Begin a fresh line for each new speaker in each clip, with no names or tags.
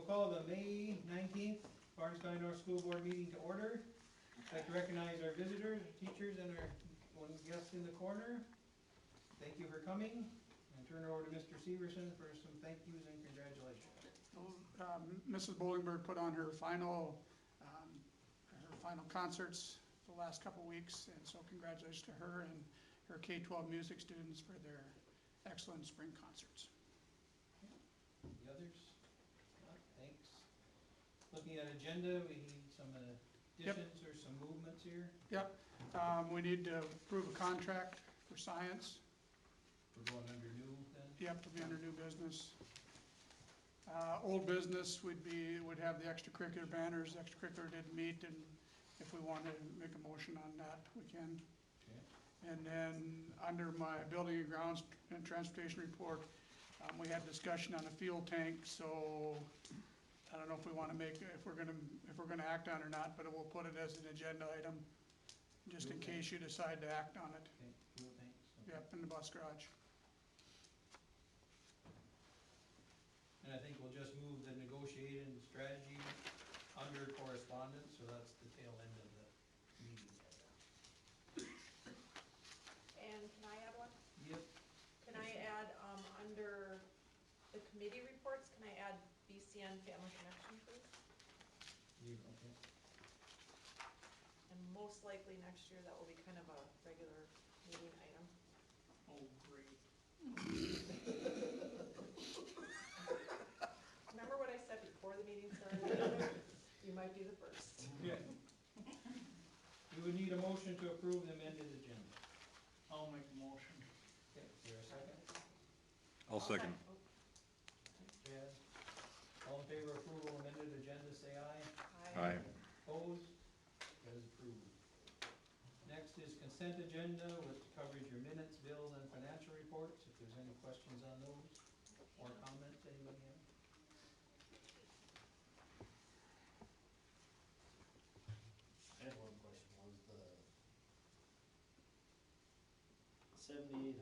call the May 19th Lawrence County North School Board meeting to order. I'd like to recognize our visitors, our teachers, and our one guest in the corner. Thank you for coming, and turn it over to Mr. Severson for some thank yous and congratulations.
Mrs. Bollingberg put on her final concerts the last couple weeks, and so congratulations to her and her K-12 music students for their excellent spring concerts.
The others? Thanks. Looking at agenda, we need some additions or some movements here.
Yep, we need to approve a contract for science.
We're going under new then?
Yep, to be under new business. Old business would have the extracurricular banners. Extracurricular didn't meet, and if we want to make a motion on that, we can.
Okay.
And then under my building and grounds and transportation report, we had discussion on a fuel tank, so I don't know if we want to make, if we're gonna act on it or not, but we'll put it as an agenda item, just in case you decide to act on it.
Okay, cool, thanks.
Yep, in the bus garage.
And I think we'll just move the negotiating strategy under correspondence, so that's the tail end of the meeting.
And can I add one?
Yep.
Can I add, under the committee reports, can I add BCN Family Connection, please?
Okay.
And most likely next year, that will be kind of a regular meeting item.
Oh, great.
Remember what I said before the meeting started? You might be the first.
Yeah. We would need a motion to approve the amended agenda.
I'll make a motion.
Okay, is there a second?
I'll second.
Chad? All in favor of approval of amended agenda, say aye.
Aye.
Opposed? That is approved. Next is consent agenda, which covers your minutes, bills, and financial reports. If there's any questions on those or comments, anybody have?
I had one question, was the $7,801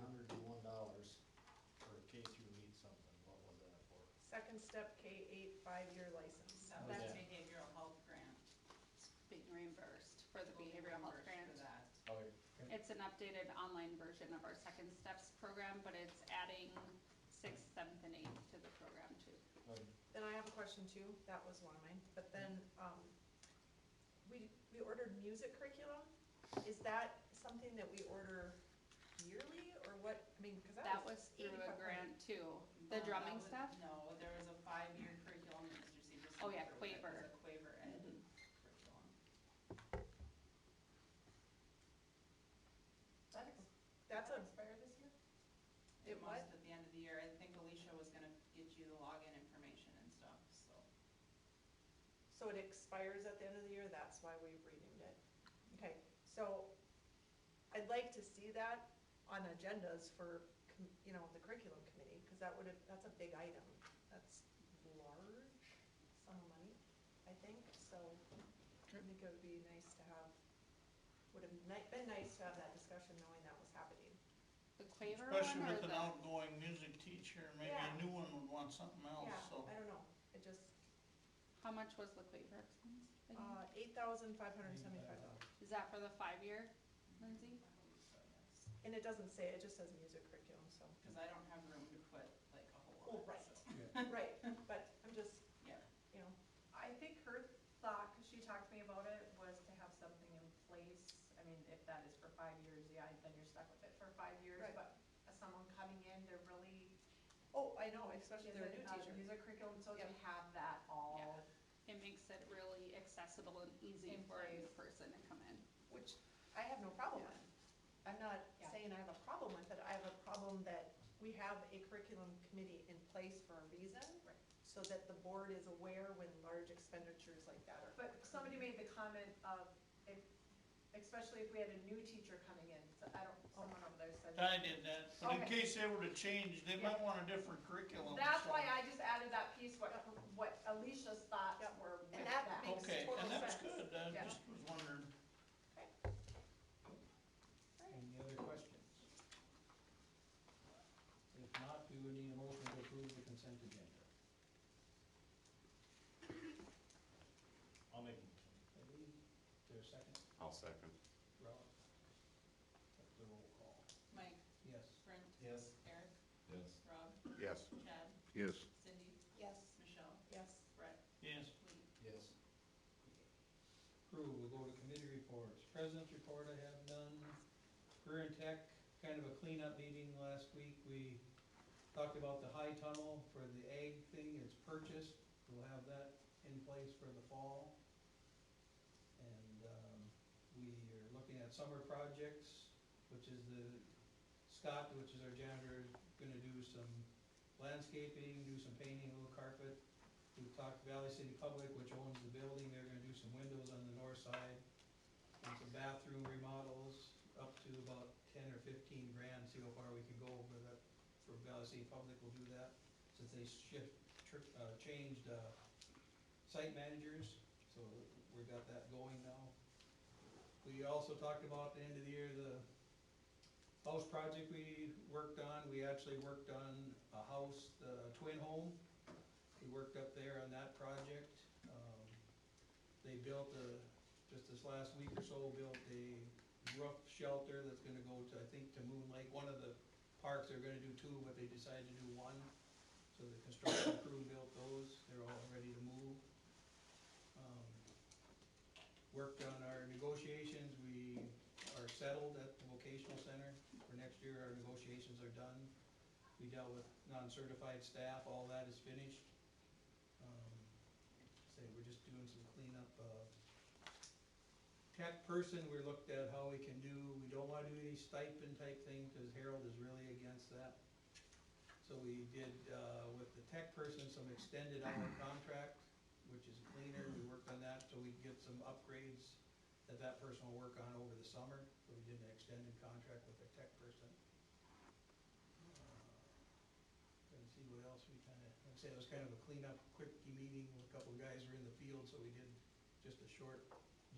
for K through 8 something, what was that for?
Second step K-8 5-year license.
Yeah.
That's behavioral health grant.
It's being reimbursed for the behavioral health grant.
For that.
Okay.
It's an updated online version of our Second Steps program, but it's adding 6th, 7th, and 8th to the program too.
Okay.
Then I have a question too, that was one of mine, but then, we ordered music curriculum. Is that something that we order yearly, or what, I mean, because
That was through a grant too. The drumming stuff?
No, there was a 5-year curriculum that Mr. Severson.
Oh, yeah,
approved. It was
Quaver.
a Quaver Ed
Mhm.
curriculum.
That's a,
expire this year?
It
It must
what?
at the end of the year. I think Alicia was gonna get you the login information and stuff, so.
so it expires at the end of the year, that's why we renewed it. Okay, so I'd like to see that on agendas for, you know, the curriculum committee, because that's a big item. That's large sum of money, I think, so I think it would be nice to have, would have been nice to have that discussion knowing that was happening.
The Quaver
Especially
one or
with an
the,
outgoing music teacher, maybe
Yeah.
a new one would want something else,
Yeah,
so.
I don't know, it just,
how much was the Quaver expense? again?
$8,575.
Is that for the 5-year, Lindsay?
And it doesn't say, it just says music curriculum, so.
Cause I don't have room to put like a whole
Oh,
lot.
right.
so.
Yeah.
Right, but I'm just,
Yeah.
you know,
I think her thought, because she talked to me about it, was to have something in place. I mean, if that is for 5 years, yeah, then you're stuck with it for 5 years.
Right.
But as someone coming in, they're really,
oh, I know, especially if they're a new teacher.
music curriculum, so to
Yep.
have that all,
Yeah. It makes it really accessible and easy
In
for a new
place.
person to come in.
Which I have no problem with. I'm not
Yeah.
saying I have a problem with it, I have a problem that we have a curriculum committee in place for a reason.
Right.
So that the board is aware when large expenditures like that are.
but somebody made the comment of, if, especially if we had a new teacher coming in, so I don't, someone over there said.
I did that, but in
Okay.
case they were to change, they might want a different curriculum.
That's
so.
why I just added that piece, what Alicia's thoughts
Yep.
were with
And that
that.
makes
Okay,
total
and that's
sense.
good, I
Yeah.
just was wondering.
Any other questions? If not, we would need a motion to approve the consent agenda.
Yes.
Chad,
Yes.
Cindy,
Yes.
Michelle,
Yes.
Brett,
Yes.
Lee.
Yes.
Approve, we'll go to committee reports. President's report, I have none. Career and Tech, kind of a cleanup meeting last week. We talked about the high tunnel for the ag thing, it's purchased. We'll have that in place for the fall. And, we are looking at summer projects, which is Scott, which is our janitor, is gonna do some landscaping, do some painting, a little carpet. We've talked to Valley City Public, which owns the building, they're gonna do some windows on the north side. And some bathroom remodels, up to about 10 or 15 grand, see how far we can go over that. For Valley City Public, we'll do that, since they changed, site managers, so we got that going now. We also talked about at the end of the year, the house project we worked on. We actually worked on a house, the twin home. We worked up there on that project. They built just this last week or so, built a roof shelter that's gonna go to, I think, to Moon Lake. One of the parks, they're gonna do two, but they decided to do one. So the construction crew built those, they're all ready to move. Worked on our negotiations, we are settled at the vocational center. For next year, our negotiations are done. We dealt with non-certified staff, all that is finished. We're just doing some cleanup. Tech person, we looked at how we can do, we don't wanna do any stipend type thing, cause Harold is really against that. So we did, with the tech person, some extended hour contract, which is cleaner. We worked on that so we can get some upgrades that person will work on over the summer. So we did an extended contract with the tech person. Trying to see what else we kinda, like I said, it was kind of a cleanup, quickie meeting. A couple of guys were in the field, so we did just a short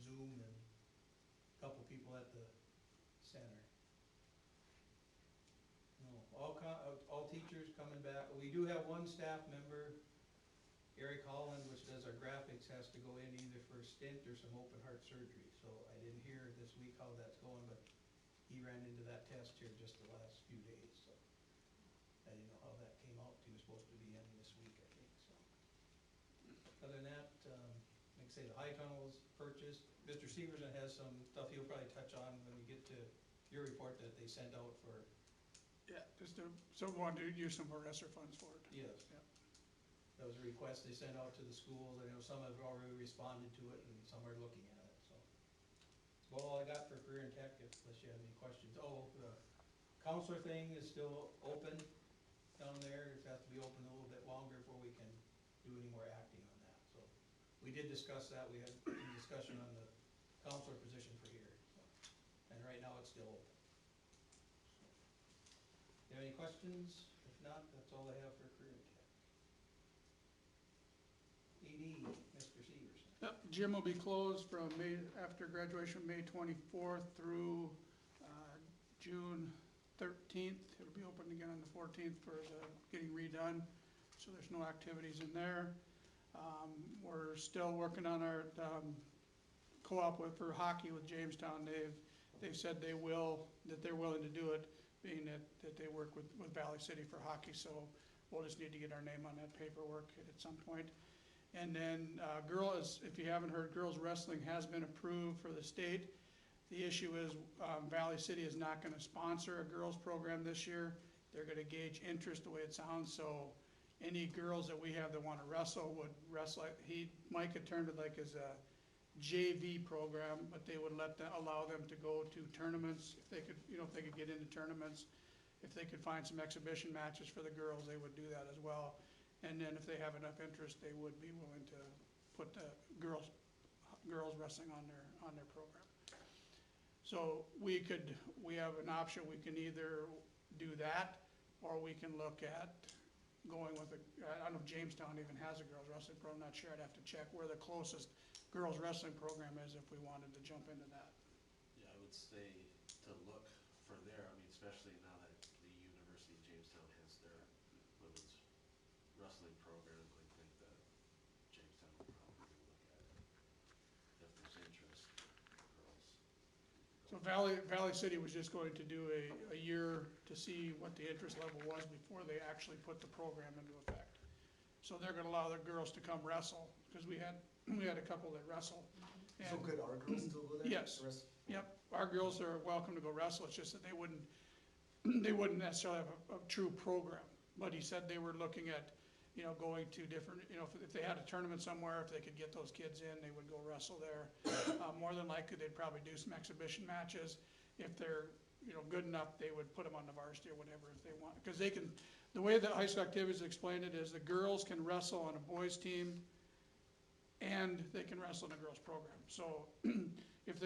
Zoom and a couple people at the center. No, all teachers coming back. We do have one staff member, Eric Holland, which does our graphics, has to go in either for a stint or some open heart surgery. So I didn't hear this week how that's going, but he ran into that test here just the last few days, so. I didn't know how that came out. He was supposed to be in this week, I think, so. Other than that, like I say, the high tunnel was purchased. Mr. Severson has some stuff he'll probably touch on when we get to your report that they sent out for.
Yeah, so we want to use some more ESSER funds for it.
Yes.
Yep.
That was a request they sent out to the schools. I know some have already responded to it and some are looking at it, so. That's about all I got for career and tech, unless you have any questions. Oh, the counselor thing is still open down there. It has to be open a little bit longer before we can do any more acting on that, so. We did discuss that. We had a discussion on the counselor position for here, so. And right now it's still open. You have any questions? If not, that's all I have for career and tech. ED, Mr. Severson.
Yep, gym will be closed from after graduation, May 24th through June 13th. It'll be open again on the 14th for the getting redone, so there's no activities in there. We're still working on our co-op for hockey with Jamestown. They've said they're willing to do it, being that they work with Valley City for hockey, so we'll just need to get our name on that paperwork at some point. And then if you haven't heard, girls wrestling has been approved for the state. The issue is Valley City is not gonna sponsor a girls program this year. They're gonna gauge interest the way it sounds, so any girls that we have that wanna wrestle would wrestle. Mike had termed it like as a JV program, but they would allow them to go to tournaments if they could get into tournaments. If they could find some exhibition matches for the girls, they would do that as well. And then if they have enough interest, they would be willing to put the girls wrestling on their program. So we have an option. We can either do that, or we can look at going with I don't know if Jamestown even has a girls wrestling program. I'm not sure. I'd have to check where the closest girls wrestling program is if we wanted to jump into that.
Yeah, I would say to look for there, I mean, especially now that the University of Jamestown has their women's wrestling program, I think that Jamestown will probably look at it. If there's interest, girls
So Valley City was just going to do a year to see what the interest level was before they actually put the program into effect. So they're gonna allow the girls to come wrestle, because we had a couple that wrestle.
So
And-
could our girls still go there?
Yes.
The rest-
Yep, our girls are welcome to go wrestle, it's just that they wouldn't necessarily have a true program. But he said they were looking at, going to different, if they had a tournament somewhere, if they could get those kids in, they would go wrestle there. More than likely, they'd probably do some exhibition matches. If they're, good enough, they would put them on the varsity or whatever if they want. Because they can, the way that high school activities explained it is the girls can wrestle on a boys' team and they can wrestle in a girls' program. So if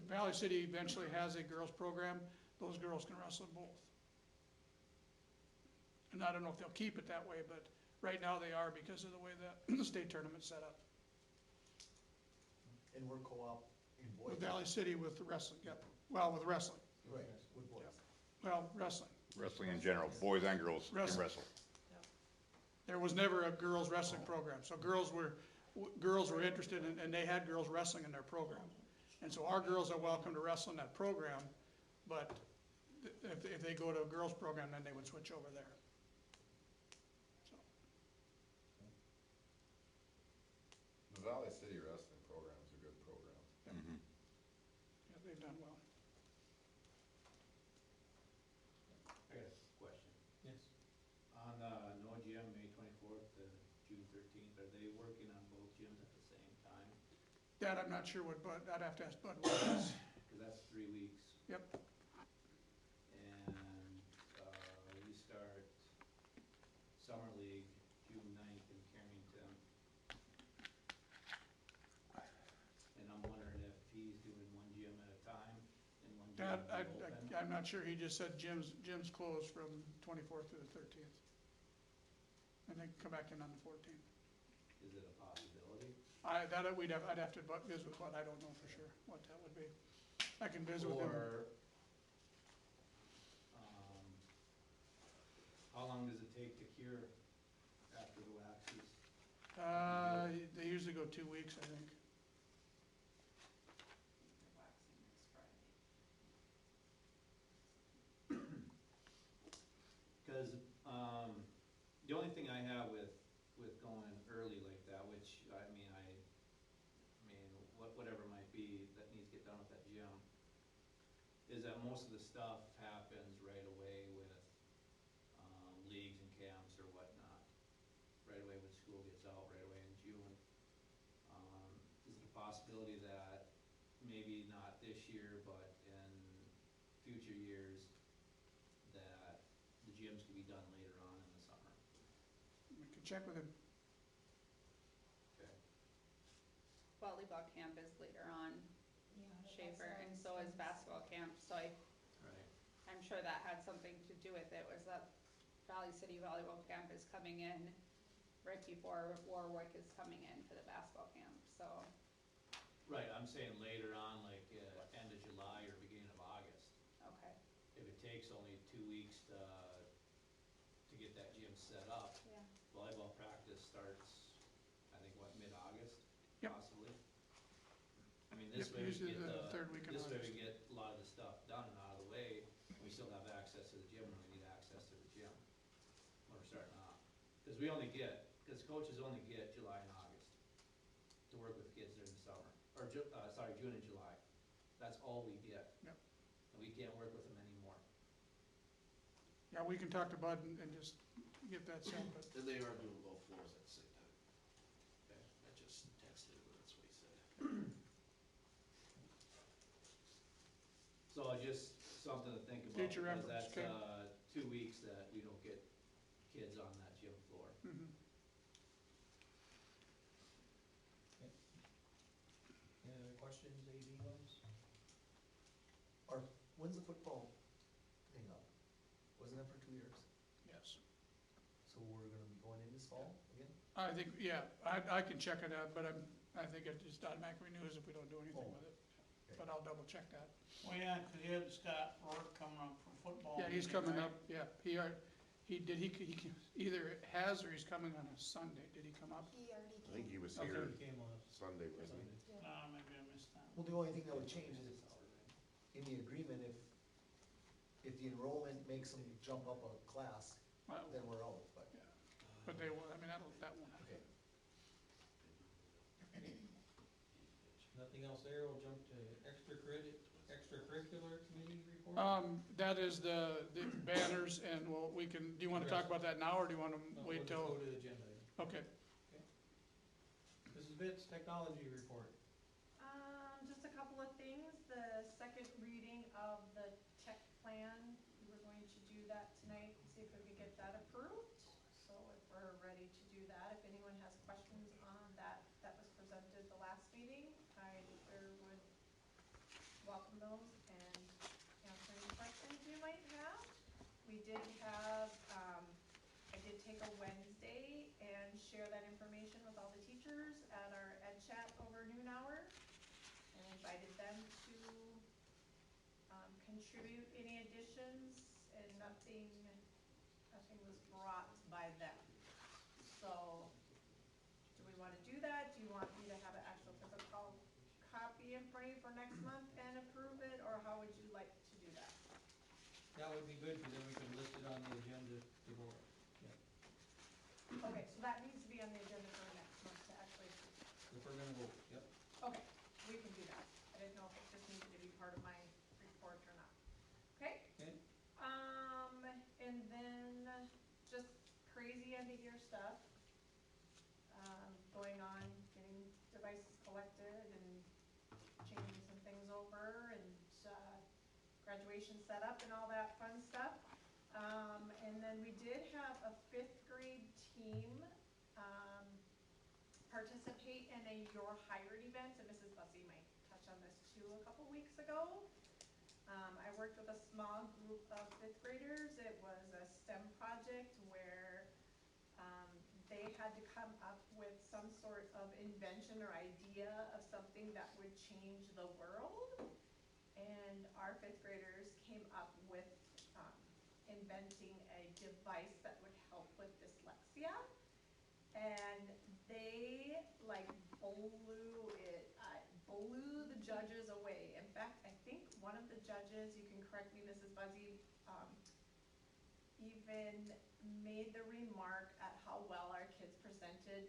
Valley City eventually has a girls' program, those girls can wrestle in both. And I don't know if they'll keep it that way, but right now they are because of the way that the state tournament's set up.
And we're co-op in boys.
With Valley City with the wrestling, yep. Well, with wrestling,
Right, with boys.
well, wrestling.
Wrestling in general, boys and girls can
Wrestling.
wrestle.
There was never a girls' wrestling program, so girls were interested in, and they had girls wrestling in their program. And so our girls are welcome to wrestle in that program, but if they go to a girls' program, then they would switch over there. So,
The Valley City Wrestling Program is a good program.
Mhm.
yeah, they've done well.
I got a question.
Yes.
On, No Gym, May 24th to June 13th, are they working on both gyms at the same time?
That I'm not sure what Bud, I'd have to ask Bud what it is.
Cause that's 3 weeks.
Yep.
And, we start Summer League June 9th in Carrington. And I'm wondering if he's doing one gym at a time and one gym
That,
will be open.
I'm not sure, he just said gym's closed from 24th to the 13th. And then come back in on the 14th.
Is it a possibility?
I'd have to visit with Bud, I don't know for sure what that would be. I can visit with him.
Or, how long does it take to cure after the waxes?
They usually go 2 weeks, I think.
They're waxing next Friday.
Cause, the only thing I have with going early like that, which, whatever might be that needs to get done with that gym, is that most of the stuff happens right away with, leagues and camps or whatnot. Right away when school gets out, right away in June. Is it a possibility that maybe not this year, but in future years, that the gyms could be done later on in the summer?
We can check with him.
Okay.
Volleyball camp is later on, Schaefer, and so is basketball camp, so
Right.
I'm sure that had something to do with it, was that Valley City Volleyball Camp is coming in right before Warwick is coming in for the basketball camp, so.
Right, I'm saying later on, like, end of July or beginning of August.
Okay.
If it takes only 2 weeks to get that gym set up,
Yeah.
volleyball practice starts, I think, mid-August?
Yep.
Possibly? I mean, this
Yep,
way we
usually
get
the third week in
this way we
August.
get a lot of the stuff done and out of the way, and we still have access to the gym when we need access to the gym when we're starting off. Cause coaches only get July and August to work with kids during the summer, or June and July. That's all we get.
Yep.
And we can't work with them anymore.
Yeah, we can talk to Bud and just get that set, but
And they are doing both floors at the same time. Okay, I just texted him, and that's what he said.
So just something to think about,
Future
because
reference,
that's,
okay.
2 weeks that we don't get kids on that gym floor.
mhm.
Any other questions, AV ones?
When's the football thing up? Wasn't that for 2 years?
Yes.
So we're gonna be going in this fall again?
I think, yeah, I can check it out, but I think it just automatically renews if we don't do anything
Oh.
with it. But I'll double check that.
Well, yeah, 'cause you had Scott Rourke coming up for football.
Yeah, he's
meeting,
coming
right?
up, yeah, he either has or he's coming on a Sunday, did he come up?
He already
I think he was
Okay.
here
Came on
Sunday, wasn't he?
Maybe I missed that.
Well, the only thing that would change is in the agreement, if the enrollment makes them jump up a class,
Well,
then we're out, but,
but they will, I mean, that won't happen.
okay.
Nothing else there, we'll jump to extracurricular committee report?
That is the banners, and we can, do you wanna talk about that now, or do you wanna
No,
wait
we'll just
till?
go to the agenda.
Okay,
Mrs. Bitts, technology report.
Just a couple of things, the second reading of the tech plan, we were going to do that tonight, see if we could get that approved. So if we're ready to do that, if anyone has questions on that, that was presented the last meeting, I would welcome those and answer any questions you might have. We did have, I did take a Wednesday and share that information with all the teachers at our Ed Chat over noon hour. And invited them to, contribute any additions, and nothing was brought by them. So, do we wanna do that? Do you want me to have an actual physical copy in front of you for next month and approve it, or how would you like to do that?
That would be good, because then we can list it on the agenda to go.
Okay, so that needs to be on the agenda for next month to actually,
If we're gonna vote, yep.
okay, we can do that. I didn't know if it just needed to be part of my report or not. Okay?
Okay.
And then just crazy end of year stuff, going on, getting devices collected and changing some things over and, graduation set up and all that fun stuff. And then we did have a 5th grade team, participate in a Your Hired event, and Mrs. Bussey might touch on this too a couple weeks ago. I worked with a small group of 5th graders. It was a STEM project where they had to come up with some sort of invention or idea of something that would change the world. And our 5th graders came up with inventing a device that would help with dyslexia. And they blew the judges away. In fact, I think one of the judges, you can correct me, Mrs. Buzzy, even made the remark at how well our kids presented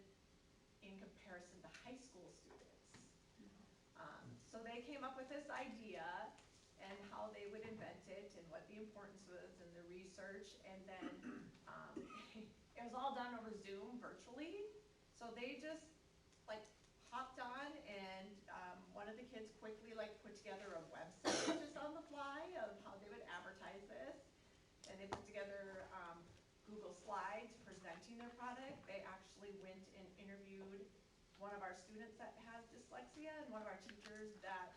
in comparison to high school students. So they came up with this idea and how they would invent it and what the importance was and the research, and then it was all done over Zoom virtually. So they just hopped on, and one of the kids quickly put together a website just on the fly of how they would advertise this. And they put together Google Slides presenting their product. They actually went and interviewed one of our students that has dyslexia and one of our teachers that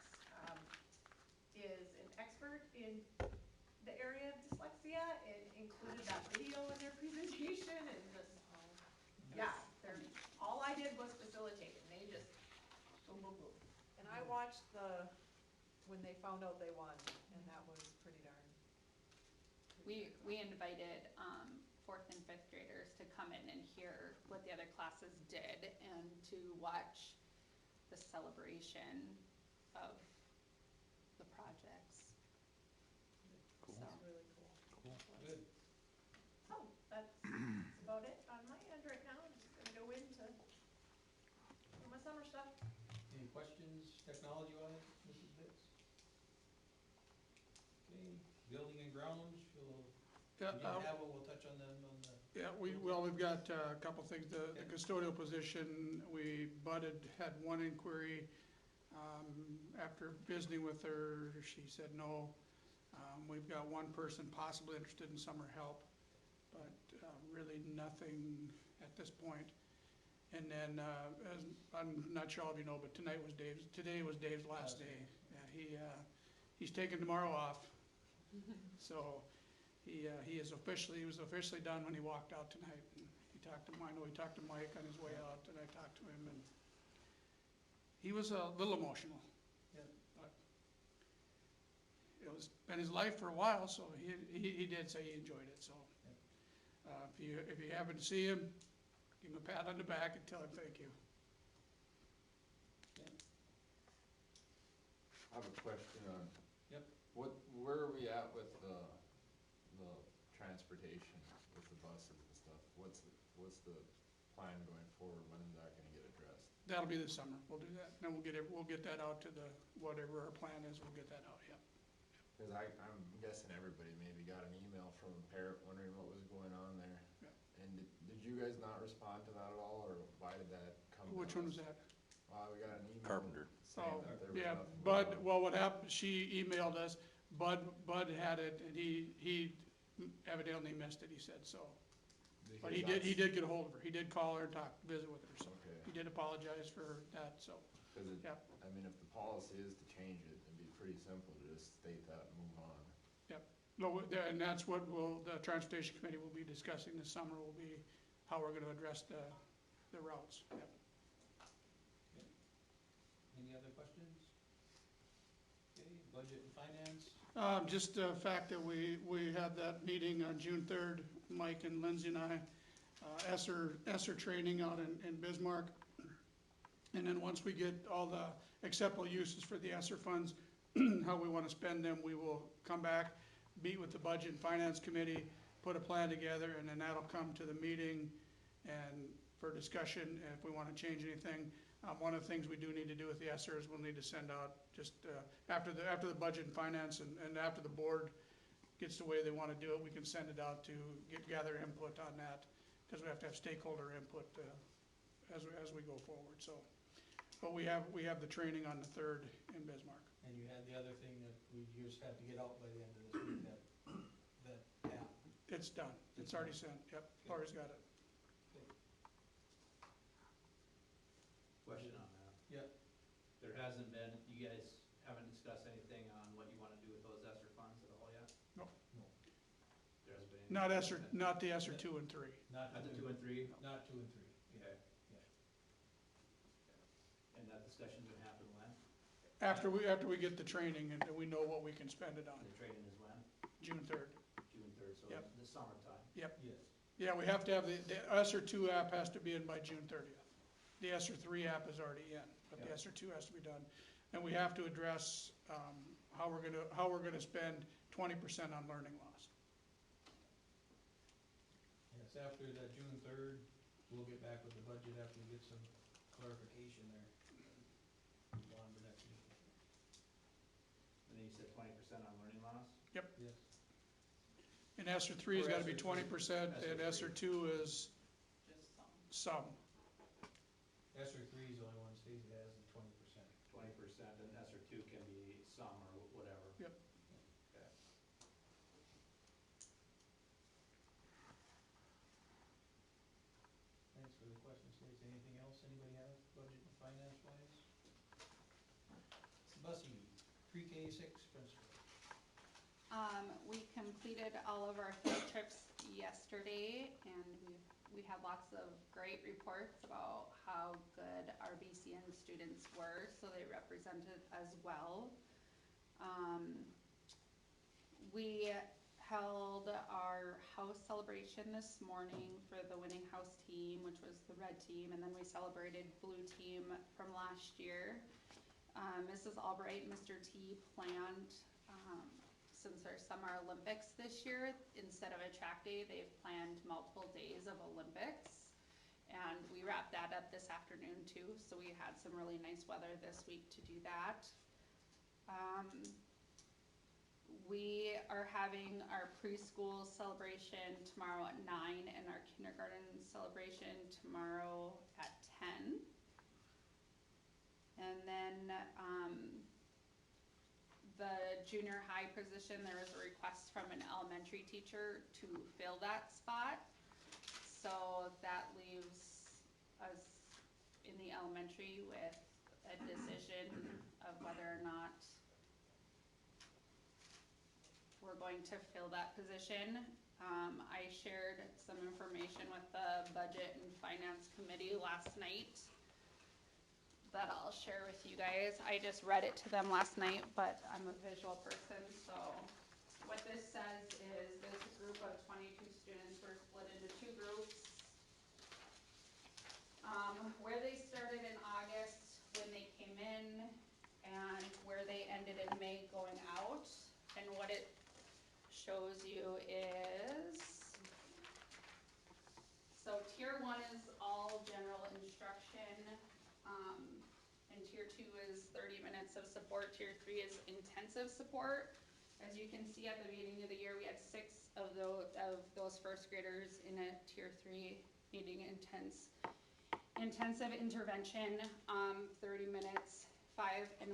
is an expert in the area of dyslexia, and included that video in their presentation, and just, yeah, all I did was facilitate, and they just boom, boom, boom.
And I watched when they found out they won, and that was pretty darn.
We invited 4th and 5th graders to come in and hear what the other classes did and to watch the celebration of the projects.
Cool.
So,
Really cool.
Good.
So, that's about it on my end right now. I'm just gonna go into my summer stuff.
Any questions, technology-wise, Mrs. Bitts? Okay, building and grounds,
Yeah,
we'll touch on them on the.
yeah, we've got a couple things. The custodial position, we had one inquiry. After visiting with her, she said no. We've got one person possibly interested in summer help, but really nothing at this point. And then, I'm not sure all of you know, but today was Dave's last day. Yeah, he's taking tomorrow off. So he was officially done when he walked out tonight. And I know he talked to Mike on his way out, and I talked to him, and he was a little emotional.
Yeah.
But it was been his life for a while, so he did say he enjoyed it, so. If you happen to see him, give him a pat on the back and tell him thank you.
I have a question on Where are we at with the transportation, with the buses and stuff? What's the plan going forward? When is that gonna get addressed?
That'll be this summer, we'll do that, then we'll get that out to the, whatever our plan is, we'll get that out, yeah.
Cause I'm guessing everybody maybe got an email from a parent wondering what was going on there.
Yeah.
And did you guys not respond to that at all, or why did that come? to
Which one was
us?
that?
We got an email.
Carpenter.
saying
Oh,
that there was
yeah,
nothing
Bud,
going on.
well, what happened, she emailed us, Bud had it, and he evidently missed it, he said, so. But
Because
he
that's-
did get a hold of her, he did call her and visit with her, so.
Okay.
He did apologize for that, so,
Cause it,
yeah.
I mean, if the policy is to change it, it'd be pretty simple to just state that and move on.
No, and that's what the transportation committee will be discussing this summer, will be how we're gonna address the routes, yep.
Any other questions? Okay, budget and finance,
Just the fact that we had that meeting on June 3rd, Mike and Lindsay and I, ESSER training out in Bismarck. And then once we get all the acceptable uses for the ESSER funds, how we want to spend them, we will come back, meet with the budget and finance committee, put a plan together, and then that'll come to the meeting and for discussion, if we want to change anything. One of the things we do need to do with the ESSER is we'll need to send out, just after the budget and finance and after the board gets the way they want to do it, we can send it out to gather input on that, because we have to have stakeholder input as we go forward, so. But we have the training on the 3rd in Bismarck.
and you had the other thing that we just have to get out by the end of this week, that app.
It's done, it's already sent, yep, Lori's got it.
Question on that.
Yep.
There hasn't been, you guys haven't discussed anything on what you wanna do with those ESSER funds at all yet?
No.
No.
There hasn't been anything?
Not the ESSER 2 and 3.
Not
Not the
two,
2 and 3?
not 2 and 3.
Okay.
Yeah.
And that discussion's gonna happen when?
After we get the training and we know what we can spend it on,
The training is when?
June 3rd.
June 3rd, so
Yep.
the summertime.
Yes.
Yeah, we have to have, the ESSER 2 app has to be in by June 30th. The ESSER 3 app is already in, but the
Yeah.
ESSER 2 has to be done. And we have to address, how we're gonna spend 20% on learning loss.
Yes, after that June 3rd, we'll get back with the budget after we get some clarification there. Move on to next meeting.
And then you said 20% on learning loss?
Yes.
And ESSER 3 has
Or
gotta be
ESSER
20%,
three.
and ESSER 2 is
Just
some.
ESSER 3 is the only one stays it has the 20%.
20%, and ESSER 2 can be some or whatever.
Yep.
Okay.
Thanks for the question, Stacy. Anything else anybody have, budget and finance wise? Bussy, pre-K 6 principal.
We completed all of our field trips yesterday, and we had lots of great reports about how good our BCN students were, so they represented as well. We held our house celebration this morning for the winning house team, which was the red team, and then we celebrated blue team from last year. Mrs. Albright and Mr. T planned, since there's Summer Olympics this year, instead of a track day, they've planned multiple days of Olympics. And we wrapped that up this afternoon too, so we had some really nice weather this week to do that. We are having our preschool celebration tomorrow at 9 and our kindergarten celebration tomorrow at 10. And then, the junior high position, there was a request from an elementary teacher to fill that spot. So that leaves us in the elementary with a decision of whether or not we're going to fill that position. I shared some information with the budget and finance committee last night that I'll share with you guys. I just read it to them last night, but I'm a visual person, so what this says is this group of 22 students were split into two groups. Where they started in August when they came in and where they ended started in May going out, and what it shows you is, so tier 1 is all general instruction, and tier 2 is 30 minutes of support, tier 3 is intensive support. As you can see at the beginning of the year, we had 6 of those first graders in a tier 3 needing intensive intervention, 30 minutes, 5, and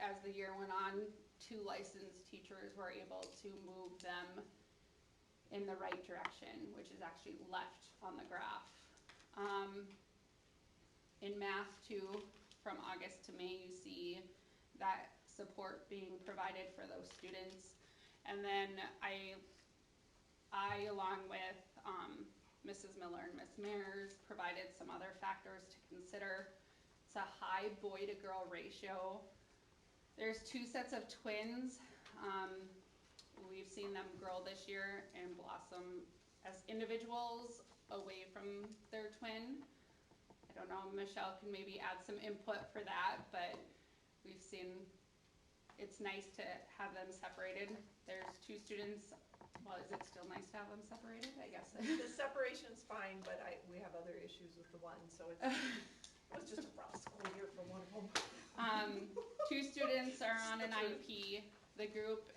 as the year went on, 2 licensed teachers were able to move them in the right direction, which is actually left on the graph. In math too, from August to May, you see that support being provided for those students. And then I along with Mrs. Miller and Miss Mears, provided some other factors to consider. It's a high boy to girl ratio. There's 2 sets of twins. We've seen them grow this year and blossom as individuals away from their twin. I don't know, Michelle can maybe add some input for that, but we've seen it's nice to have them separated. There's 2 students. Well, is it still nice to have them separated? I guess.
The separation's fine, but we have other issues with the one, so it was just a rough school year for one of them.
2 students are on an IEP. The group,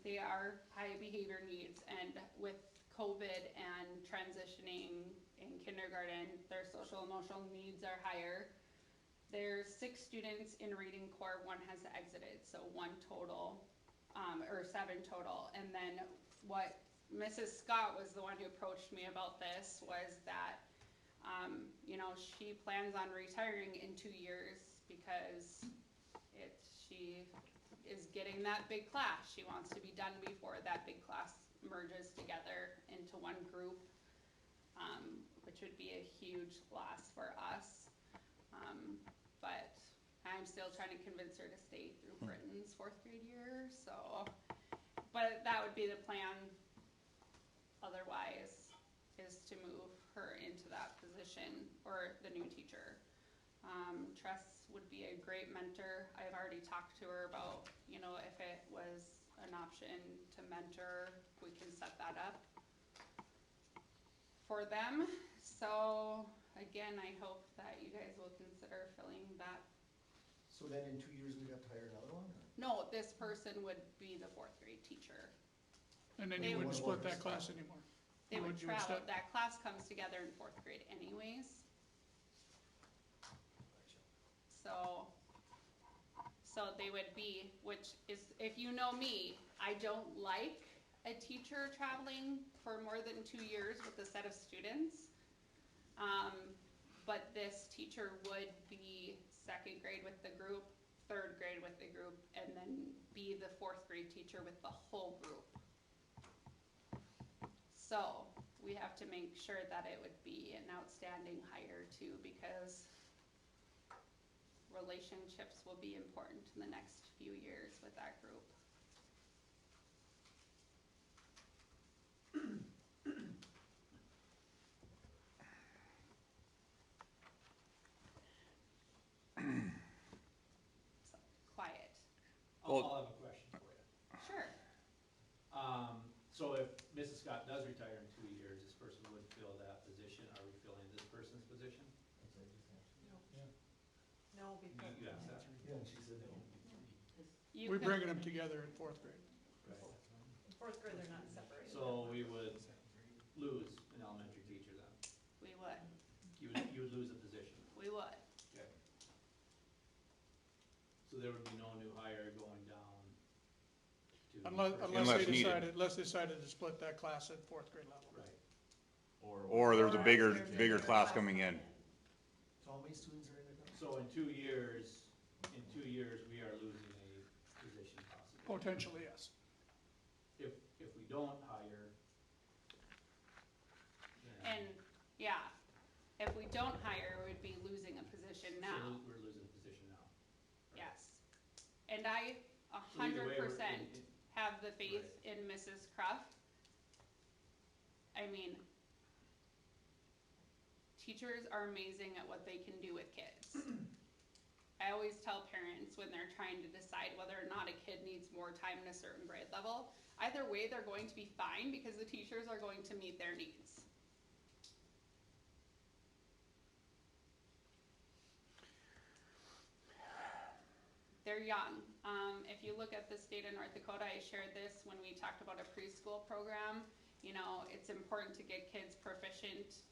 they are high behavior needs, and with COVID and transitioning in kindergarten, their social emotional needs are higher. There's 6 students in reading core, 1 has exited, so 1 total, or 7 total. And then what Mrs. Scott was the one who approached me about this was that, you know, she plans on retiring in 2 years because she is getting that big class. She wants to be done before that big class merges together into one group, which would be a huge loss for us. But I'm still trying to convince her to stay through Britton's 4th grade year, so, but that would be the plan otherwise, is to move her into that position, or the new teacher. Tress would be a great mentor. I've already talked to her about, you know, if it was an option to mentor, we can set that up for them. So again, I hope that you guys will consider filling that.
So then in 2 years, we'd have to hire another one? Or?
No, this person would be the 4th grade teacher.
And then
They
you wouldn't
would-
split that class anymore.
They
You
would
you
travel,
step-
that class comes together in 4th grade anyways. So they would be, which is, if you know me, I don't like a teacher traveling for more than 2 years with a set of students. But this teacher would be 2nd grade with the group, 3rd grade with the group, and then be the 4th grade teacher with the whole group. So we have to make sure that it would be an outstanding hire too, because relationships will be important in the next few years with that group. So, quiet.
I'll have a question for you.
Sure.
So if Mrs. Scott does retire in 2 years, this person would fill that position. Are we filling this person's position?
That's what I just answered.
No, because.
You asked that?
Yeah, and she said no.
You
We're
can-
bringing them together in 4th grade.
Right.
In 4th grade, they're not separated.
So we would lose an elementary teacher then?
We would,
You would lose a position?
we would.
Okay. So there would be no new hire going down to.
Unless they
needed.
decided to split that class at 4th grade level.
Right.
Or there's a bigger class coming in.
So how many students are in there now?
So in 2 years, we are losing a position possibly.
Potentially, yes.
If we don't hire, then.
And, yeah, if we don't hire, we'd be losing a position
So
now,
we're losing a position now.
yes. And I
So either way, we're-
100% have the faith in Mrs. Cruff. I mean, teachers are amazing at what they can do with kids. I always tell parents when they're trying to decide whether or not a kid needs more time in a certain grade level, either way, they're going to be fine because the teachers are going to meet their needs. They're young. If you look at the state of North Dakota, I shared this when we talked about a preschool program. You know, it's important to get kids proficient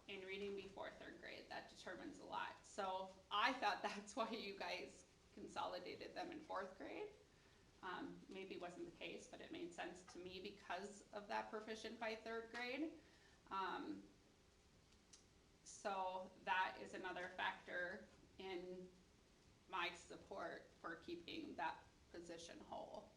in reading before 3rd grade. That determines a lot. So I thought that's why you guys consolidated them in 4th grade. Maybe wasn't the case, but it made sense to me because of that proficient by 3rd grade. So that is another factor in my support for keeping that position whole.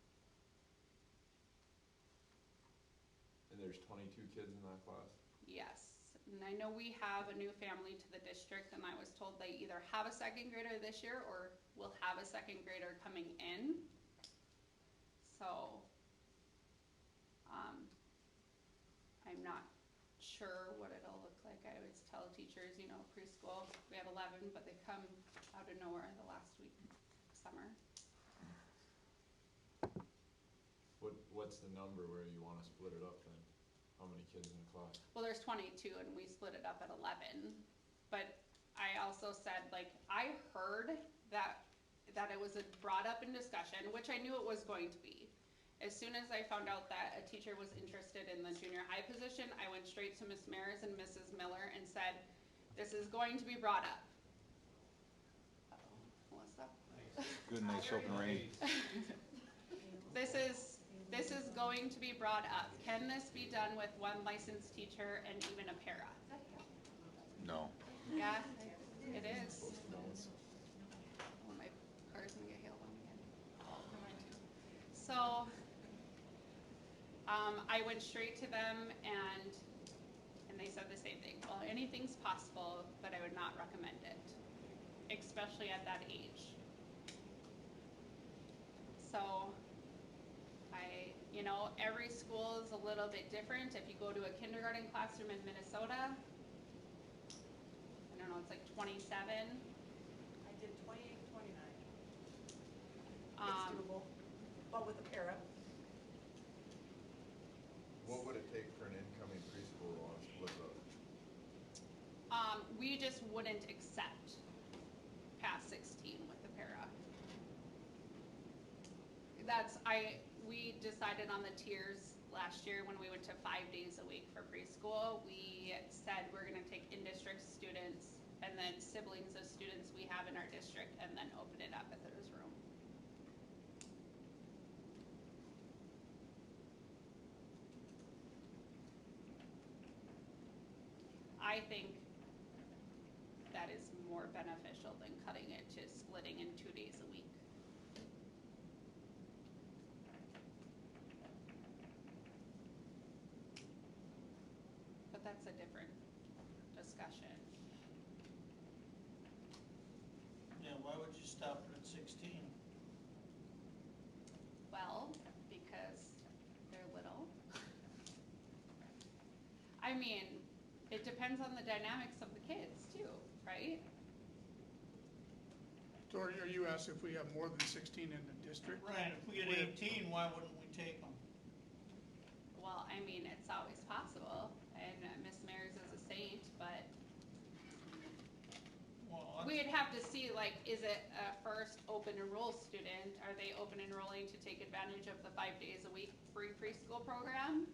And there's 22 kids in that class?
Yes, and I know we have a new family to the district, and I was told they either have a 2nd grader this year or will have a 2nd grader coming in. So, I'm not sure what it'll look like. I always tell teachers, you know, preschool, we have 11, but they come out of nowhere the last week of summer.
What's the number where you wanna split it up then? How many kids in a class?
Well, there's 22 and we split it up at 11, but I also said, like, I heard that it was brought up in discussion, which I knew it was going to be. As soon as I found out that a teacher was interested in the junior high position, I went straight to Ms. Maris and Mrs. Miller and said, this is going to be brought up. Melissa?
Good, nice open range.
This is going to be brought up. Can this be done with one licensed teacher and even a para?
No.
Yeah, it is. Oh, my car's gonna get hailed on again. So, I went straight to them and they said the same thing. Well, anything's possible, but I would not recommend it, especially at that age. So, you know, every school is a little bit different. If you go to a kindergarten classroom in Minnesota, I don't know, it's like 27.
I did 28, 29. It's doable, but with a para.
What would it take for an incoming preschool to wanna split up?
We just wouldn't accept past 16 with the para. We decided on the tiers last year when we went to 5 days a week for preschool. We said we're gonna take in-district students and then siblings of students we have in our district and then open it up if there's room. I think that is more beneficial than cutting it to splitting in 2 days a week. But that's a different discussion.
Yeah, why would you stop it at 16?
Well, because they're little. I mean, it depends on the dynamics of the kids too, right?
So are you asking if we have more than 16 in the district?
Right, if we had 18, why wouldn't we take them?
Well, I mean, it's always possible, and Miss Mary's is a saint, but
Well,
we'd have to see, like, is it a first open enroll student? Are they open enrolling to take advantage of the 5 days a week free preschool program?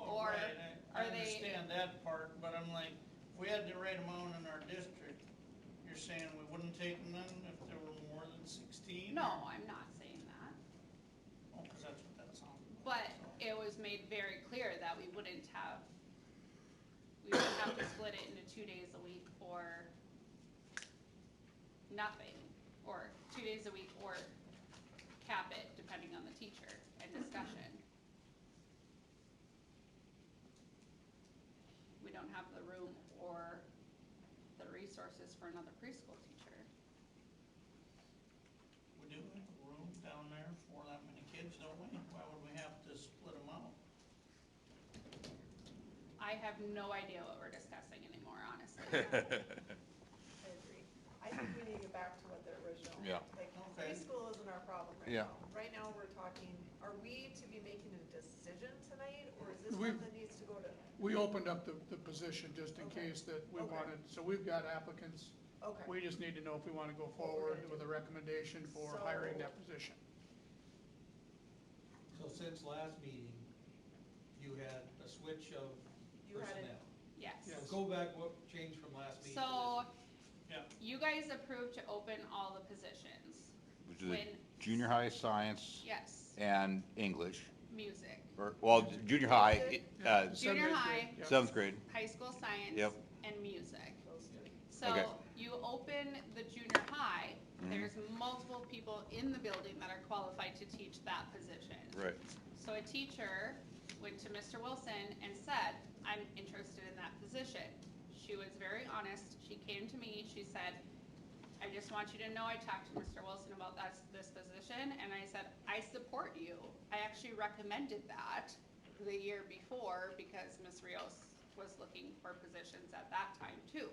well,
or
right, I
are they-
understand that part, but I'm like, if we had the right amount in our district, you're saying we wouldn't take them then if there were more than 16?
No, I'm not saying that.
Oh, cause that's what that sounds like.
But
so.
it was made very clear that we wouldn't have to split it into 2 days a week or nothing, or 2 days a week or cap it depending on the teacher and discussion. We don't have the room or the resources for another preschool teacher.
We do have room down there for that many kids, don't we? Why would we have to split them out?
I have no idea what we're discussing anymore, honestly.
I agree. I think we need to get back to what they're
Yeah.
Like,
Okay.
preschool isn't our problem right
Yeah.
now. Right now, we're talking, are we to be making a decision tonight, or is this
We-
one that needs to go to,
We opened up the position just in
Okay.
case that we
Okay.
wanted, so we've got applicants.
okay.
We just need to know if we wanna go
What we're
forward
gonna
with
do.
a recommendation for hiring
So-
that position.
So since last meeting, you had a switch of
You had it,
personnel.
Yes.
So
Yes.
go back, what changed from last meeting to
So,
Yeah.
you guys approved to open all the positions.
Which is
When,
junior high science
yes,
and English,
music.
or, well, junior high,
Seventh,
Junior
eighth
high.
grade, yep.
7th grade.
High school science.
Yep.
And music.
those three.
Okay.
So you open the junior high,
Mhm.
there's multiple people in the building that are qualified to teach that position.
Right.
So a teacher went to Mr. Wilson and said, I'm interested in that position. She was very honest. She came to me, she said, I just want you to know I talked to Mr. Wilson about this position, and I said, I support you. I actually recommended that the year before because Ms. Rios was looking for positions at that time too.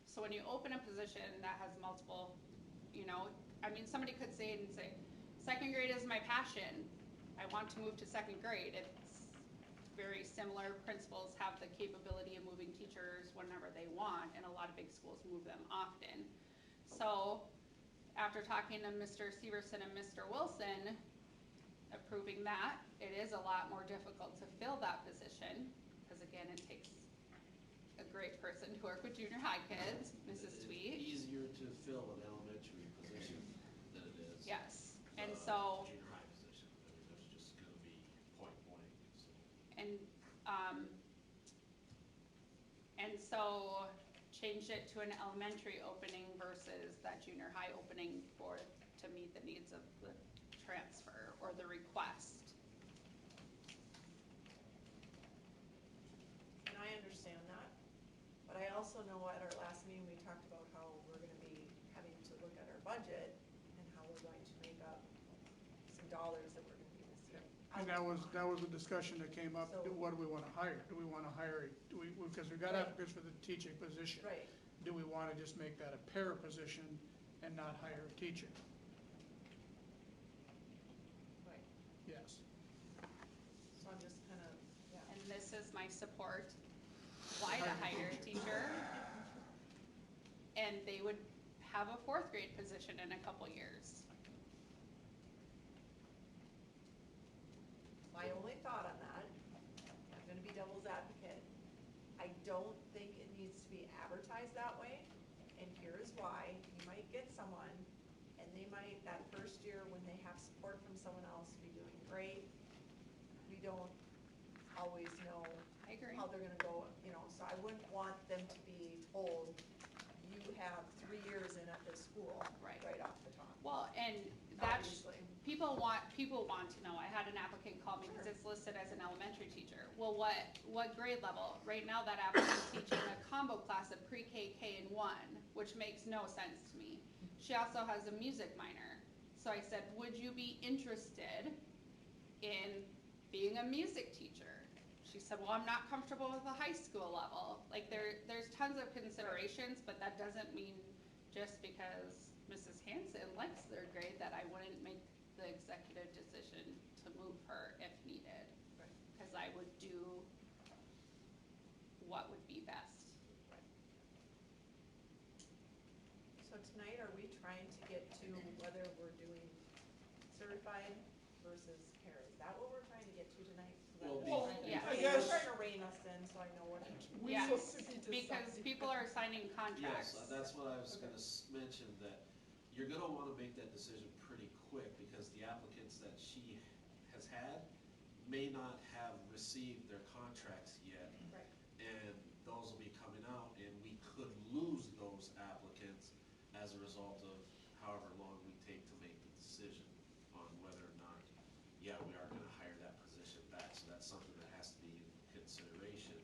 So when you open a position that has multiple, I mean, somebody could say second grade is my passion. I want to move to second grade. It's very similar. Principals have the capability of moving teachers whenever they want, and a lot of big schools move them often. So after talking to Mr. Severson and Mr. Wilson, approving that, it is a lot more difficult to fill that position, because again, it takes a great person to work with junior high kids, Mrs.
It's
Sweet.
easier to fill an elementary position than it is.
Yes, and
a
so,
Junior high position, I mean, there's just gonna be point blank, so.
and so changed it to an elementary opening versus that junior high opening to meet the needs of the transfer or the request.
And I understand that, but I also know at our last meeting, we talked about how we're gonna be having to look at our budget and how we're going to make up some dollars that we're gonna be missing.
And that was a discussion that came up,
So-
what do we wanna hire? Do we wanna hire, because we've got
Right.
applicants for the teaching position.
Right,
Do we wanna just make that a para position and not hire a teacher?
right,
Yes.
so I'm just kinda, yeah.
And this is my support, why to hire a teacher. And they would have a fourth grade position in a couple years.
My only thought on that, I'm gonna be devil's advocate, I don't think it needs to be advertised that way, and here's why. You might get someone, and they might, that first year, when they have support from someone else, be doing great. We don't always know
I agree.
how they're gonna go, so I wouldn't want them to be told, you have 3 years in at this school,
Right.
right off the top,
Well, and that's,
obviously.
people want to know. I had an applicant call me because it's listed as an elementary teacher. Well, what grade level? Right now, that applicant's teaching a combo class of pre-K, K, and 1, which makes no sense to me. She also has a music minor. So I said, would you be interested in being a music teacher? She said, well, I'm not comfortable with the high school level. Like, there's tons of considerations, but that doesn't mean just because Mrs. Hanson likes third grade that I wouldn't make the executive decision to move her if needed.
Right.
Because I would do what would be best.
So tonight, are we trying to get to whether we're doing certified versus para? Is that what we're trying to get to tonight? 'Cause I'm
Well,
just trying to-
yeah.
I
You're
guess-
trying to rein us in, so I know what we
Yes,
need to
because
decide.
people are signing contracts.
Yes, that's what I was gonna mention, that you're gonna wanna make that decision pretty quick, because the applicants that she has had may not have received their contracts yet,
Right.
and those will be coming out, and we could lose those applicants as a result of however long we take to make the decision on whether or not, yeah, we are gonna hire that position back, so that's something that has to be in consideration,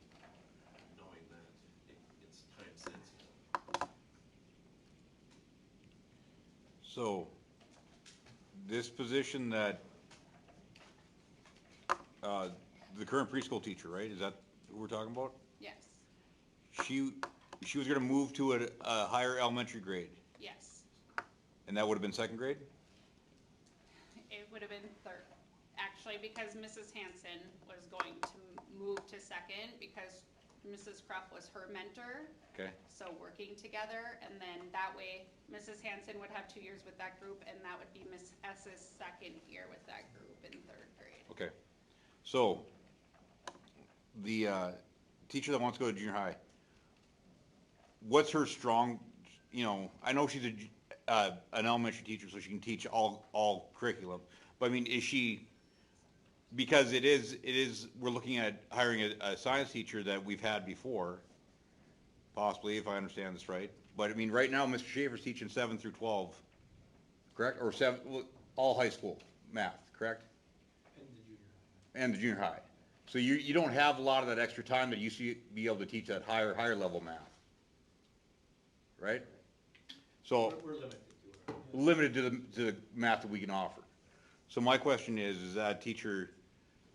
knowing that it's time sensitive.
So, this position that, the current preschool teacher, right, is that who we're talking about?
Yes,
She was gonna move to a higher elementary grade.
yes.
And that would have been second grade?
It would have been third, actually, because Mrs. Hanson was going to move to second because Mrs. Cruff was her mentor.
Okay,
So working together, and then that way, Mrs. Hanson would have 2 years with that group, and that would be Miss S's second year with that group in third grade.
okay. So, the, teacher that wants to go to junior high, what's her strong, you know, I know she's an elementary teacher, so she can teach all curriculum, but I mean, is she, because it is, we're looking at hiring a science teacher that we've had before, possibly, if I understand this right, but I mean, right now, Mr. Schaefer's teaching 7 through 12, correct, or all high school math, correct? And the junior high. So you don't have a lot of that extra time that you used to be able to teach that higher level math, right? So,
We're limited to it.
limited to the math that we can offer. So my question is that teacher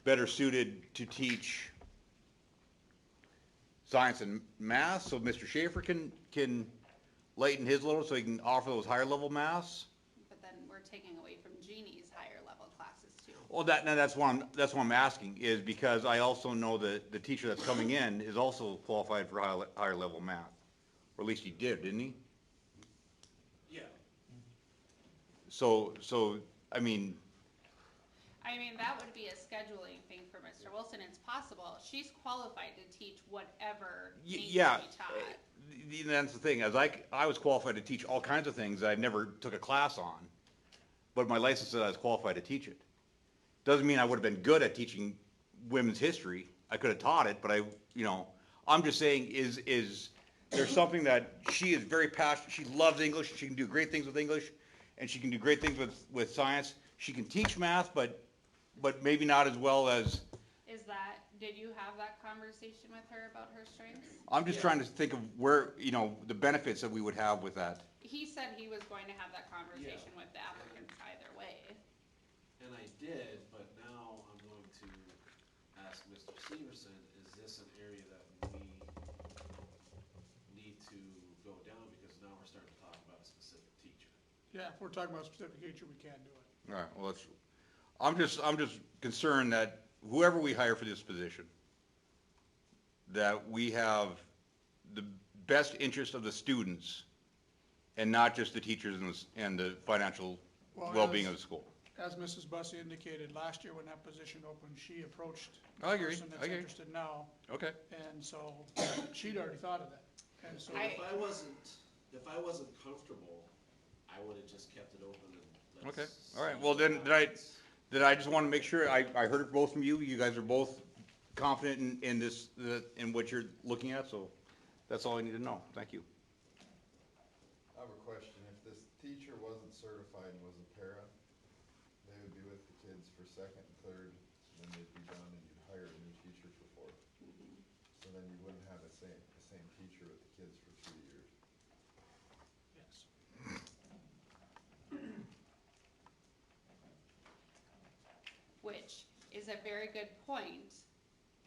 better suited to teach science and math, so Mr. Schaefer can lighten his load so he can offer those higher level maths?
But then we're taking away from Jeannie's higher level classes too.
Well, that's what I'm asking, is because I also know that the teacher that's coming in is also qualified for higher level math. Or at least he did, didn't he?
Yeah.
So, I mean,
That would be a scheduling thing for Mr. Wilson. It's possible. She's qualified to teach whatever needs to be
yeah,
taught.
that's the thing, as I was qualified to teach all kinds of things that I never took a class on, but my license said I was qualified to teach it. Doesn't mean I would have been good at teaching women's history. I could have taught it, but I'm just saying is there's something that she is very passionate, she loves English, she can do great things with English, and she can do great things with science. She can teach math, but maybe not as well as.
Did you have that conversation with her about her strengths?
I'm just trying to think of where, the benefits that we would have with that.
He said he was going to have that conversation with the applicants either way.
And I did, but now I'm going to ask Mr. Severson, is this an area that we need to go down, because now we're starting to talk about a specific teacher?
Yeah, if we're talking about a specific teacher, we can't do it.
All right, well, I'm just concerned that whoever we hire for this position, that we have the best interest of the students and not just the teachers and the financial well-being of the school.
As Mrs. Bussey indicated, last year when that position opened, she approached the
I agree,
person that's interested now,
Okay.
and so she'd already thought of that. And so,
So if I wasn't comfortable, I would've just kept it open and let's.
Okay, all right, well, then I just want to make sure, I heard it both from you, you guys are both confident in this, in what you're looking at, so that's all I need to know, thank you.
I have a question. If this teacher wasn't certified and was a para, they would be with the kids for second, third, then they'd be done and you'd hire a new teacher for fourth. So then you wouldn't have the same teacher with the kids for 3 years.
yes.
Which is a very good point,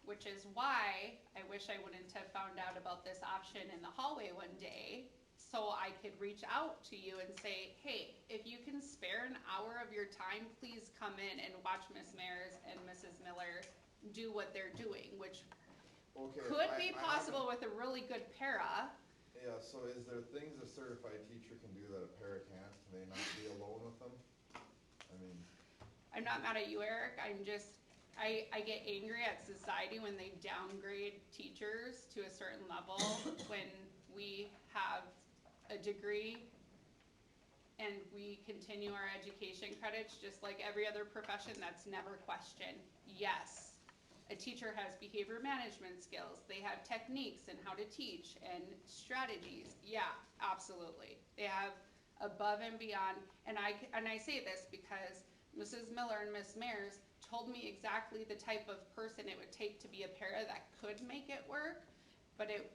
which is why I wish I wouldn't have found out about this option in the hallway one day, so I could reach out to you and say, hey, if you can spare an hour of your time, please come in and watch Miss Mayers and Mrs. Miller do what they're doing, which
Okay.
could be possible with a really good para.
Yeah, so is there things a certified teacher can do that a para can't? Can they not be alone with them? I mean,
I'm not mad at you, Eric, I get angry at society when they downgrade teachers to a certain level when we have a degree and we continue our education credits just like every other profession. That's never questioned. Yes, a teacher has behavior management skills, they have techniques and how to teach and strategies. Yeah, absolutely. They have above and beyond, and I say this because Mrs. Miller and Miss Mayers told me exactly the type of person it would take to be a para that could make it work, but it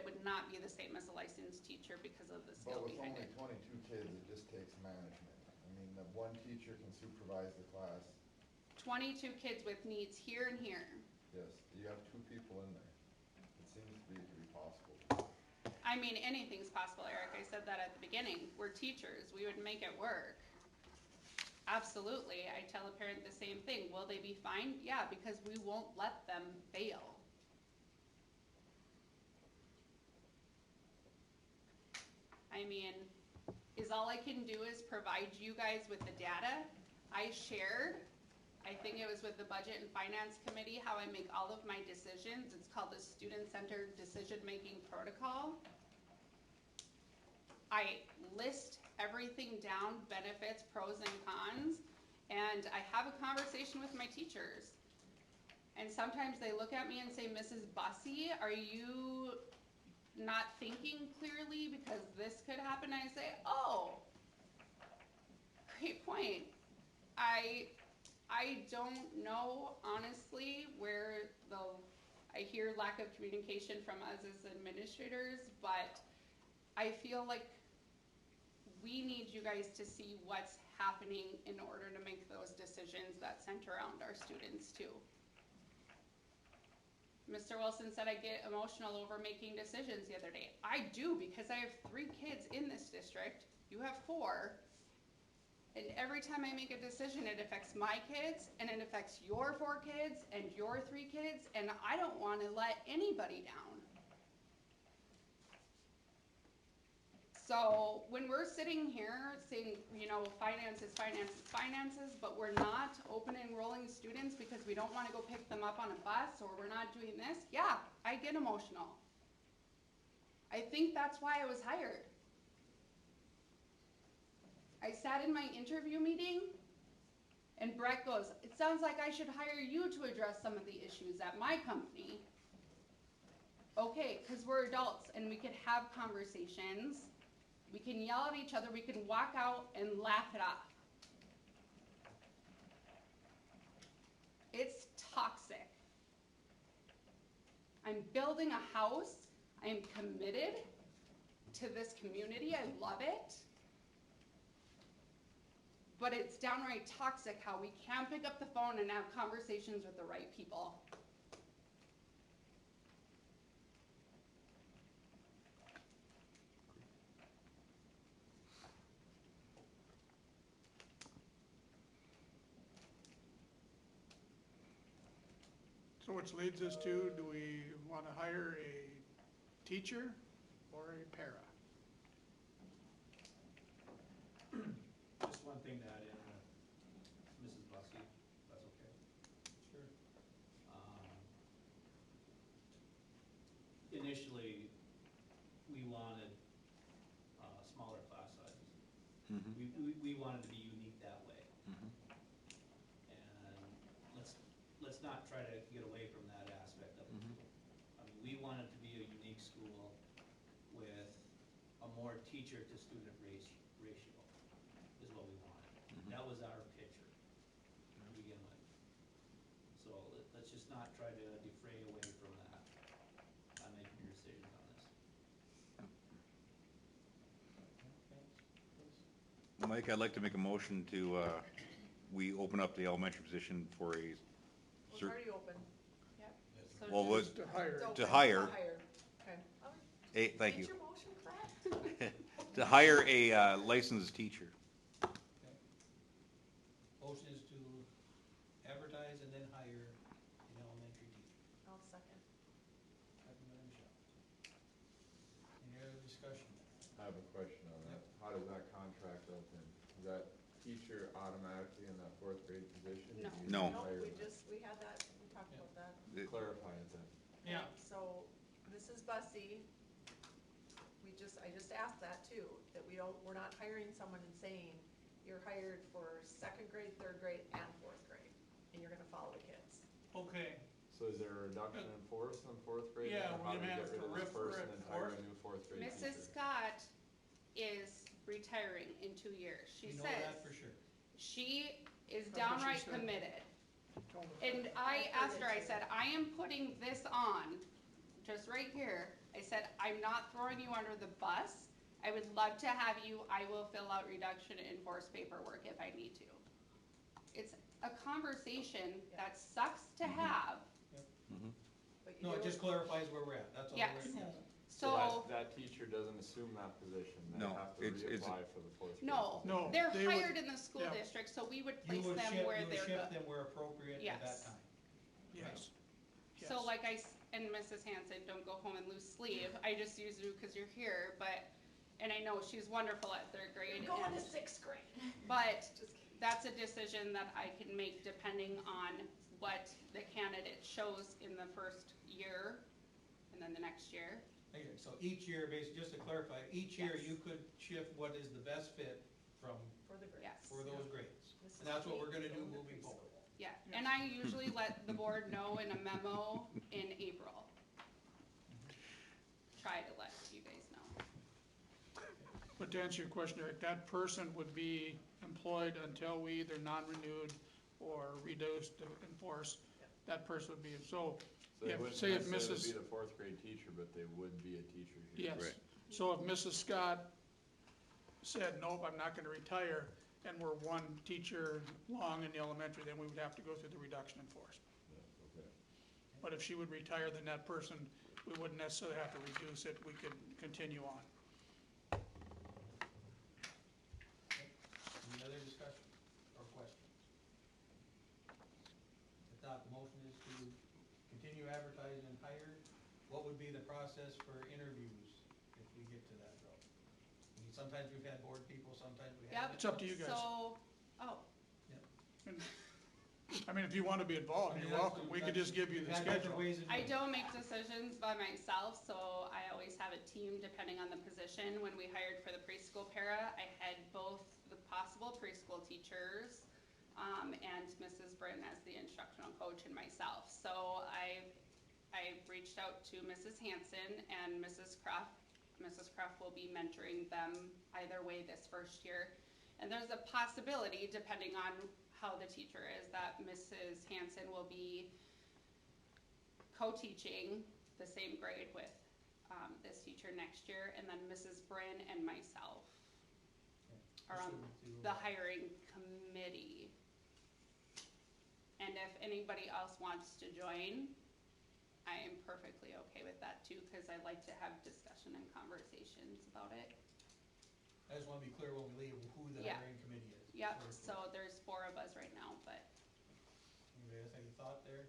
would not be the same as a licensed teacher because of the skill
but with
behind
only
it.
22 kids, it just takes management. I mean, the one teacher can supervise the class.
22 kids with needs here and here.
Yes, you have 2 people in there. It seems to be possible.
I mean, anything's possible, Eric, I said that at the beginning, we're teachers, we would make it work. Absolutely, I tell a parent the same thing, will they be fined? Yeah, because we won't let them fail. I mean, is all I can do is provide you guys with the data I shared. I think it was with the Budget and Finance Committee, how I make all of my decisions. It's called the Student-Centered Decision-Making Protocol. I list everything down, benefits, pros and cons, and I have a conversation with my teachers. And sometimes they look at me and say, Mrs. Bussey, are you not thinking clearly because this could happen? I say, oh, great point. I don't know, honestly, where I hear lack of communication from us as administrators, but I feel like we need you guys to see what's happening in order to make those decisions that center around our students too. Mr. Wilson said I get emotional over making decisions the other day. I do, because I have 3 kids in this district. You have 4. And every time I make a decision, it affects my kids, and it affects your 4 kids, and your 3 kids, and I don't want to let anybody down. So when we're sitting here saying, you know, finances, but we're not open enrolling students because we don't want to go pick them up on a bus, or we're not doing this, yeah, I get emotional. I think that's why I was hired. I sat in my interview meeting, and Brett goes, it sounds like I should hire you to address some of the issues at my company. Okay, because we're adults and we could have conversations. We can yell at each other, we can walk out and laugh it off. It's toxic. I'm building a house. I am committed to this community. I love it. But it's downright toxic how we can't pick up the phone and have conversations with the right people.
So which leads us to, do we want to hire a teacher or a para?
Just one thing to add in, Mrs. Bussey, if that's okay.
Sure.
Initially, we wanted, smaller class sizes. We wanted to be unique that way. And let's not try to get away from that aspect of it. I mean, we wanted to be a unique school with a more teacher to student ratio, is what we wanted. That was our picture to begin with. So let's just not try to defray away from that on making your decisions on this.
Mike, I'd like to make a motion to, we open up the elementary position for a
It's already open.
Yep. So
well,
just-
what,
To hire.
It's open.
To hire.
Okay.
thank you,
Get your motion correct?
to hire a licensed teacher.
Motion is to advertise and then hire an elementary teacher.
I'll second.
Second by Michelle. Any other discussion?
I have a question on that. How does that contract open? Is that teacher automatically in that 4th grade position?
No.
Do you
No.
No,
hire
we
them?
had that, we talked about that.
Clarify it then.
Yeah.
So, Mrs. Bussey, I just asked that too, that we're not hiring someone and saying, you're hired for 2nd grade, 3rd grade, and 4th grade, and you're gonna follow the kids.
Okay,
So is there a reduction in force in 4th grade?
Yeah,
then? Or how
we're
do we
gonna
get
have
rid
to
of this
refer
person
at
and hire a
4th.
new 4th grade teacher?
Mrs. Scott is retiring in 2 years. She
We know that
says
for sure.
she is
That's what she
downright
said.
committed.
told us.
And I asked her, I said, I am putting this on, just right here. I said, I'm not throwing you under the bus. I would love to have you, I will fill out reduction in force paperwork if I need to. It's a conversation that sucks to have.
But you
No, it
do
just clarifies where we're at, that's all
Yes.
we're.
So,
That teacher doesn't assume that position, they
No,
have to
it's-
reapply for the fourth grade.
no,
No,
they're
they would-
hired in the school
yeah.
district, so we would
You
place
would
them
shift,
where
you would
they're
shift
good.
them where appropriate at that
Yes.
time.
Yes.
So
Yes.
like and Mrs. Hanson, don't go home and lose sleep, I just use you because you're here, but, and I know she's wonderful at third grade,
Going
and,
to sixth grade.
but
Just kidding.
that's a decision that I can make depending on what the candidate shows in the first year, and then the next year.
Okay, so each year, basically, just to clarify, each year
Yes.
you could shift what is the best fit from,
For the grades.
Yes.
for those grades.
This is
And that's what we're gonna do
going to
moving forward.
preschool.
Yeah, and I usually let the board know in a memo in April. Try to let you guys know.
But to answer your question, Eric, that person would be employed until we either non-renewed or reduced to enforce. That person would be, so,
So they
if-
wouldn't
say if
necessarily
Mrs.
be the fourth grade teacher, but they would be a teacher here.
Yes.
Right.
So if Mrs. Scott said, nope, I'm not gonna retire, and we're one teacher long in the elementary, then we would have to go through the reduction in force.
Yeah, okay.
But if she would retire, then that person, we wouldn't necessarily have to reduce it, we could continue on.
Any other discussion or questions? If not, the motion is to continue advertising and hire. What would be the process for interviews if we get to that road? I mean, sometimes we've had board people, sometimes we
Yep.
haven't.
It's up to you guys.
So, oh,
And, I mean, if you wanna be involved,
I mean,
you're
that's-
welcome, we could just give you
we've
the
had different
schedule.
ways of
I
doing it.
don't make decisions by myself, so I always have a team depending on the position. When we hired for the preschool para, I had both the possible preschool teachers, and Mrs. Britton as the instructional coach and myself. So I reached out to Mrs. Hanson and Mrs. Cruff. Mrs. Cruff will be mentoring them either way this first year. And there's a possibility, depending on how the teacher is, that Mrs. Hanson will be co-teaching the same grade with this teacher next year, and then Mrs. Bryn and myself are on the hiring committee. And if anybody else wants to join, I am perfectly okay with that too, because I like to have discussion and conversations about it.
I just wanna be clear when we leave who the
Yeah.
hiring committee is.
Yep,
First.
so there's 4 of us right now, but
Anybody else any thought there?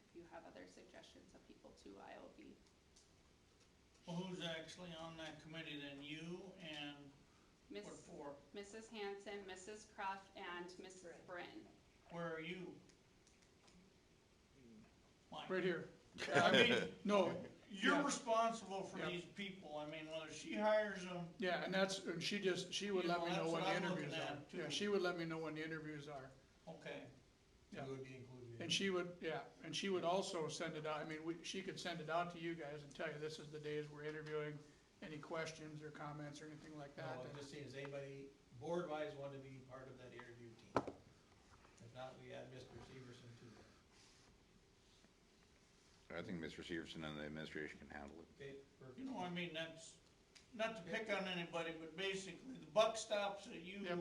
if you have other suggestions of people too, I will be.
Well, who's actually on that committee then? You and
Miss,
what for?
Mrs. Hanson, Mrs. Cruff, and Mrs. Bryn.
Where are you? Mike?
Right here.
I mean,
No,
you're
Yeah.
responsible for
Yeah.
these people. I mean, whether she hires them,
yeah, and that's, and she would
You
let
know,
me know
that's
when
what
the
I'm looking
interviews are.
at, too.
Yeah, she would let me know when the interviews are.
okay.
Yeah.
Who would be included in
And
it?
she would, yeah, and she would also send it out, I mean, she could send it out to you guys and tell you, this is the days we're interviewing, any questions or comments or anything like
No,
that.
I'm just saying, does anybody, board-wise, want to be part of that interview team? If not, we add Mr. Severson to it.
I think Mr. Severson and the administration can handle it.
Okay, perfect.
You know, I mean, that's, not to pick on anybody, but basically, the buck stops at you,
Yep.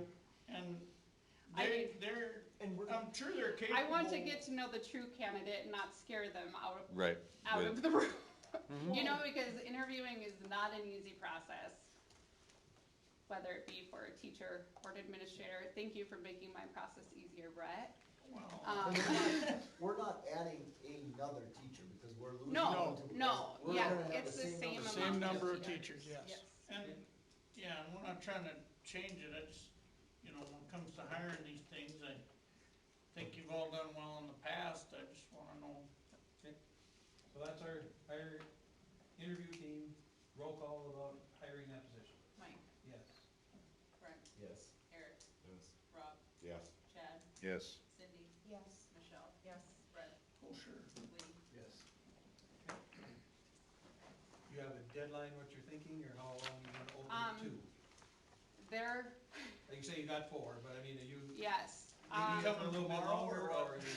and
I-
they're,
And we're,
I'm sure they're capable.
I want to get to know the true candidate and not scare them out
Right.
of the room. You know, because interviewing is not an easy process. Whether it be for a teacher or an administrator. Thank you for making my process easier, Brett.
Well,
we're not adding another teacher because we're losing.
No,
one to-
no,
we're
yeah,
gonna have
it's the same
number.
Same
amount.
number of
Yes.
teachers, yes.
Yes.
and, yeah, and we're not trying to change it, I just, you know, when it comes to hiring these things, I think you've all done well in the past, I just wanna know.
So that's our interview team, roll call about hiring that position.
Mike,
Yes.
Brent,
Yes.
Eric,
Yes.
Rob,
Yes.
Chad,
Yes.
Cindy,
Yes.
Michelle,
Yes.
Brett,
Oh, sure.
Lee.
Yes. You have a deadline, what you're thinking, or how long you want to open it to?
There,
Like you say, you got 4, but I mean, are you,
yes.
maybe up a little bit
tomorrow
longer,
or what?
or are you?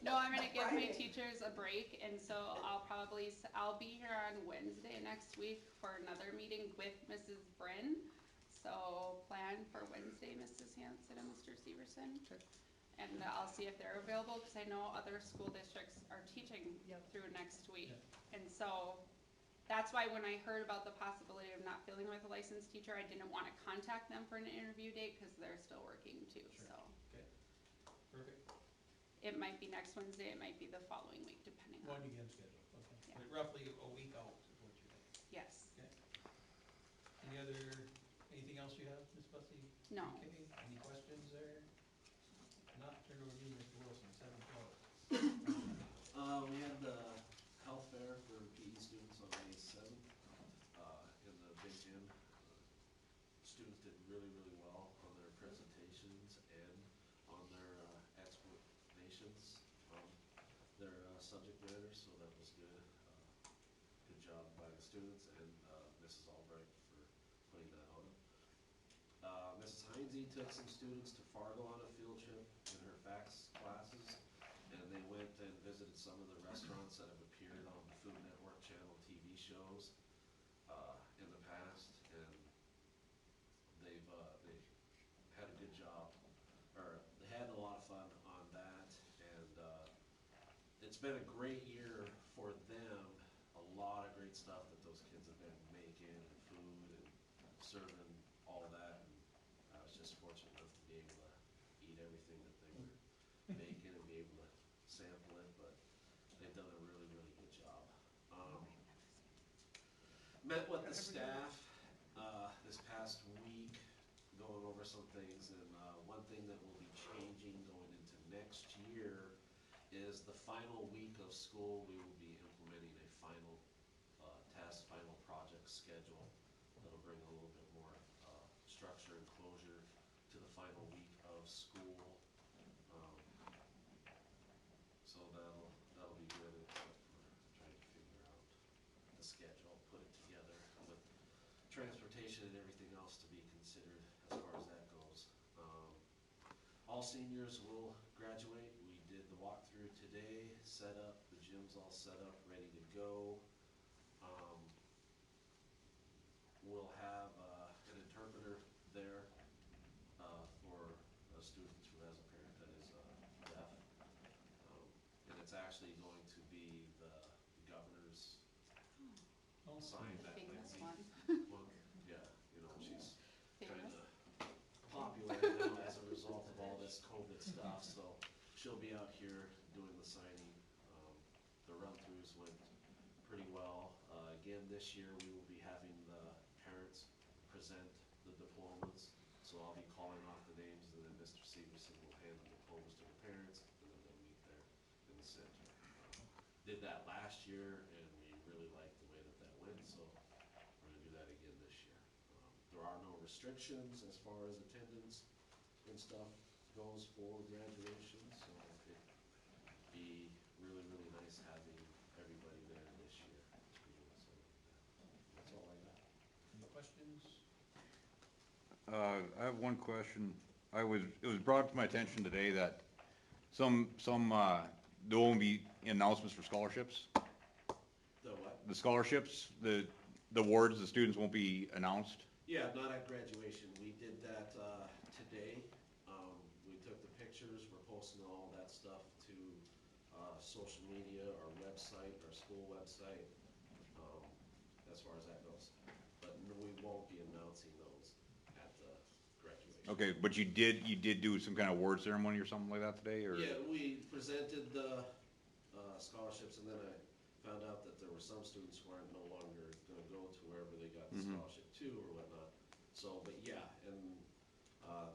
No, I'm gonna give my
Friday.
teachers a break, and so I'll be here on Wednesday next week for another meeting with Mrs. Bryn. So plan for Wednesday, Mrs. Hanson and Mr. Severson. and I'll see if they're available, cause I know other school districts are teaching
Yep.
through next week. And so, that's why when I heard about the possibility of not filling with a licensed teacher, I didn't wanna contact them for an interview date, cause they're still working too,
Sure.
so.
Perfect.
It might be next Wednesday, it might be the following week, depending on,
When you get them scheduled, okay.
Yeah.
But roughly a week out is what you're thinking.
yes,
Anything else you have, Ms. Bussey?
no.
Okay, any questions there? Not turn over to you, Mr. Wilson, 7:12.
We had the health fair for PE students on May 7th, in the Big Gym. Students did really, really well on their presentations and on their, explanations on their, subject matter, so that was good. Good job by the students and, Mrs. Albright for putting that on. Mrs. Heinze took some students to Fargo on a field trip in her FACS classes, and they went and visited some of the restaurants that have appeared on the Food Network channel TV shows, in the past, and they had a good job, or they had a lot of fun on that, and, it's been a great year for them. A lot of great stuff that those kids have been making, and food, and serving, all that, and I was just fortunate enough to be able to eat everything that they were making and be able to sample it, but they've done a really, really good job. Met with the staff, this past week, going over some things, and, one thing that will be changing going into next year is the final week of school, we will be implementing a final, test, final project schedule that'll bring a little bit more, structure and closure to the final week of school. So that'll be good, except for trying to figure out the schedule, put it together with transportation and everything else to be considered as far as that goes. All seniors will graduate. We did the walkthrough today, set up, the gym's all set up, ready to go. We'll have, an interpreter there, for a student who has a parent that is, deaf. And it's actually going to be the governor's
Oh,
sign that
Famous
Lindsay.
one.
Well, yeah, you know, she's
Famous.
kinda popular now as a result of all this COVID stuff, so she'll be out here doing the signing. The run-throughs went pretty well. Again, this year, we will be having the parents present the diplomas, so I'll be calling off the names, and then Mr. Severson will hand the diplomas to the parents, and then they'll meet there in the center. Did that last year, and we really liked the way that that went, so we're gonna do that again this year. There are no restrictions as far as attendance and stuff goes for graduation, so it'd be really, really nice having everybody there this year to be doing something like that. That's all I got.
any questions?
I have one question. It was brought to my attention today that there won't be announcements for scholarships.
The what?
The scholarships, the awards, the students won't be announced.
Yeah, not at graduation. We did that, today. We took the pictures, we're posting all that stuff to, social media, our website, our school website, as far as that goes. But no, we won't be announcing those at the graduation.
Okay, but you did do some kind of award ceremony or something like that today, or?
Yeah, we presented the, scholarships, and then I found out that there were some students who aren't no longer gonna go to wherever they got the
Mhm.
scholarship to or whatnot. So, but yeah, and,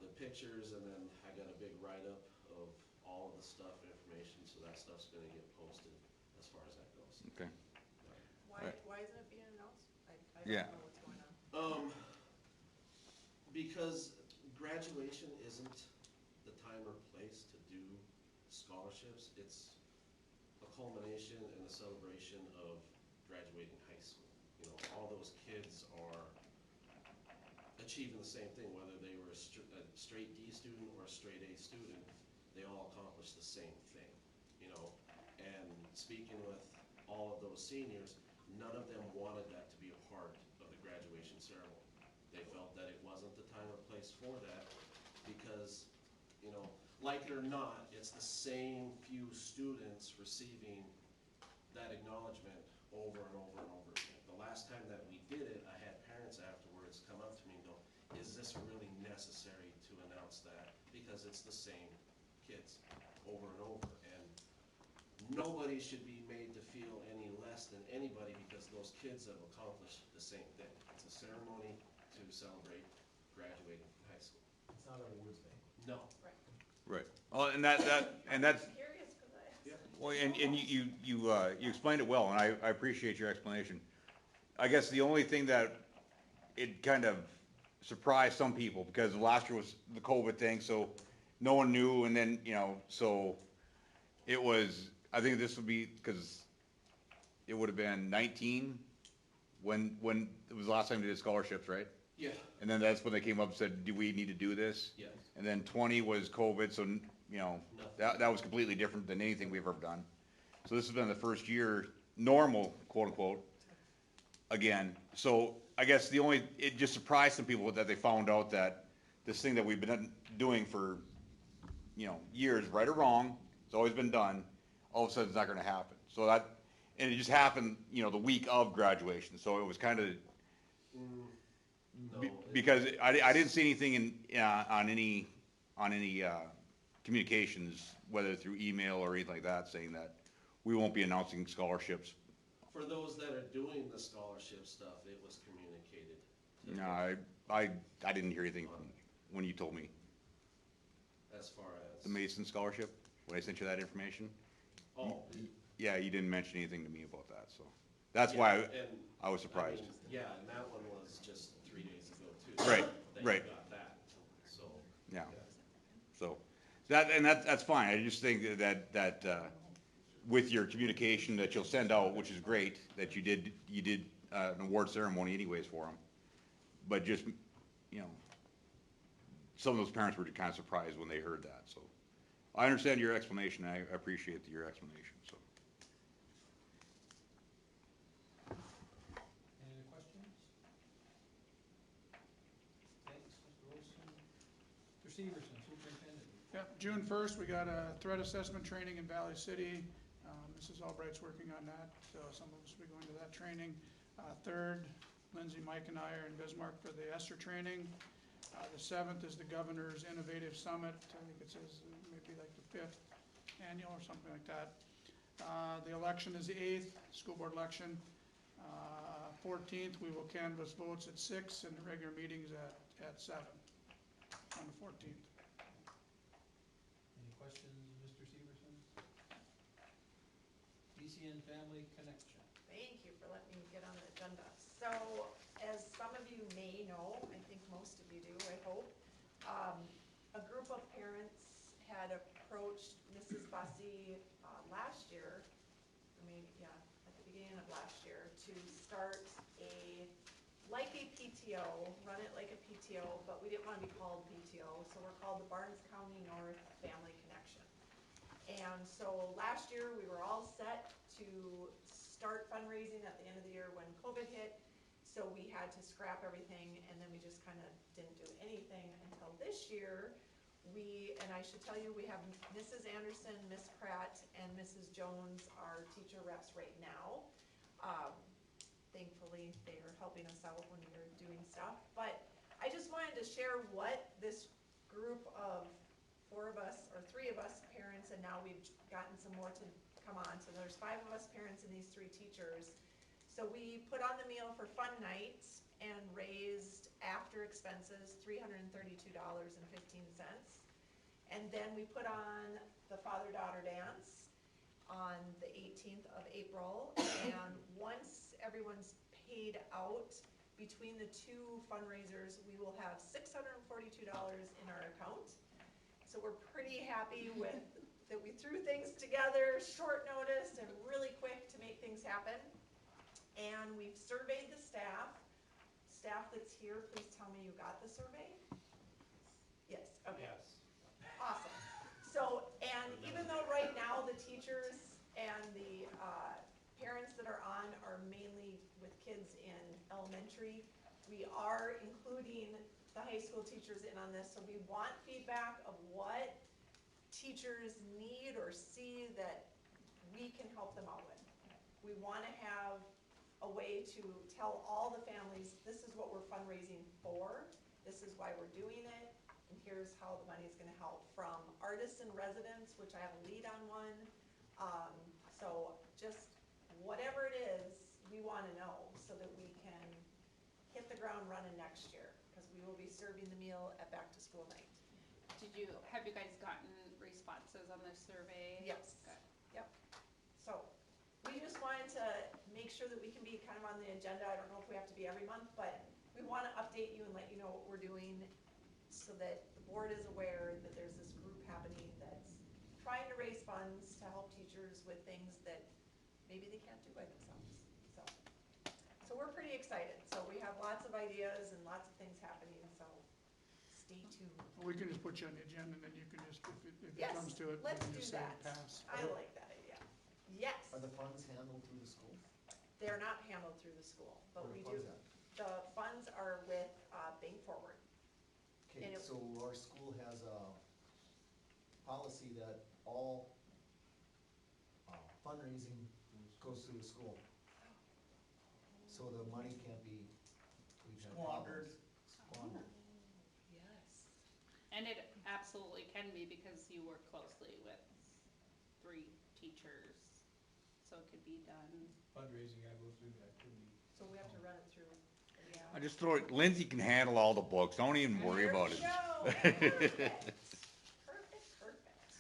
the pictures, and then I got a big write-up of all of the stuff, information, so that stuff's gonna get posted as far as that goes.
Okay.
Why isn't it being announced? I
Yeah.
don't know what's going on.
Because graduation isn't the time or place to do scholarships. It's a culmination and a celebration of graduating high school. You know, all those kids are achieving the same thing, whether they were a straight D student or a straight A student, they all accomplished the same thing, you know? And speaking with all of those seniors, none of them wanted that to be a part of the graduation ceremony. They felt that it wasn't the time or place for that because, you know, like it or not, it's the same few students receiving that acknowledgement over and over and over again. The last time that we did it, I had parents afterwards come up to me and go, is this really necessary to announce that? Because it's the same kids over and over. And nobody should be made to feel any less than anybody because those kids have accomplished the same thing. It's a ceremony to celebrate graduating from high school.
It's not a awards thing.
No.
Right. Well, and that's,
Curious, cause
well, and you explained it well, and I appreciate your explanation. I guess the only thing that it kind of surprised some people, because last year was the COVID thing, so no one knew, and then, so it was, I think this would be, because it would have been 19 when it was the last time they did scholarships, right?
Yeah.
And then that's when they came up and said, do we need to do this?
Yes.
And then 20 was COVID, so, that was completely different than anything we've ever done. So this has been the first year, normal, quote unquote, again. So I guess it just surprised some people that they found out that this thing that we've been doing for, years, right or wrong, it's always been done, all of a sudden it's not gonna happen. So and it just happened, the week of graduation, so it was kind of,
No.
because I didn't see anything on any communications, whether through email or anything like that, saying that we won't be announcing scholarships.
For those that are doing the scholarship stuff, it was communicated. to
No, I didn't hear anything when you told me.
As far as.
The Mason scholarship, when I sent you that information?
Oh.
Yeah, you didn't mention anything to me about that, so that's why
and,
I was surprised.
mean, yeah, and that one was just 3 days ago too.
Right,
that you
right.
got that, so.
Yeah, so, that's fine, I just think that with your communication that you'll send out, which is great, that you did an award ceremony anyways for them, but just, some of those parents were kind of surprised when they heard that, so. I understand your explanation, I appreciate your explanation, so.
Any other questions? Thanks, Mr. Wilson. Mr. Severson, Superintendent.
Yeah, June 1st, we got a threat assessment training in Valley City. Mrs. Albright's working on that, so some of us will be going to that training. 3rd, Lindsay, Mike, and I are in Bismarck for the ESSER training. The 7th is the Governor's Innovative Summit. I think it says maybe like the 5th annual or something like that. The election is the 8th, school board election. 14th, we will canvass votes at 6 and the regular meetings at 7 on the 14th.
Any questions, Mr. Severson? DCN Family Connection.
Thank you for letting me get on the agenda. So, as some of you may know, I think most of you do, I hope, a group of parents had approached Mrs. Bussey last year, at the beginning of last year, to start like a PTO, run it like a PTO, but we didn't want to be called PTO, so we're called the Barnes County North Family Connection. And so last year, we were all set to start fundraising at the end of the year when COVID hit. So we had to scrap everything, and then we just kind of didn't do anything until this year. And I should tell you, we have Mrs. Anderson, Miss Pratt, and Mrs. Jones are teacher reps right now. Thankfully, they are helping us out when we're doing stuff. But I just wanted to share what this group of 3 of us parents, and now we've gotten some more to come on. So there's 5 of us parents and these 3 teachers. So we put on the meal for fun night and raised after expenses $332.15. And then we put on the father-daughter dance on the 18th of April. And once everyone's paid out between the 2 fundraisers, we will have $642 in our account. So we're pretty happy with that we threw things together, short notice and really quick to make things happen. And we've surveyed the staff. Staff that's here, please tell me you got the survey? Yes, okay.
Yes.
Awesome. So, and even though right now the teachers and the parents that are on are mainly with kids in elementary, we are including the high school teachers in on this. So we want feedback of what teachers need or see that we can help them out with. We wanna have a way to tell all the families, this is what we're fundraising for, this is why we're doing it, and here's how the money is gonna help, from artists in residence, which I have a lead on one. So just whatever it is, we wanna know so that we can hit the ground running next year, because we will be serving the meal at back to school night.
Have you guys gotten responses on this survey?
Yes.
Good.
Yep. So, we just wanted to make sure that we can be kind of on the agenda. I don't know if we have to be every month, but we want to update you and let you know what we're doing so that the board is aware that there's this group happening that's trying to raise funds to help teachers with things that maybe they can't do by themselves. So we're pretty excited. So we have lots of ideas and lots of things happening, so stay tuned.
We can just put you on the agenda, and then you can just, if it
Yes,
comes to it, we
let's
can
do
just say
that.
pass.
I like that idea. Yes.
Are the funds handled through the school?
They're not handled through the school, but
Where
we
the
do,
funds at?
the funds are with, Bank Forward.
Okay,
And it-
so our school has a policy that all fundraising goes through the school. So the money can't be, we've had
Squandered.
problems. Squandered.
Yes.
And it absolutely can be because you work closely with 3 teachers, so it could be done.
Fundraising, I go through that, could be.
So we have to run it through, yeah.
I just throw it, Lindsay can handle all the books, don't even worry about it.
There we go. Perfect. Perfect.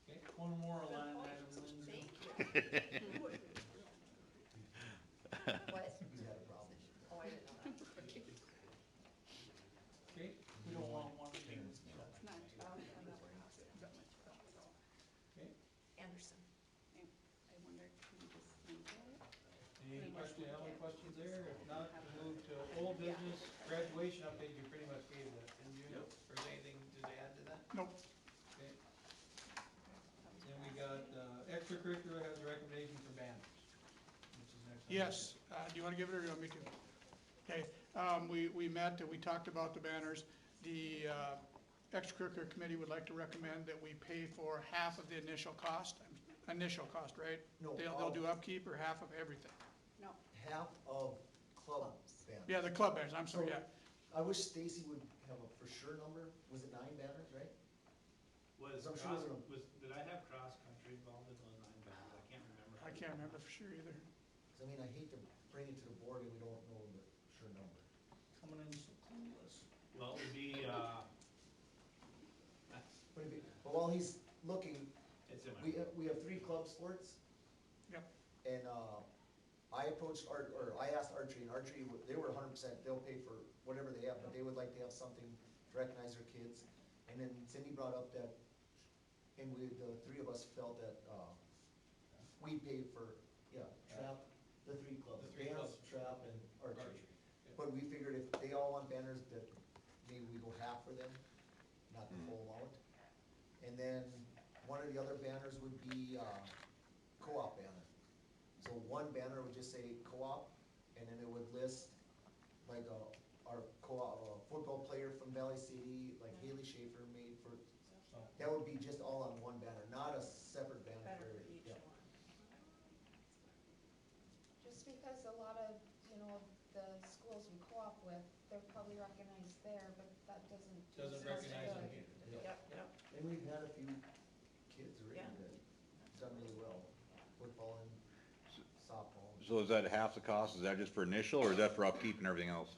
Okay,
One more
Good
line
point.
item, Lindsay.
Thank you. What?
He's had a problem.
Oh, I didn't know that.
okay,
We don't want one of these.
It's not too
I'm not worried about it.
okay.
Anderson.
I wonder, can we just leave it?
Any questions there? If not, we'll move to old business, graduation update, you pretty much gave that, didn't you?
Yep.
Or is there anything to add to that?
Nope.
Okay. Then we got, extracurricular has a recommendation for banners, which is next on the
Yes, do you wanna give it, or do you want me to? Okay, we met, and we talked about the banners. The, extracurricular committee would like to recommend that we pay for half of the initial cost, right?
No,
They'll do upkeep, or half of everything?
No,
half of club banners.
Yeah, the club banners, I'm sorry, yeah.
I wish Stacy would have a for sure number. Was it 9 banners, right?
Was
I'm sure
cross,
there were-
did I have cross-country involved in those 9 bands? I can't remember.
I can't remember for sure either.
'Cause I mean, I hate to bring it to the board and we don't know the sure number.
Coming in so clueless.
Well, it would be,
But while he's looking,
it's in my.
we have 3 club sports.
Yep.
And, I approached I asked Archery, and Archery, they were 100%, they'll pay for whatever they have, but they would like to have something to recognize their kids. And then Cindy brought up that, and the 3 of us felt that, we paid for, trap, the 3 clubs,
The three
dance,
clubs.
trap, and archery.
Archery, yeah.
But we figured if they all want banners, that maybe we go half for them, not the full amount. And then one of the other banners would be, co-op banner. So one banner would just say co-op, and then it would list like, our co-op, football player from Valley City, like Haley Schaefer made for,
So,
that would be just all on one banner, not a separate banner
Better
for,
for each
yeah.
one.
Just because a lot of, the schools we co-op with, they're probably recognized there, but that doesn't. do
doesn't
us
recognize them
good.
here.
Yep, yep.
And we've had a few kids already
Yeah.
that done really well, football and softball.
So is that half the cost, is that just for initial, or is that for upkeep and everything else?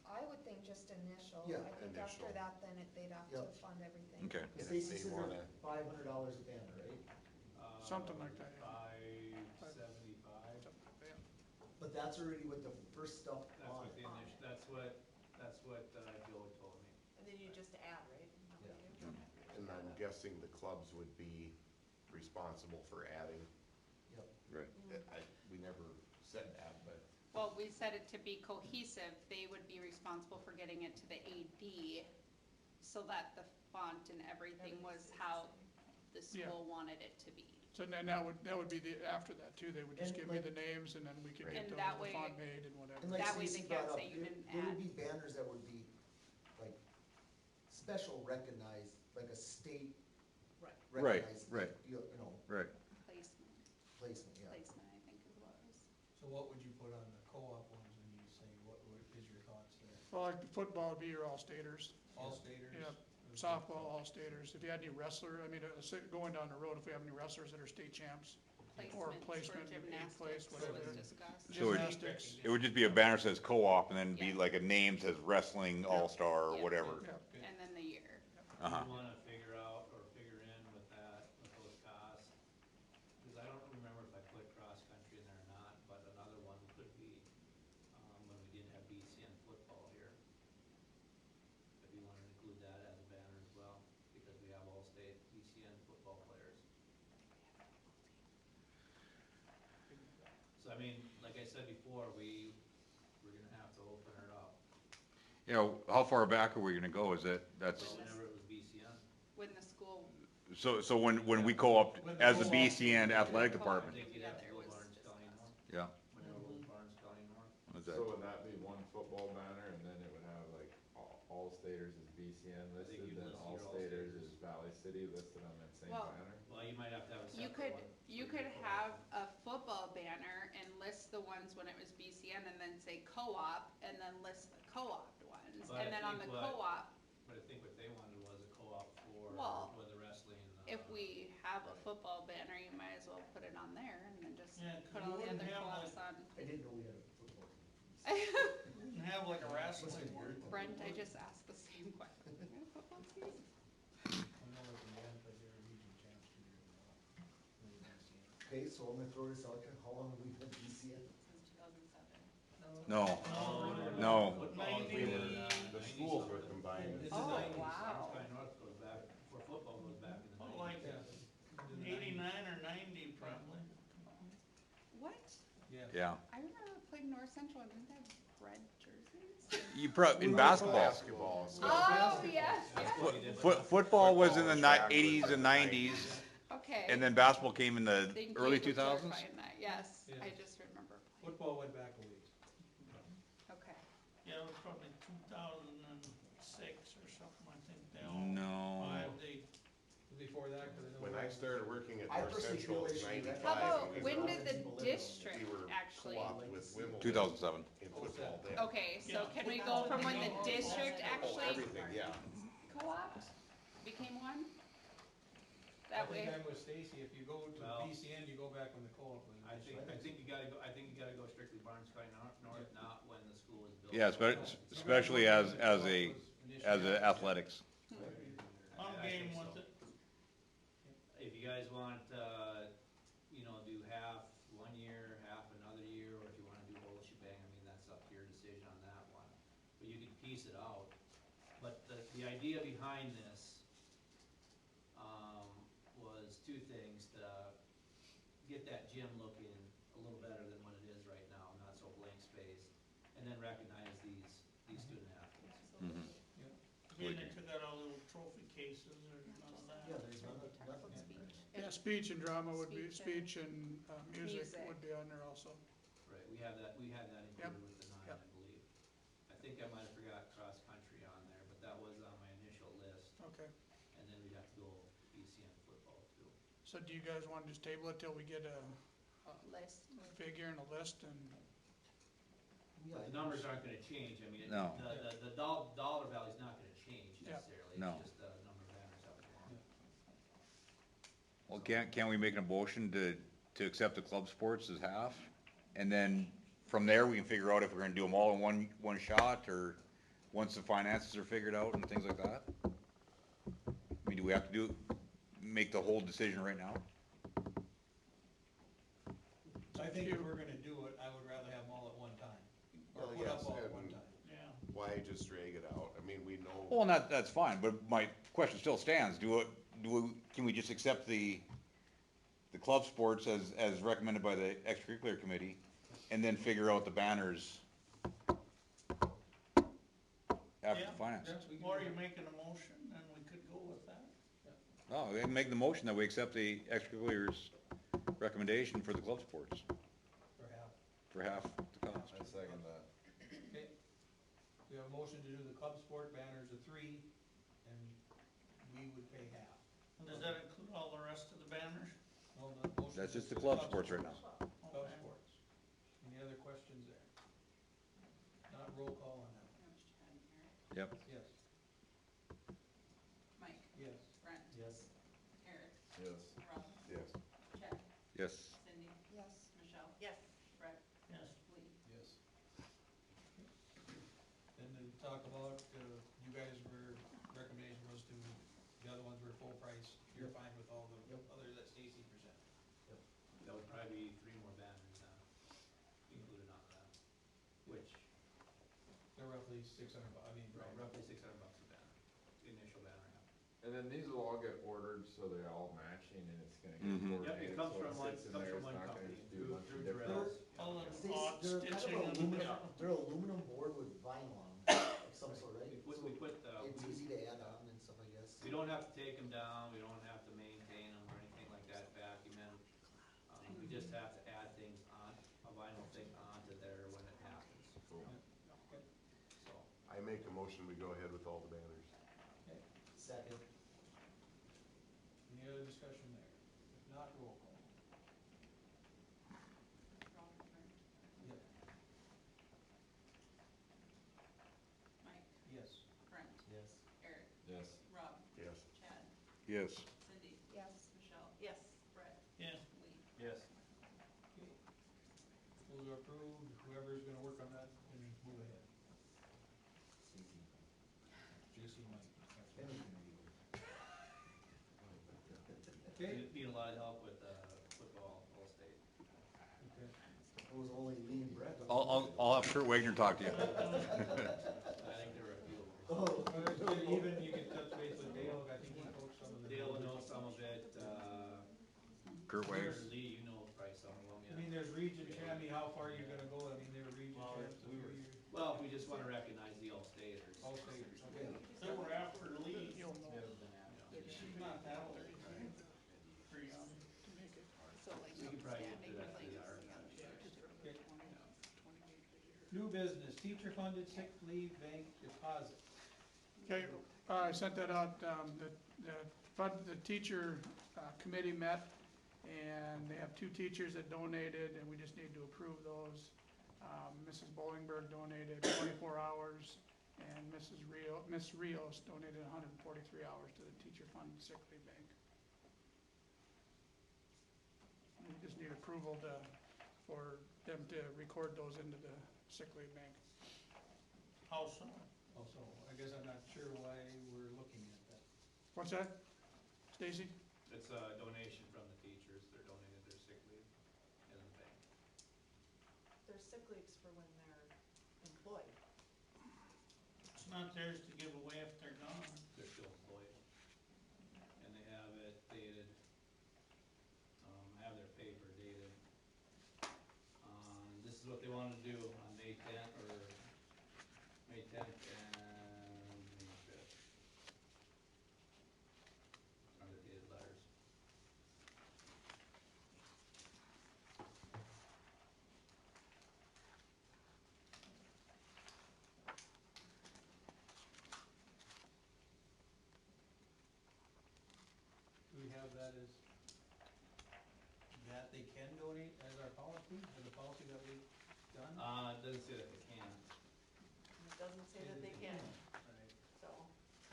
I would think just initial.
Yeah.
I think after
Initial.
that, then they'd have to
Yep.
fund everything.
Okay.
And
And if
Stacy
they
said
wanna-
$500 a banner, right?
Something like that, yeah.
575.
Yeah.
But that's already with the first stuff
That's
on
what the
it.
initial, that's what Joe told me.
And then you just add, right?
Yeah.
And I'm guessing the clubs would be responsible for adding.
Yep.
Right.
We never said that, but.
well, we said it to be cohesive, they would be responsible for getting it to the AD, so that the font and everything was how the
Yeah.
school wanted it to be.
So then that would be after that too, they would just
And
give me
like-
the names, and then we could
Right.
get
And
the
that way-
font made and whatever.
And like
That way
Stacy
they can't
brought
say
up,
you
there
didn't
there would
add.
be banners that would be like special recognized, like a state
Right.
Right,
recognized,
right.
you know,
Right.
Placement,
placement, yeah.
placement, I think is what was.
So what would you put on the co-op ones when you say, is your thoughts there?
Well, like football would be your all-staters,
All staters?
Yep. softball, all-staters. If you had any wrestler, I mean, going down the road, if we have any wrestlers that are state champs, or
Placements for
placement, eighth place,
gymnastics
whatever.
was discussed.
So it-
Gymnastics,
It would just be a banner that says co-op and then be
Yeah.
like a name says wrestling all-star or
Yeah.
whatever.
yeah.
And then the year.
Uh-huh.
You wanna figure out or figure in with that, with those costs, cause I don't remember if I put cross-country in there or not, but another one could be, when we didn't have BCN football here. If you wanna include that as a banner as well, because we have all-state BCN football players. So I mean, like I said before, we're gonna have to open it up,
You know, how far back are we gonna go? Is it, that's,
so whenever it was BCN.
When the school
so when we co-op as a BCN athletic
I
department?
think you'd have to
Together
go
was
Barnes County North,
Yeah.
whenever it was Barnes County North.
What's that?
So would that be one football banner and then it would have like all staters is BCN listed,
you'd
then
list
all
your
staters
all-staters.
is Valley City listed on that same
Well,
banner?
Well, you might have to have a
You
separate
could,
one.
you could have a football banner and list the ones when it was BCN and then say co-op and then list the co-oped ones.
But I
And then on the
think what-
co-op,
But I think what they wanted was a co-op
Well,
for the wrestling.
if we have a football banner, you might as well put it on there and then just
Yeah, 'cause
put
we
all the
wouldn't
other
have
co-ops on.
I didn't know we had a football team.
Wouldn't have like a wrestling one.
Brent, I just asked the same question. We got a football team?
I know it's in Manfred, they were region champs 2 years ago. Maybe BCN.
Okay, so I'm gonna throw this out there, how long have we been BCN?
Since 2007.
No,
Oh,
no.
Football,
We were-
The schools were combined.
It's
Oh,
the 90s.
wow.
Barnes County North goes back, for football goes back in the
Oh,
90s.
like
Yeah. Into the 90s.
89 or 90 probably.
What?
Yeah.
Yeah.
I remember playing North Central and didn't they have red jerseys?
You in basketball.
Basketball.
Oh, yes, yes.
Football was in the
Football, track was
eighties
in
and
the
nineties,
Okay.
and then basketball came in the
Thank
early
you for
2000s.
clarifying that. Yes,
Yeah.
I just remember playing.
Football went back a ways.
Okay.
Yeah, it was probably 2006 or something, I think they all.
No.
They,
Before that, cause I know.
When I started working at
I
North
personally
Central,
feel
it
they
was
should be
95.
How about,
and we
when
were-
did the
people live in-
district
We were
actually?
co-opted with Wimbledon.
2007.
In football then.
Okay, so
Yeah.
can we go from when the district
Oh,
actually
everything, yeah.
co-opt became one?
I
That way,
think I'm with Stacy, if you go to
Well-
BCN, you go back when the co-op was.
I think you gotta go strictly Barnes County North, not when the school was built.
Yeah, especially as a athletics.
I'm
I
game
think
with
so.
it.
If you guys want, do half 1 year, half another year, or if you wanna do the whole shebang, I mean, that's up to your decision on that one. But you could piece it out. But the idea behind this, was two things, to get that gym looking a little better than what it is right now, not so blank spaced, and then recognize these student athletes.
Mhm.
Again, they took out all little trophy cases or none of that.
Yeah, there's nothing.
speech.
Yeah, speech and drama would be,
Speech
speech and, music
music.
would be on there also.
Right, we had that included with the 9, I
Yep.
believe. I think I might have forgot cross-country on there, but that was on my initial list,
Okay.
and then we'd have to go BCN football too.
So do you guys want to just table it till we get a
List.
figure and a list and?
Yeah,
But the numbers aren't gonna change, I mean,
No.
the dollar value's not gonna change
Yeah.
necessarily,
No.
it's just the number of banners that we want.
Well, can't we make a motion to accept the club sports as half? And then from there, we can figure out if we're gonna do them all in one shot, or once the finances are figured out and things like that? I mean, do we have to make the whole decision right now?
I think if we're gonna do it, I would rather have them all at one time, or
Well,
put up
yes,
all at one
and-
time.
Yeah.
Why just drag it out? I mean, we know.
Well, that's fine, but my question still stands, can we just accept the club sports as recommended by the extracurricular committee, and then figure out the banners after
Yeah.
the finances?
Yeah, we can
Or
do
you're
that.
making a motion, and we could go with that.
Oh, we can make the motion that we accept the extracurriculars recommendation for the club sports,
For half.
for half the cost.
I second that.
Okay. We have a motion to do the club sport banners of 3, and we would pay half.
And does that include all the rest of the banners?
Well, the motion
That's
is
just the club
sports.
sports right now.
Club
Okay.
sports. Any other questions there? Not roll call on that.
That was Chad and Eric.
Yep.
Yes.
Mike,
Yes.
Brent,
Yes.
Eric,
Yes.
Rob,
Yes.
Chad,
Yes.
Cindy,
Yes.
Michelle,
Yes.
Brett,
Yes.
Lee.
Yes.
Then to talk about, you guys were, recommendation was to, the other ones were full price. You're fine with all the
Yep.
others that Stacy presented.
That would probably be 3 more banners then, included on that, which,
They're roughly 600 I mean,
roughly $600 a banner, the initial banner, yeah.
And then these will all get ordered, so they're all matching and it's gonna
Mhm.
get
Yep,
coordinated,
it comes
so
from
it
one,
sits in
comes
there,
from
it's
one
not gonna
company,
just do a bunch of
through
different.
Drells.
All them
Stacy,
odd
they're kind
stitching
of
and.
aluminum, they're aluminum board with vinyl on them, of some sort, right?
We put,
It's easy to add on and stuff, I guess.
we don't have to take them down, we don't have to maintain them or anything like that, vacuum them. We just have to add things on, a vinyl thing onto there when it happens,
Okay.
so.
I make a motion, we go ahead with all the banners.
Okay.
Second.
Any other discussion there? If not, roll call.
Rob, Brent,
Yep.
Mike,
Yes.
Brent,
Yes.
Eric,
Yes.
Rob,
Yes.
Chad,
Yes.
Cindy,
Yes.
Michelle,
Yes.
Brett,
Yes.
Lee.
Yes.
Okay. Those are approved, whoever's gonna work on that, and move ahead.
Stacy.
JC Mike.
Anything to do.
Okay,
Need a lot of help with, football, All-State.
okay.
It was only Lee and Brett.
I'll have Kurt Wagner talk to you.
I think there were a few.
Oh.
Well, that's good. Even you can touch base with Dale, I think he coached some of the.
Dale will know some of it,
Kurt Wagner.
Lee, you know probably some of them,
I
yeah.
mean, there's region champion, how far you're gonna go, I mean, they were region
Well,
champs a
we
few
were-
years.
Well, we just wanna recognize the All-Staters.
All staters, okay.
They were after Lee.
You'll know.
She's not that old. Pretty young.
We can probably get through that through the archives.
Okay. New business, teacher funded sick leave bank deposit.
Okay, I sent that out, the teacher committee met, and they have 2 teachers that donated, and we just need to approve those. Mrs. Bollingberg donated 24 hours, and Miss Rios donated 143 hours to the teacher funded sick leave bank. We just need approval for them to record those into the sick leave bank.
How so?
Also, I guess I'm not sure why we're looking at that.
What's that, Stacy?
It's a donation from the teachers, they're donating their sick leave in the bank.
There's sick leaves for when they're employed.
It's not theirs to give away if they're gone.
They're still employed. And they have it dated, I have their paper dated. This is what they wanted to do on May 10th, or May 10th and May 5th. Are the dated letters.
Do we have that as, that they can donate as our policy, as a policy that we've done?
It doesn't say that they can.
And it doesn't say that they can,
Right.
so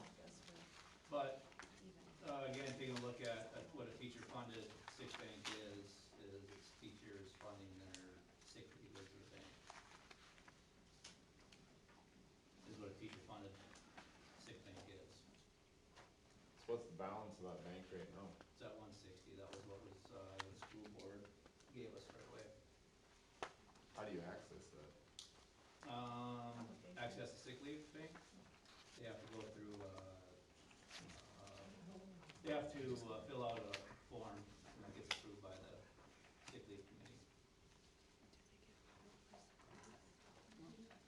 I guess we're
But,
even.
again, taking a look at what a teacher funded sick bank is it's teachers funding their sick leave into the bank. Is what a teacher funded sick bank is.
So what's the balance of that bank right now?
It's at 160, that was what was, the school board gave us right away.
How do you access that?
Access the sick leave bank, they have to go through, they have to fill out a form, and that gets approved by the sick leave committee.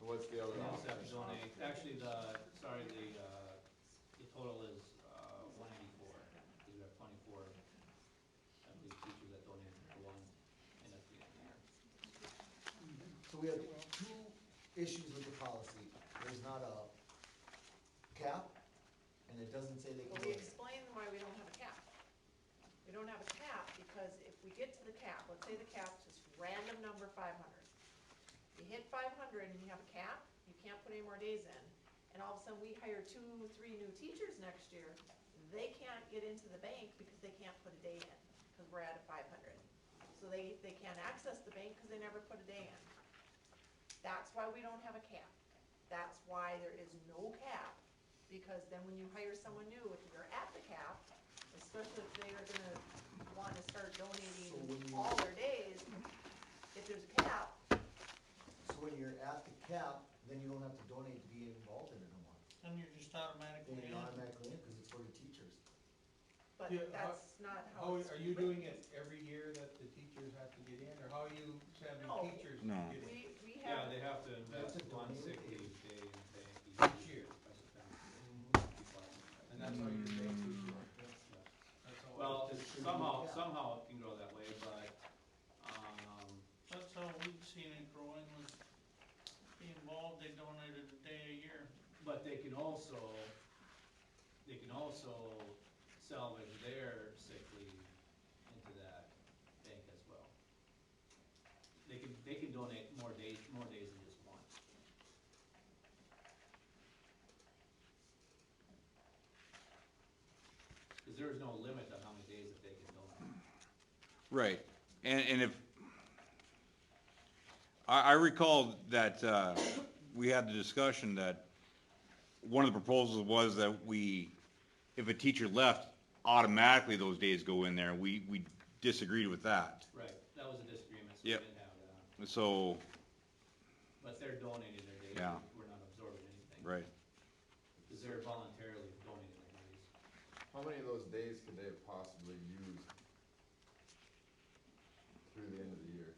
And what's the other
They also have to
option?
donate, actually, the total is, 184, because we have 24, I believe, teachers that donated to one, and at the end of the year.
So we have 2 issues with the policy. There's not a cap, and it doesn't say they
Well,
can.
we explained don't have a cap, because if we get to the cap, let's say the cap's just random number 500. You hit 500 and you have a cap, you can't put any more days in, and all of a sudden we hire 2, 3 new teachers next year, they can't get into the bank because they can't put a day in, because we're at a 500. So they can't access the bank because they never put a day in. That's why we don't have a cap. That's why there is no cap, because then when you hire someone new, if you're at the cap, especially if they are gonna want to start donating
So when you-
all their days, if there's a cap,
So when you're at the cap, then you don't have to donate to be involved in it no more.
And you're just
Then
automatically in.
you're automatically in, cause it's for the teachers.
but
Yeah,
that's not
How,
how it's.
are you doing it every year that the teachers have to get in, or how are you having
No.
teachers
No.
get in?
We
Yeah,
have,
they have to invest
That's a
one
donation.
sick leave day in bank
Each
each
year.
year. By September.
And that's how you're paying for it. That's how.
Well,
it's-
somehow it can grow that way, but,
That's how we've seen it growing, was be involved, they donated a day a year.
but they can also salvage their sick leave into that bank as well. They can donate more days than just one. Cause there is no limit on how many days that they can donate.
Right, and if, I recall that, we had the discussion that one of the proposals was that if a teacher left, automatically those days go in there, we disagreed with that.
Right, that was a disagreement, so we
Yep.
didn't have that.
So,
But they're donating their days,
Yeah.
we're not absorbing anything.
right,
Cause they're voluntarily donating their days.
How many of those days could they have possibly used through the end of the year?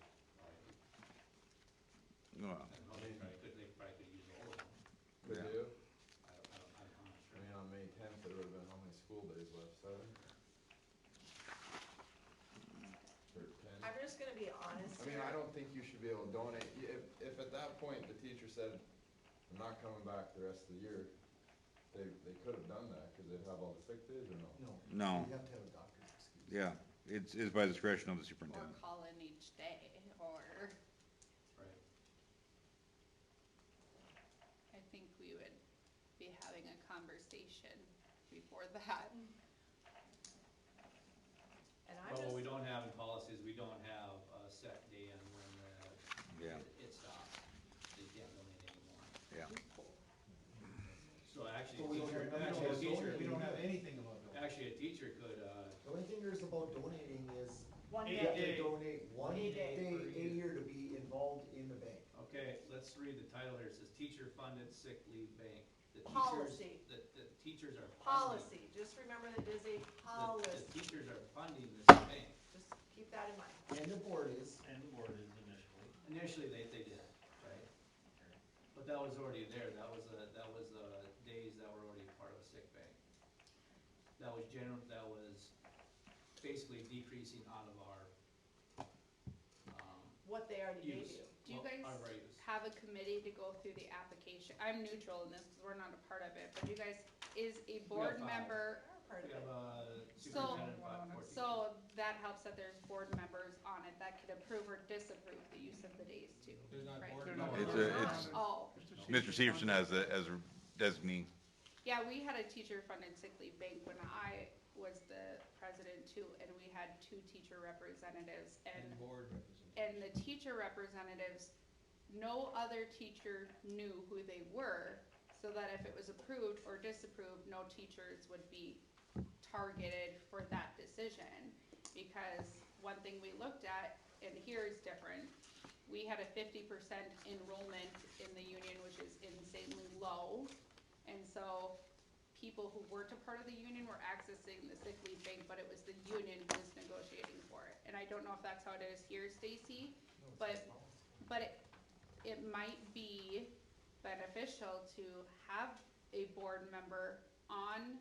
well,
I don't know, they probably could use all of them.
Could
Yeah.
you?
I'm not
I
sure.
mean, on May 10th, there would've been how many school days left, 7? Or 10?
I'm just gonna be honest
I mean,
here.
I don't think you should be able to donate, if at that point the teacher said, I'm not coming back the rest of the year, they could have done that, cause they'd have all the sick days or no?
No.
You have to have a doctor's excuse.
yeah, it's by discretion of the
Or
superintendent.
call in each day, or
Right.
I think we would be having a conversation before that.
And I'm
But what we
just,
don't have in policies, we don't have a set day in when
Yeah.
it stops. They can't donate anymore.
Yeah,
So actually,
But we don't have-
actually a teacher,
We don't have anything about those.
actually a teacher could,
The only thing there's about donating is
one
you
Eight
have
day,
to donate one
A
day
day
a year to be involved in the bank.
okay, let's read the title here. It says teacher funded sick leave bank. The teachers-
Policy.
The teachers are funding.
policy, just remember that there's a
The
policy,
teachers are funding this bank.
just keep that in mind.
And the board is,
And the board is initially.
Initially, they did, right? But that was already there, that was days that were already part of a sick bank. That was basically decreasing out of our,
What they already gave
use.
you.
Do you
Well,
guys
our use.
have a committee to go through the application? I'm neutral in this, because we're not a part of it, but you guys, is a board
five.
member,
Part
We
of
have
it.
a superintendent, five, 14.
so that helps that there's board members on it that could approve or disapprove the use of the days too,
There's not
right?
board
They're
members.
not-
It's
Oh,
Mr. Severson as a designee.
yeah, we had a teacher-funded sick leave bank when I was the president too, and we had 2 teacher representatives,
And board representatives.
and the teacher representatives, no other teacher knew who they were, so that if it was approved or disapproved, no teachers would be targeted for that decision. Because one thing we looked at, and here is different, we had a 50% enrollment in the union, which is insanely low. And so people who weren't a part of the union were accessing the sick leave bank, but it was the union who was negotiating for it. And I don't know if that's how it is here, Stacy, but it might be beneficial to have a board member on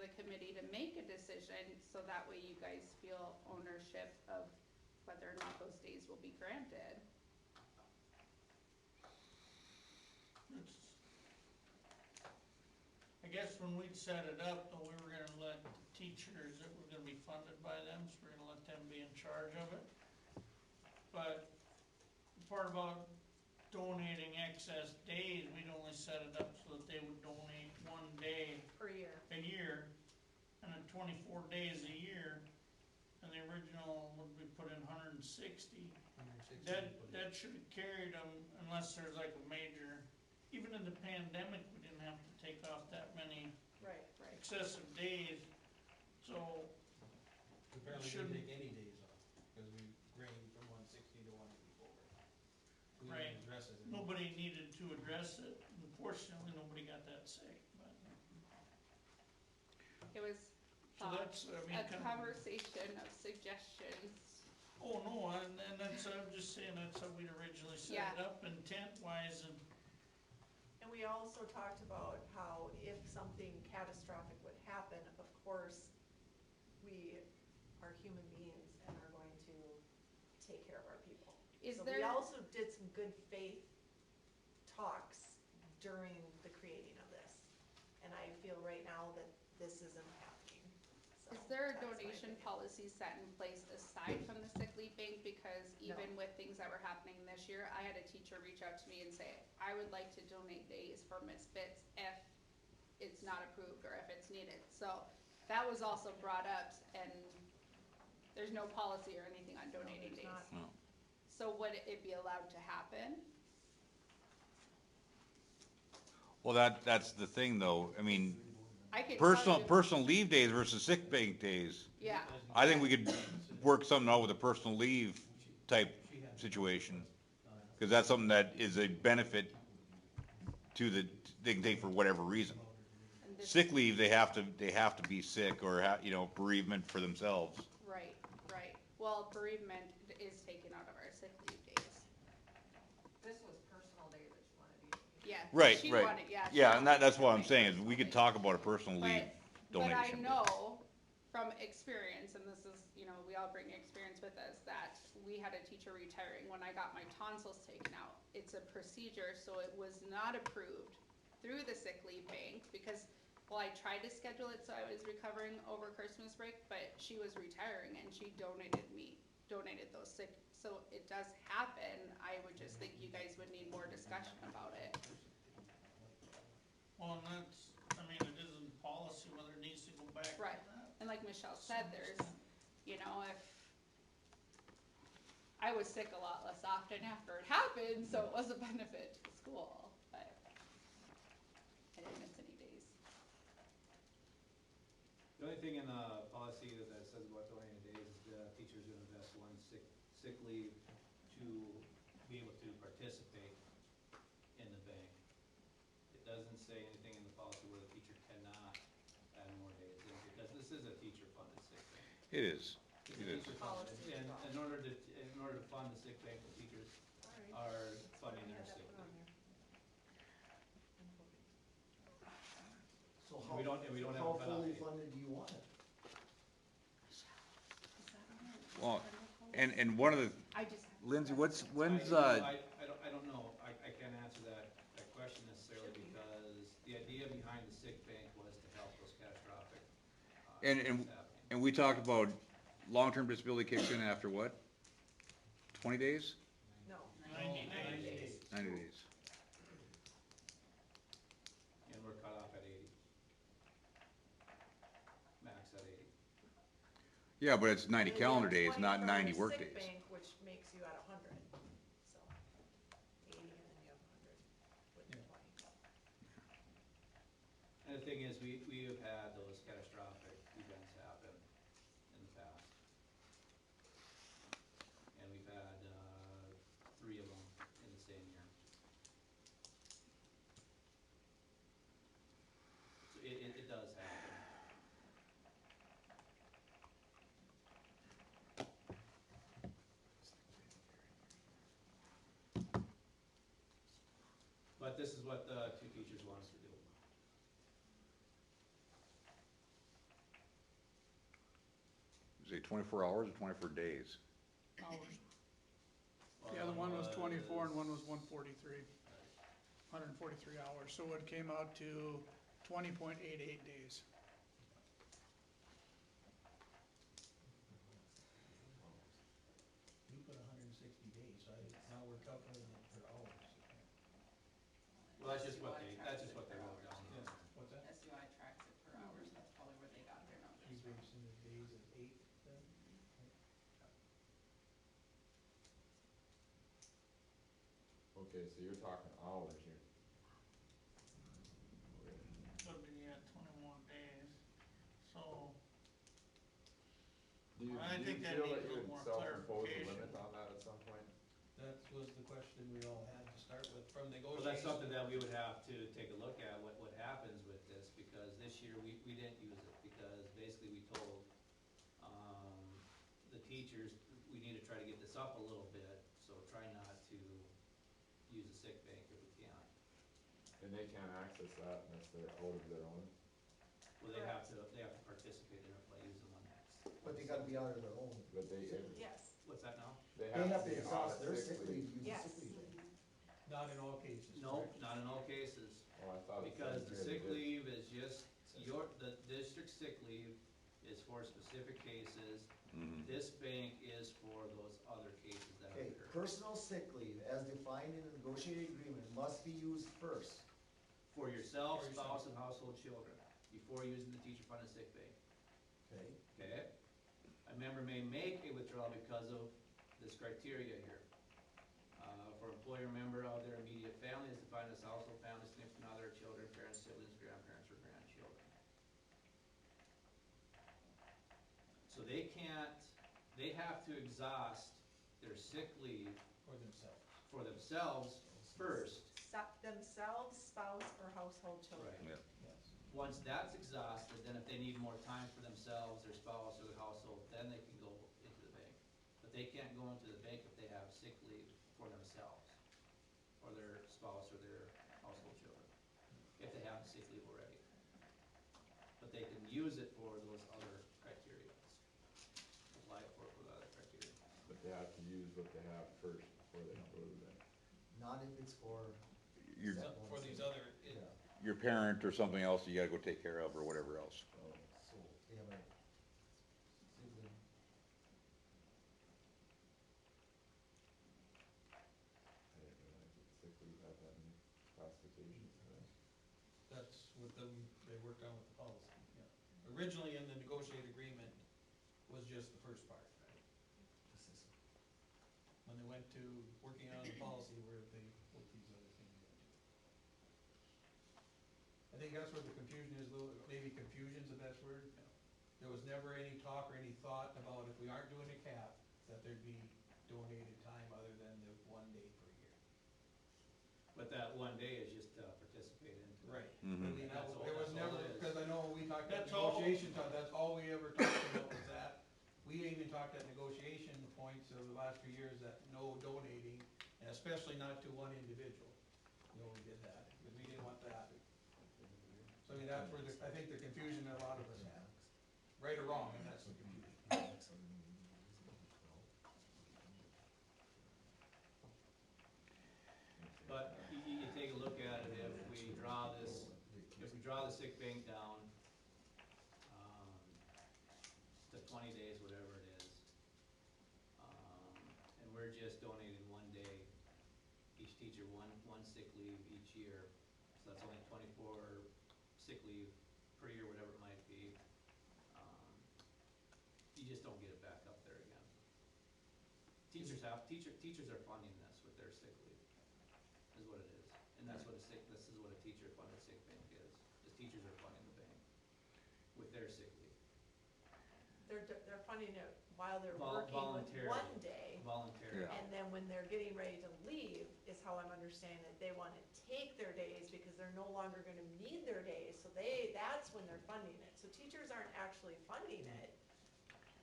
the committee to make a decision, so that way you guys feel ownership of whether or not those days will be granted.
I guess when we'd set it up, though, we were gonna let the teachers, it was gonna be funded by them, so we're gonna let them be in charge of it. But the part about donating excess days, we'd only set it up so that they would donate 1 day
Per year.
a year, and then 24 days a year, and the original would be put in 160. That should have carried them unless there's like a major, even in the pandemic, we didn't have to take off that many
Right.
excessive days, so
Apparently we
Shouldn't-
didn't take any days off, because we ranged from 160 to 184. We
Right.
didn't address it.
nobody needed to address it. Unfortunately, nobody got that sick, but,
It was
so that's, I mean,
a
kind of.
conversation of suggestions.
Oh, no, and that's, I'm just saying, that's how we'd originally set it
Yeah.
up intent-wise, and
And we also talked about how if something catastrophic would happen, of course, we are human beings and are going to take care of our people.
Is
So we
there,
also did some good faith talks during the creating of this. And I feel right now that this isn't happening. So
is there a
that's my
donation
opinion.
policy set in place aside from the sick leave bank? Because even with things that were happening this year, I had a teacher reach out to me and say, I would like to donate days for misfits if it's not approved or if it's needed. So that was also brought up, and there's no policy or anything on donating
there's
days.
not.
No.
So would it be allowed to happen?
Well, that's the thing though, I mean,
I could tell you-
personal leave days versus sick bank days.
Yeah,
I think we could work something out with a personal leave type situation, cause that's something that is a benefit to they can take for whatever reason.
and this,
Sick leave, they have to be sick or bereavement for themselves.
right, right. Well, bereavement is taken out of our sick leave days.
This was personal day that you wanted to use.
Yeah.
Right,
she
right.
wanted- yeah, she
Yeah, and
wanted
that's
to
what I'm
donate
saying, is
personal
we could
days.
talk about a personal leave
But I
donation.
know from experience, and this is, we all bring experience with us, that we had a teacher retiring when I got my tonsils taken out. It's a procedure, so it was not approved through the sick leave bank because, well, I tried to schedule it so I was recovering over Christmas break, but she was retiring and she donated those sick, so it does happen. I would just think you guys would need more discussion about it.
well, and that's, I mean, it isn't policy whether it needs to go back to
Right.
that.
And like Michelle said, there's, if I was sick a lot less often after it happened, so it was a benefit to the school, but I didn't miss any days.
The only thing in the policy that says about donating days is the teacher's gonna invest one sick leave to be able to participate in the bank. It doesn't say anything in the policy where the teacher cannot add more days, because this is a teacher-funded sick bank.
It is,
It's
it
a
is.
teacher-funded, and in order to fund the sick bank, the teachers are funding their sick leave.
So
We don't- and we don't have a
how
cutoff
fully
date.
funded do you want it?
Well, and one of the,
I just.
Lindsay, when's,
I don't know, I can't answer that question necessarily, because the idea behind the sick bank was to help those catastrophic,
And-
things happening.
and we talked about long-term disability kicks in after what? 20 days?
No.
90 days.
90 days.
And we're cut off at 80. Max at 80.
Yeah, but it's 90
And then you
calendar
have
days,
20
not
from
90
your
work
sick
days.
bank, which makes you at 100, so 80 and then you have 100 with the 20.
And the thing is, we have had those catastrophic events happen in the past. And we've had, 3 of them in the same year. So it does happen. But this is what the two teachers want us to do.
Is it 24 hours or 24 days?
Hours. The other one was 24 and one was 143. 143 hours, so it came out to 20.88 days.
You put 160 days, so now we're calculating it per hours.
Well, that's just what they wrote down.
Yeah, what's that?
SUI tracks it per hours, that's probably where they got their numbers
You
from.
base in the days of 8 then?
Okay, so you're talking hours here.
Could be, yeah, 21 days, so,
Do you,
I
do
think
you
that
feel
needs
that
a
you
little
would
more
self-impose a
clarification.
limit on that at some point?
That was the question we all had to start with from
Well,
negotiations.
that's something that we would have to take a look at, what happens with this, because this year we didn't use it, because basically we told, the teachers, we need to try to get this up a little bit, so try not to use the sick bank if we can.
And they can't access that unless they're out of their own?
Well, they have to participate in it by using one X.
But they gotta be out of their own.
But they,
Yes,
What's that now?
They have to
be
exhaust
on
their
sick
sick leave to use
Yes.
the sick leave.
Not in all cases.
No,
correct?
not in all cases,
Oh, I thought it
because
said
the
here
sick
that it-
leave is just, the district sick leave is for specific cases. This bank is for those other cases that
Okay,
occur.
personal sick leave as defined in the negotiated agreement must be used first.
For yourself,
For yourself.
spouse, and household children, before using the teacher funded sick bank,
Okay,
okay? A member may make a withdrawal because of this criteria here. For employer member of their immediate family is defined as household, family, significant other, children, parents, siblings, grandparents, or grandchildren. So they have to exhaust their sick leave
For themselves.
for themselves first.
themselves, spouse, or household children.
Yeah.
Yes.
Once that's exhausted, then if they need more time for themselves, their spouse, or their household, then they can go into the bank. But they can't go into the bank if they have sick leave for themselves, or their spouse, or their household children, if they have the sick leave already. But they can use it for those other criteria. Apply it for the other criteria.
But they have to use what they have first before they go to that.
not if it's for.
Your,
step one,
For these
step-
other,
Yeah,
your parent or something else you gotta go take care of or whatever else.
so they have a sick leave.
I didn't realize that sick leave had that many classifications for that.
that's what they worked on with the policy, yeah. Originally in the negotiated agreement was just the first part, right? When they went to working on the policy where they put these other things into. I think that's where the confusion is, maybe confusion's the best word. There was never any talk or any thought about if we aren't doing a cap, that there'd be donated time other than the 1 day per year.
But that 1 day is just to participate in.
Right.
Mhm.
I mean,
That's all-
there was
that's all
never,
it is.
because I know we talked at
That's all.
negotiation time, that's all we ever talked about was that. We even talked at negotiation points of the last few years that no donating, and especially not to one individual. You know, we did that, because we didn't want that. So I mean, that's where I think the confusion that a lot of us have, right or wrong, and that's the confusion.
But you take a look at it, if we draw the sick bank down, to 20 days, whatever it is, and we're just donating 1 day, each teacher one sick leave each year, so that's only 24 sick leave per year, whatever it might be, you just don't get it back up there again. Teachers are funding this with their sick leave, is what it is, and this is what a teacher funded sick bank is teachers are funding the bank with their sick leave.
They're funding it while they're working with
Voluntarily.
1 day.
Voluntary.
Yeah.
And then when they're getting ready to leave, is how I'm understanding it, they wanna take their days because they're no longer gonna need their days, so that's when they're funding it. So teachers aren't actually funding it,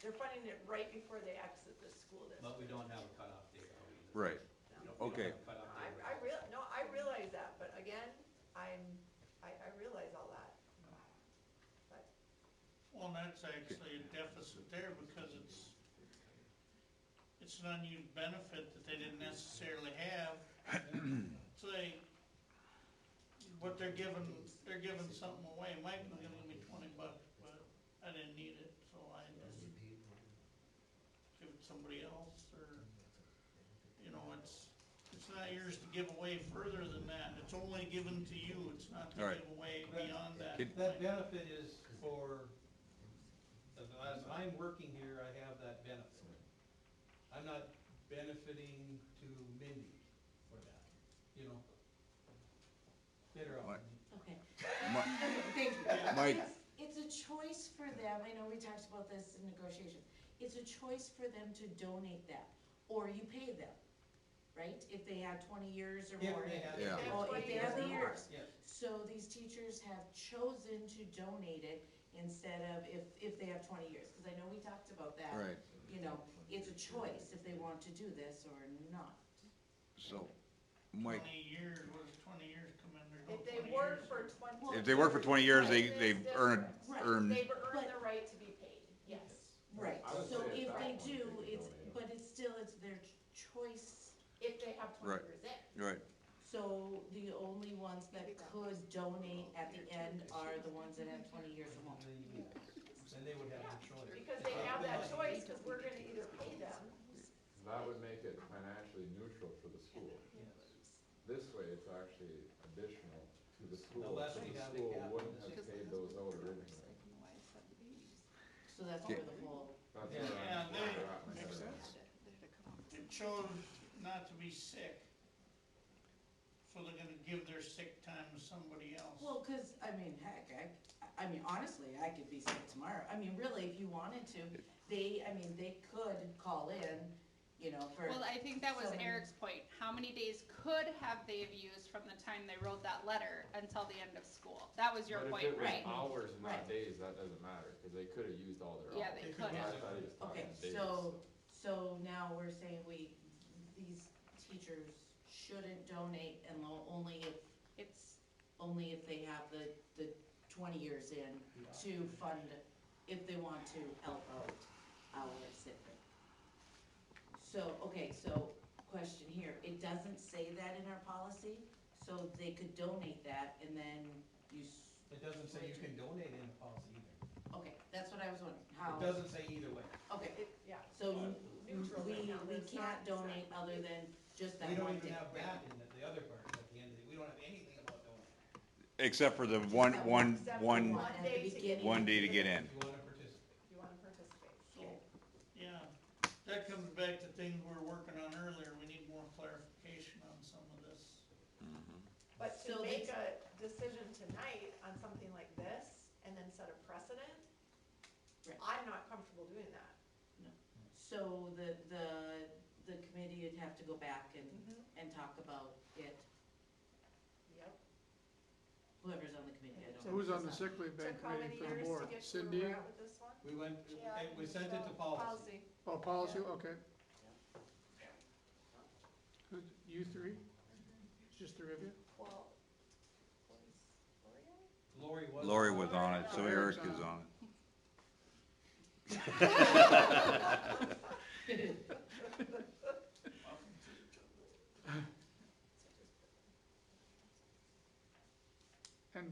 they're funding it right before they exit the school district.
But we don't have a cutoff date, though, either.
Right.
We don't
Okay.
have a cutoff date.
I realize that, but again, I realize all that. But,
well, and that's actually a deficit there because it's an unused benefit that they didn't necessarily have. So but they're giving something away. Mike was gonna give me $20, but I didn't need it, so I just give it to somebody else, or, you know, it's not yours to give away further than that. It's only given to you, it's not to
All right.
give away beyond that.
That benefit is for, as I'm working here, I have that benefit. I'm not benefiting to Mindy for that, you know? Get her off.
What?
Okay.
Mi-
Thank you.
Mike.
It's a choice for them, I know we talked about this in negotiations, it's a choice for them to donate that, or you pay them, right? If they had 20 years or
If
more.
they have-
Yeah.
Oh, if they have the years.
Yes.
So these teachers have chosen to donate it instead of if they have 20 years, because I know we talked about that.
Right.
You know, it's a choice if they want to do this or not.
So, Mike,
20 years, what does 20 years come in? There's no
If they
20
work
years.
for 20.
if they work for 20 years, they earn,
Right.
earn,
They've earned the right to be paid, yes.
Right,
I would
so
say
if
at
they
that point
do,
they could
it's,
donate.
but it's still, it's their choice.
If they have 20
Right.
years in.
right,
So the only ones that could donate at the end are the ones that have 20 years or more.
Then they would have the choice.
Because they have that choice, because we're gonna either pay them.
That would make it financially neutral for the school. This way, it's actually additional to the school,
Unless
so
we
the
have the
school
cap.
wouldn't have paid those out originally.
So that's where the whole,
That's
Yeah.
what
Yeah,
I'm,
they-
where I got my
makes
head at.
sense. They chose not to be sick, so they're gonna give their sick time to somebody else.
well, cause, I mean, heck, I mean, honestly, I could be sick tomorrow. I mean, really, if you wanted to, they could call in, you know, for.
Well, I think that was
so many-
Eric's point. How many days could have they have used from the time they wrote that letter until the end of school? That was your point, right?
hours and
Right.
days, that doesn't matter, cause they could've used all their
Yeah, they could
have.
I thought he was talking
Okay,
days.
so now we're saying these teachers shouldn't donate and only if they have the 20 years in to fund, if they want to help out our sick leave. So, okay, so question here, it doesn't say that in our policy, so they could donate that and then
It doesn't say you can donate in the policy either.
okay, that's what I was wondering, how,
It doesn't say either way.
okay,
Yeah.
so
Neutral
we
right now,
we
it's
can't
not
donate other than just that
We don't
one
even
day.
have that in the other part at the end of the, we don't have anything about donating.
except for the one
Except
one
at the beginning.
day to get in.
If you wanna participate.
If you wanna participate.
So, yeah, that comes back to things we were working on earlier. We need more clarification on some of this.
But to
So
make
that's-
a decision tonight on something like this and then set a precedent,
Right.
I'm not comfortable doing that.
So the committee would have to go back
Mhm.
and talk about it,
Yep.
whoever's on the committee, I don't know.
So who's on the sick leave bank
Took how many
committee for the
years to
board?
get to where
Cindy?
we're at with this one?
We went,
Yeah,
we sent it to policy.
Oh, policy,
Yeah.
okay. Who's, you three? It's just three of you?
Well,
Lori was.
Lori was on it, so Eric is on it.
And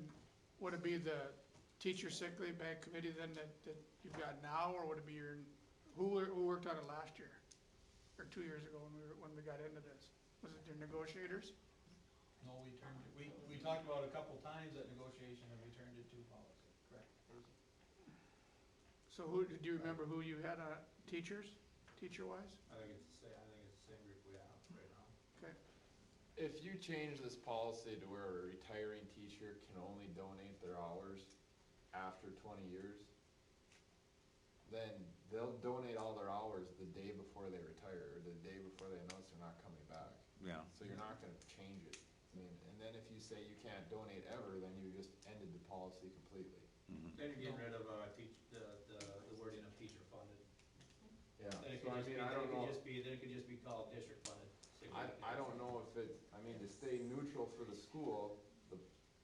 would it be the teacher sick leave bank committee then that you've got now, or would it be who worked on it last year? Or 2 years ago when we got into this? Was it your negotiators?
No, we talked about it a couple times at negotiation and we turned it to policy, correct?
So do you remember who you had on teachers, teacher-wise?
I think it's the same group we have right now.
Okay,
If you change this policy to where a retiring teacher can only donate their hours after 20 years, then they'll donate all their hours the day before they retire, or the day before they announce they're not coming back.
Yeah.
So you're not gonna change it. I mean, and then if you say you can't donate ever, then you just ended the policy completely.
Then you're getting rid of, the wording of teacher funded.
Yeah,
Then it
so
could
I
just be,
mean, I don't know.
then it could just be called district funded.
I don't know if it, I mean, to stay neutral for the school,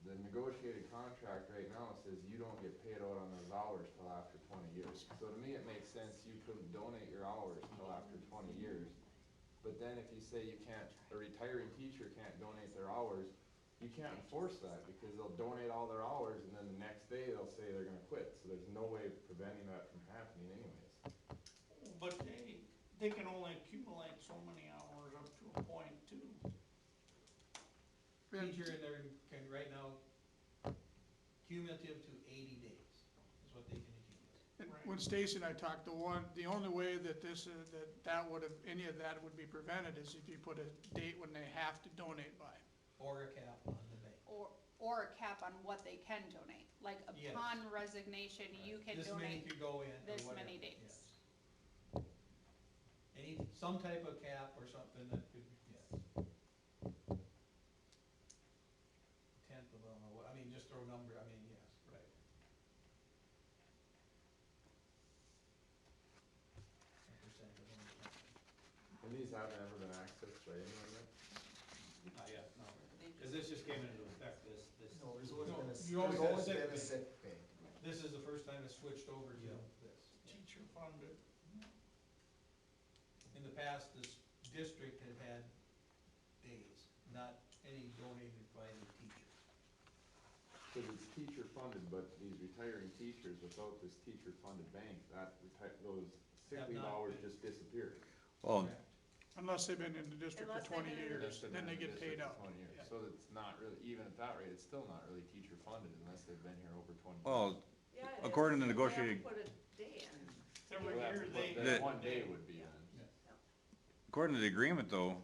the negotiated contract right now says you don't get paid out on those hours till after 20 years. So to me, it makes sense you couldn't donate your hours till after 20 years. But then if you say you can't, a retiring teacher can't donate their hours,
you can't enforce that, because they'll donate all their hours, and then the next day they'll say they're gonna quit, so there's no way of preventing that from happening anyways.
But they can only accumulate so many hours up to a point too.
Teacher in there can right now cumulative to 80 days is what they can accumulate.
And when Stacy and I talked, the only way that that would have, any of that would be prevented is if you put a date when they have to donate by.
Or a cap on the bank.
Or a cap on what they can donate, like
Yes.
upon resignation, you can
This many
donate
could go in, or
this
whatever,
many
yes.
days.
Some type of cap or something that could, yes. Tenth of them, or what, I mean, just throw a number, I mean, yes, right. A percent of them.
And these haven't ever been accessed by anyone yet?
Not yet, no, cause this just came into effect this.
No, there's always been a,
You always
there's
had a
always
sick
been a
bank.
sick bank.
This is the first time it's switched over to this.
Teacher funded.
In the past, this district had had days, not any donated by the teachers.
Cause it's teacher funded, but these retiring teachers, without this teacher funded bank, those sick
Have
leave
not
hours
been.
just disappear.
Well,
Correct.
Unless they've been in the district for
Unless they've
20
been in the
years, then they get paid out.
20 years.
Yeah.
So it's not really, even at that rate, it's still not really teacher funded unless they've been here over 20 years.
well,
Yeah, it is.
according to
They have
negotiated,
Put a day in.
Every year they.
That one day would be then.
according to the agreement though,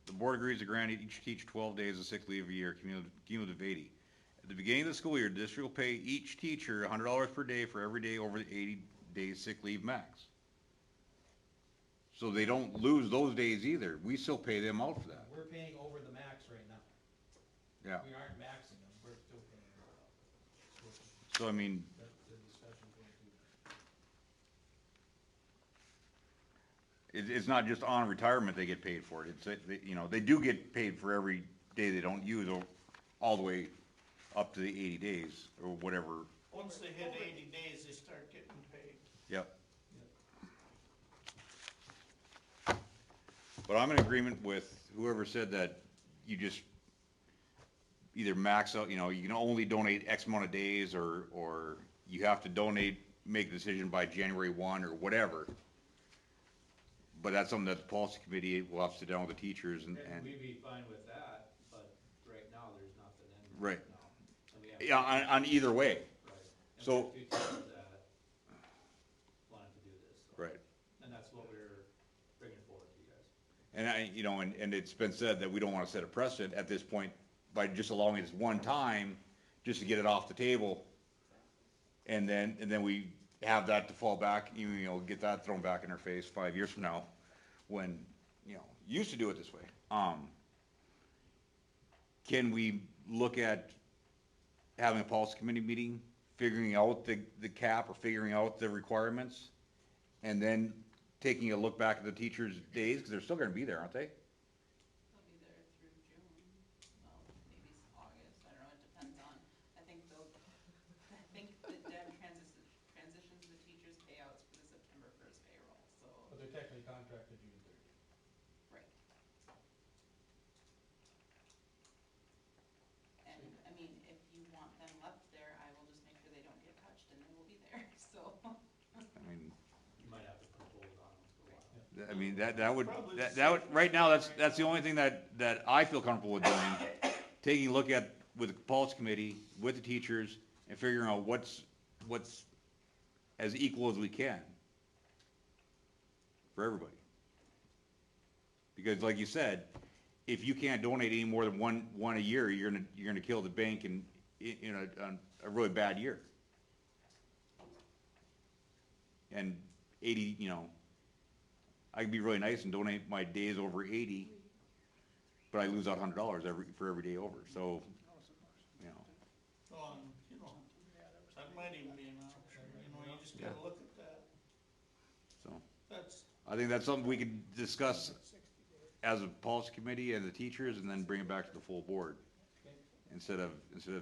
the board agrees to grant each teacher 12 days of sick leave a year, cumulative 80. At the beginning of the school year, the district will pay each teacher $100 per day for every day over the 80 days sick leave max. So they don't lose those days either. We still pay them out for that.
We're paying over the max right now.
Yeah.
We aren't maxing them, we're still paying them out.
So I mean,
That's the discussion going through.
it's not just on retirement they get paid for it. It's, they do get paid for every day they don't use all the way up to the 80 days or whatever.
Once they hit 80 days, they start getting paid.
Yep. But I'm in agreement with whoever said that you just either max out, you can only donate X amount of days or you have to donate, make a decision by January 1 or whatever. But that's something that the policy committee will have to sit down with the teachers and.
We'd be fine with that, but right now, there's nothing in
Right.
now. And we have-
Yeah, on either way.
Right. And
So-
we have two teachers that wanted to do this, so.
Right.
And that's what we're bringing forward to you guys.
And and it's been said that we don't wanna set a precedent at this point by just allowing this one time, just to get it off the table. And then we have that to fall back, get that thrown back in our face 5 years from now, when, used to do it this way. Can we look at having a policy committee meeting, figuring out the cap or figuring out the requirements? And then taking a look back at the teachers' days, because they're still gonna be there, aren't they?
They'll be there through June, well, maybe August, I don't know, it depends on, I think the Deb transitions the teachers' payouts for the September 1st payroll, so.
But they're technically contracted June 30th.
Right. And, I mean, if you want them left there, I will just make sure they don't get touched and they will be there, so.
I mean,
You might have to put a hold on them for a while.
I mean, that would, right now, that's the only thing that I feel comfortable with doing. Taking a look at, with the policy committee, with the teachers, and figuring out what's as equal as we can for everybody. Because like you said, if you can't donate any more than one a year, you're gonna kill the bank in a really bad year. And 80, I can be really nice and donate my days over 80, but I lose out $100 for every day over, so,
That might even be an option, you just gotta look at that.
so.
That's,
I think that's something we could discuss as a policy committee and the teachers, and then bring it back to the full board. Instead of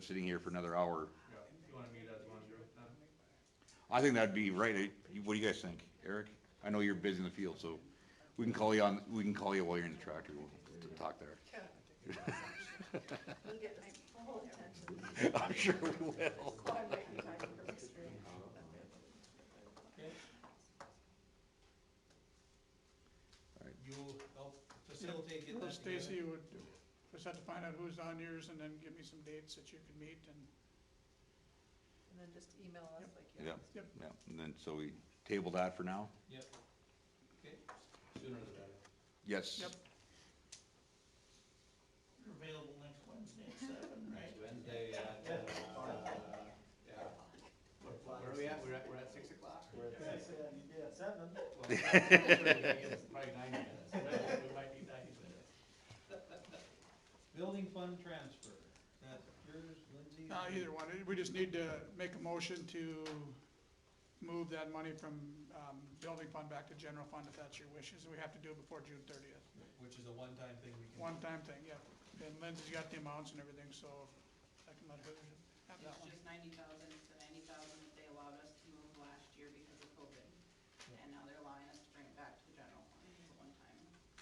sitting here for another hour.
Yeah, you wanna meet as one group then?
I think that'd be right. What do you guys think, Eric? I know you're busy in the field, so we can call you while you're in the tractor. We'll talk there.
We'll get full attention.
I'm sure we will.
Claude might be talking from history.
Okay. You'll help facilitate getting that together?
Stacy would, just have to find out who's on yours and then give me some dates that you could meet and.
And then just email us like you.
Yeah,
Yep.
yeah, and then, so we table that for now?
Yep. Okay.
Sooner the better.
Yes.
Yep.
You're available next Wednesday at 7, right?
Next Wednesday at, yeah. Where are we at? We're at 6 o'clock?
We're at seven.
Well, probably 90 minutes.
We might need 90 minutes.
Building fund transfer, that yours, Lindsay?
Either one, we just need to make a motion to move that money from, building fund back to general fund if that's your wishes. We have to do it before June 30th.
Which is a one-time thing we can.
One-time thing, yep. And Lindsay's got the amounts and everything, so I can let her have that
It's
one.
just 90,000, it's the 90,000 that they allowed us to move last year because of COVID. And now they're allowing us to bring it back to the general fund, it's a one-time transfer.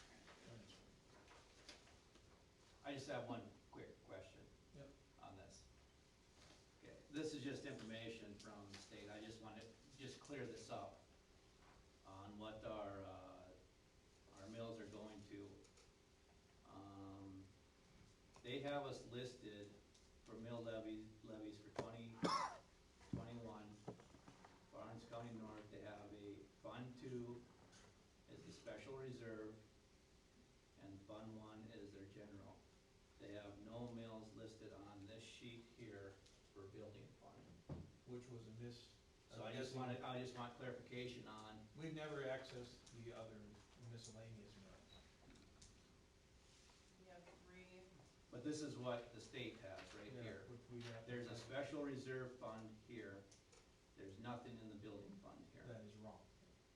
I just have one quick question.
Yep.
On this. Okay, this is just information from the state, I just want to just clear this up on what our mills are going to. They have us listed for mill levies for 2021. For Orange County North, they have a Fund 2 is the special reserve, and Fund 1 is their general. They have no mills listed on this sheet here for building fund.
Which was a miss.
So I just want clarification on,
We've never accessed the other miscellaneous mills.
We have 3,
but this is what the state has right
Yeah,
here.
which we have to
There's a
find.
special reserve fund here. There's nothing in the building fund here.
That is wrong.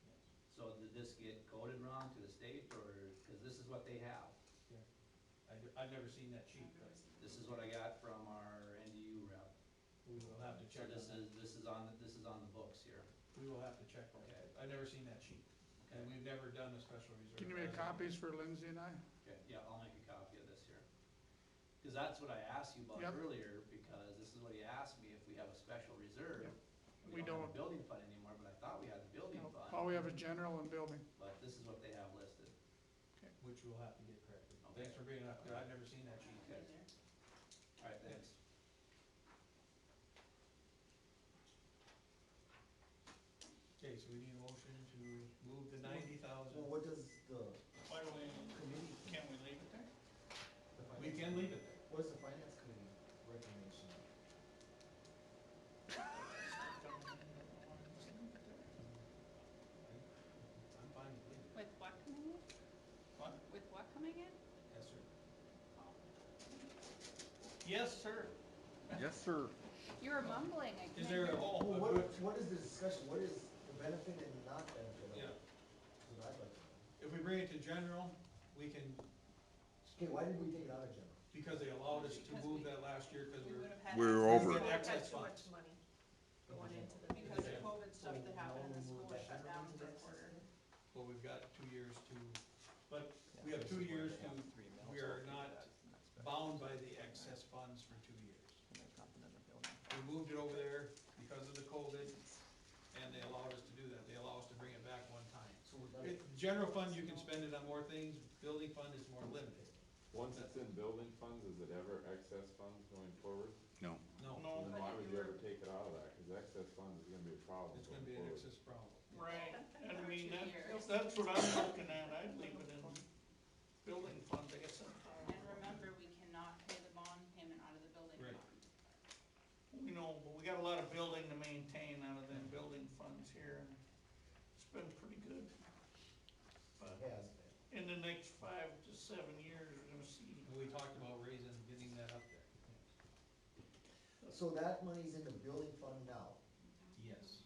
Yes.
So did this get coded wrong to the state, or, because this is what they have.
I've never seen that sheet, but
This is what I got from our NDU rep.
we will have to
So
check on that.
this is on the books here.
We will have to check that.
Okay.
I've never seen that sheet, and we've never done a special reserve.
Can you make copies for Lindsay and I?
Okay, yeah, I'll make a copy of this here. Because that's what I asked you about
Yep.
earlier, because this is what he asked me, if we have a special reserve.
Yep.
We
We
don't have
don't.
a building fund anymore, but I thought we had the building
No,
fund,
all we have is general and building.
but this is what they have listed.
Which we'll have to get corrected.
Okay.
Thanks for bringing it up, 'cause I've never seen that sheet.
Okay. All right, thanks.
Okay, so we need a motion to move the 90,000.
Well, what does the
Why do we,
committee,
can't we leave it there?
We can leave it there.
what is the finance committee recommendation?
I'm fine with leaving it.
With what coming in?
What?
With what coming in?
Yes, sir.
Yes, sir.
Yes, sir.
You were mumbling, I
Is
couldn't
there
hear.
a,
Well,
a good,
what is the discussion, what is the benefit and not benefit of it?
yeah,
That's what I'd like to know.
if we bring it to general, we can,
Okay, why did we take it out of general?
because they allowed us to
Because
move
we-
that last year, because
we
we're,
would have had.
We were
access
over.
to
we had
it
excess
Too
funds.
much money going into the.
Because of COVID stuff
So
that
now
happened and the
we'll move
school
it
shut
back
down
into
for a
this?
quarter.
But we've got 2 years to, but we have 2 years to, we are not bound by the excess funds for 2 years. We moved it over there because of the COVID, and they allowed us to do that. They allow us to bring it back one time.
So we're done.
General fund, you can spend it on more things, building fund is more limited.
Once it's in building funds, is it ever excess funds going forward?
No,
No,
Then why would you ever take it out of that? Cause excess funds is gonna be a problem
it's gonna
going
be an
forward.
excess problem.
right, and I mean,
2 years.
that's what I'm looking at, I'd leave it in building fund, I guess that's how.
And remember, we cannot pay the bond payment out of the building
Right.
fund.
We know, but we got a lot of building to maintain out of them building funds here, and it's been pretty good. But
It has been.
in the next 5 to 7 years, we're gonna see.
We talked about raising, getting that up there.
So that money's in the building fund now,
Yes.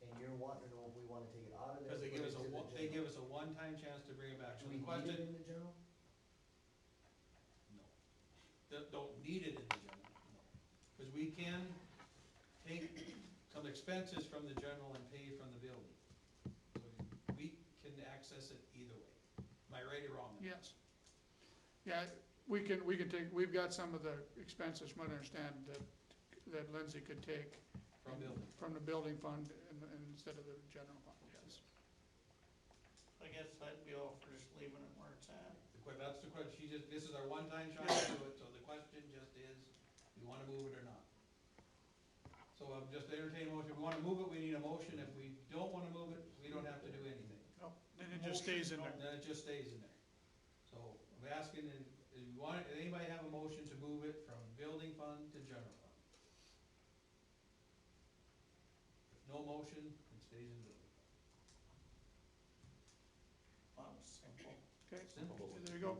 and you're wanting to know if we wanna take it out of there?
Because they
put
give
it
us a,
to the
they give
general?
us a one-time chance to bring it back. So
Do we
the
need
question,
it in the general?
no. Don't need it in the general, no. Because we can take some expenses from the general and pay from the building. So we can access it either way. Am I right or wrong?
Yes. Yeah, we can take, we've got some of the expenses, from what I understand, that Lindsay could take.
From building.
From the building fund instead of the general fund, yes.
I guess I'd be all for just leaving it where it's at.
That's the question, this is our one-time shot to do it, so the question just is, do you wanna move it or not? So I'm just entertaining a motion, if we wanna move it, we need a motion, if we don't wanna move it, we don't have to do anything.
No, then it just stays in there.
Then it just stays in there. So I'm asking, if you want, anybody have a motion to move it from building fund to general fund? If no motion, it stays in building fund.
That was simple.
Okay,
Simple.
there you go.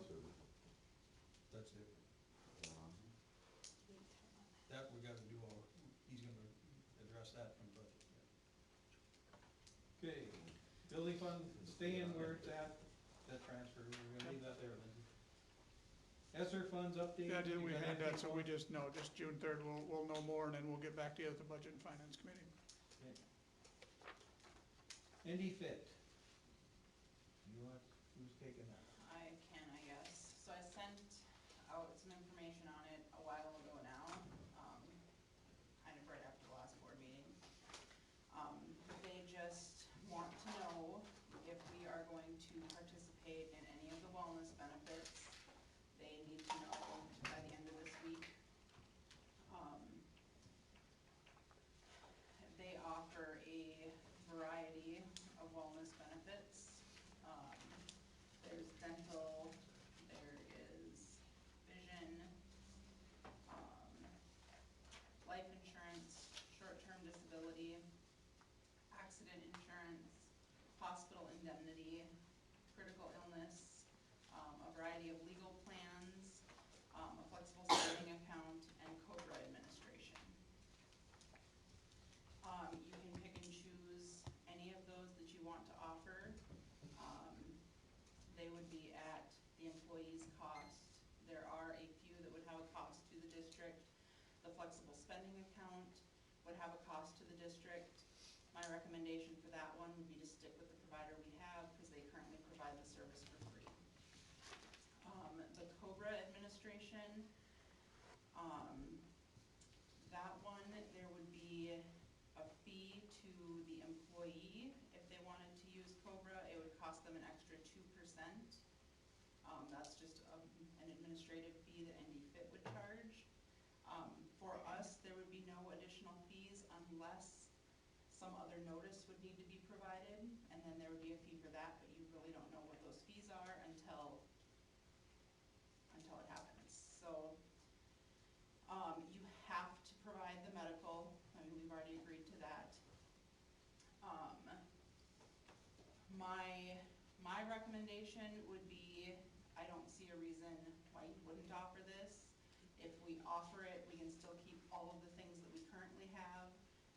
That's it. That we gotta do all, he's gonna address that from budget. Okay, building fund, staying where it's at, that transfer, we're gonna leave that there, Lindsay. ESSER funds update.
Yeah, we
you got
had that, so we
anything
just, no, just June 3rd, we'll know more, and then we'll get back to you at the Budget and Finance Committee.
more? Indy Fit. Who's taking that?
I can, I guess. So I sent out some information on it a while ago now, kind of right after the last board meeting. They just want to know if we are going to participate in any of the wellness benefits. They need to know by the end of this week. They offer a variety of wellness benefits. There's dental, there is vision, life insurance, short-term disability, accident insurance, hospital indemnity, critical illness, a variety of legal plans, a flexible spending account, and COBRA administration. You can pick and choose any of those that you want to offer. They would be at the employee's cost. There are a few that would have a cost to the district. The flexible spending account would have a cost to the district. My recommendation for that one would be to stick with the provider we have because they currently provide the service for free. The COBRA administration, that one, there would be a fee to the employee. If they wanted to use COBRA, it would cost them an extra 2%. That's just an administrative fee that Indy Fit would charge. For us, there would be no additional fees unless some other notice would need to be provided, and then there would be a fee for that, but you really don't know what those fees are until it happens. So, you have to provide the medical, I mean, we've already agreed to that. My recommendation would be, I don't see a reason why you wouldn't offer this. If we offer it, we can still keep all of the things that we currently have,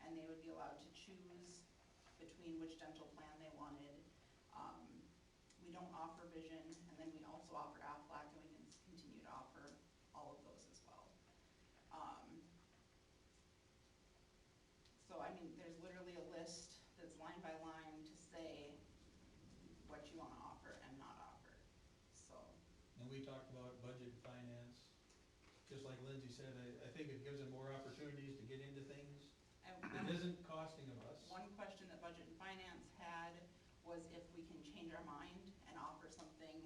and they would be allowed to choose between which dental plan they wanted. We don't offer vision, and then we also offer Aflac, and we can continue to offer all of those as well. So, I mean, there's literally a list that's line by line to say what you wanna offer and not offer, so.
And we talked about budget and finance, just like Lindsay said, I think it gives them more opportunities to get into things. It isn't costing them us.
One question that Budget and Finance had was if we can change our mind and offer something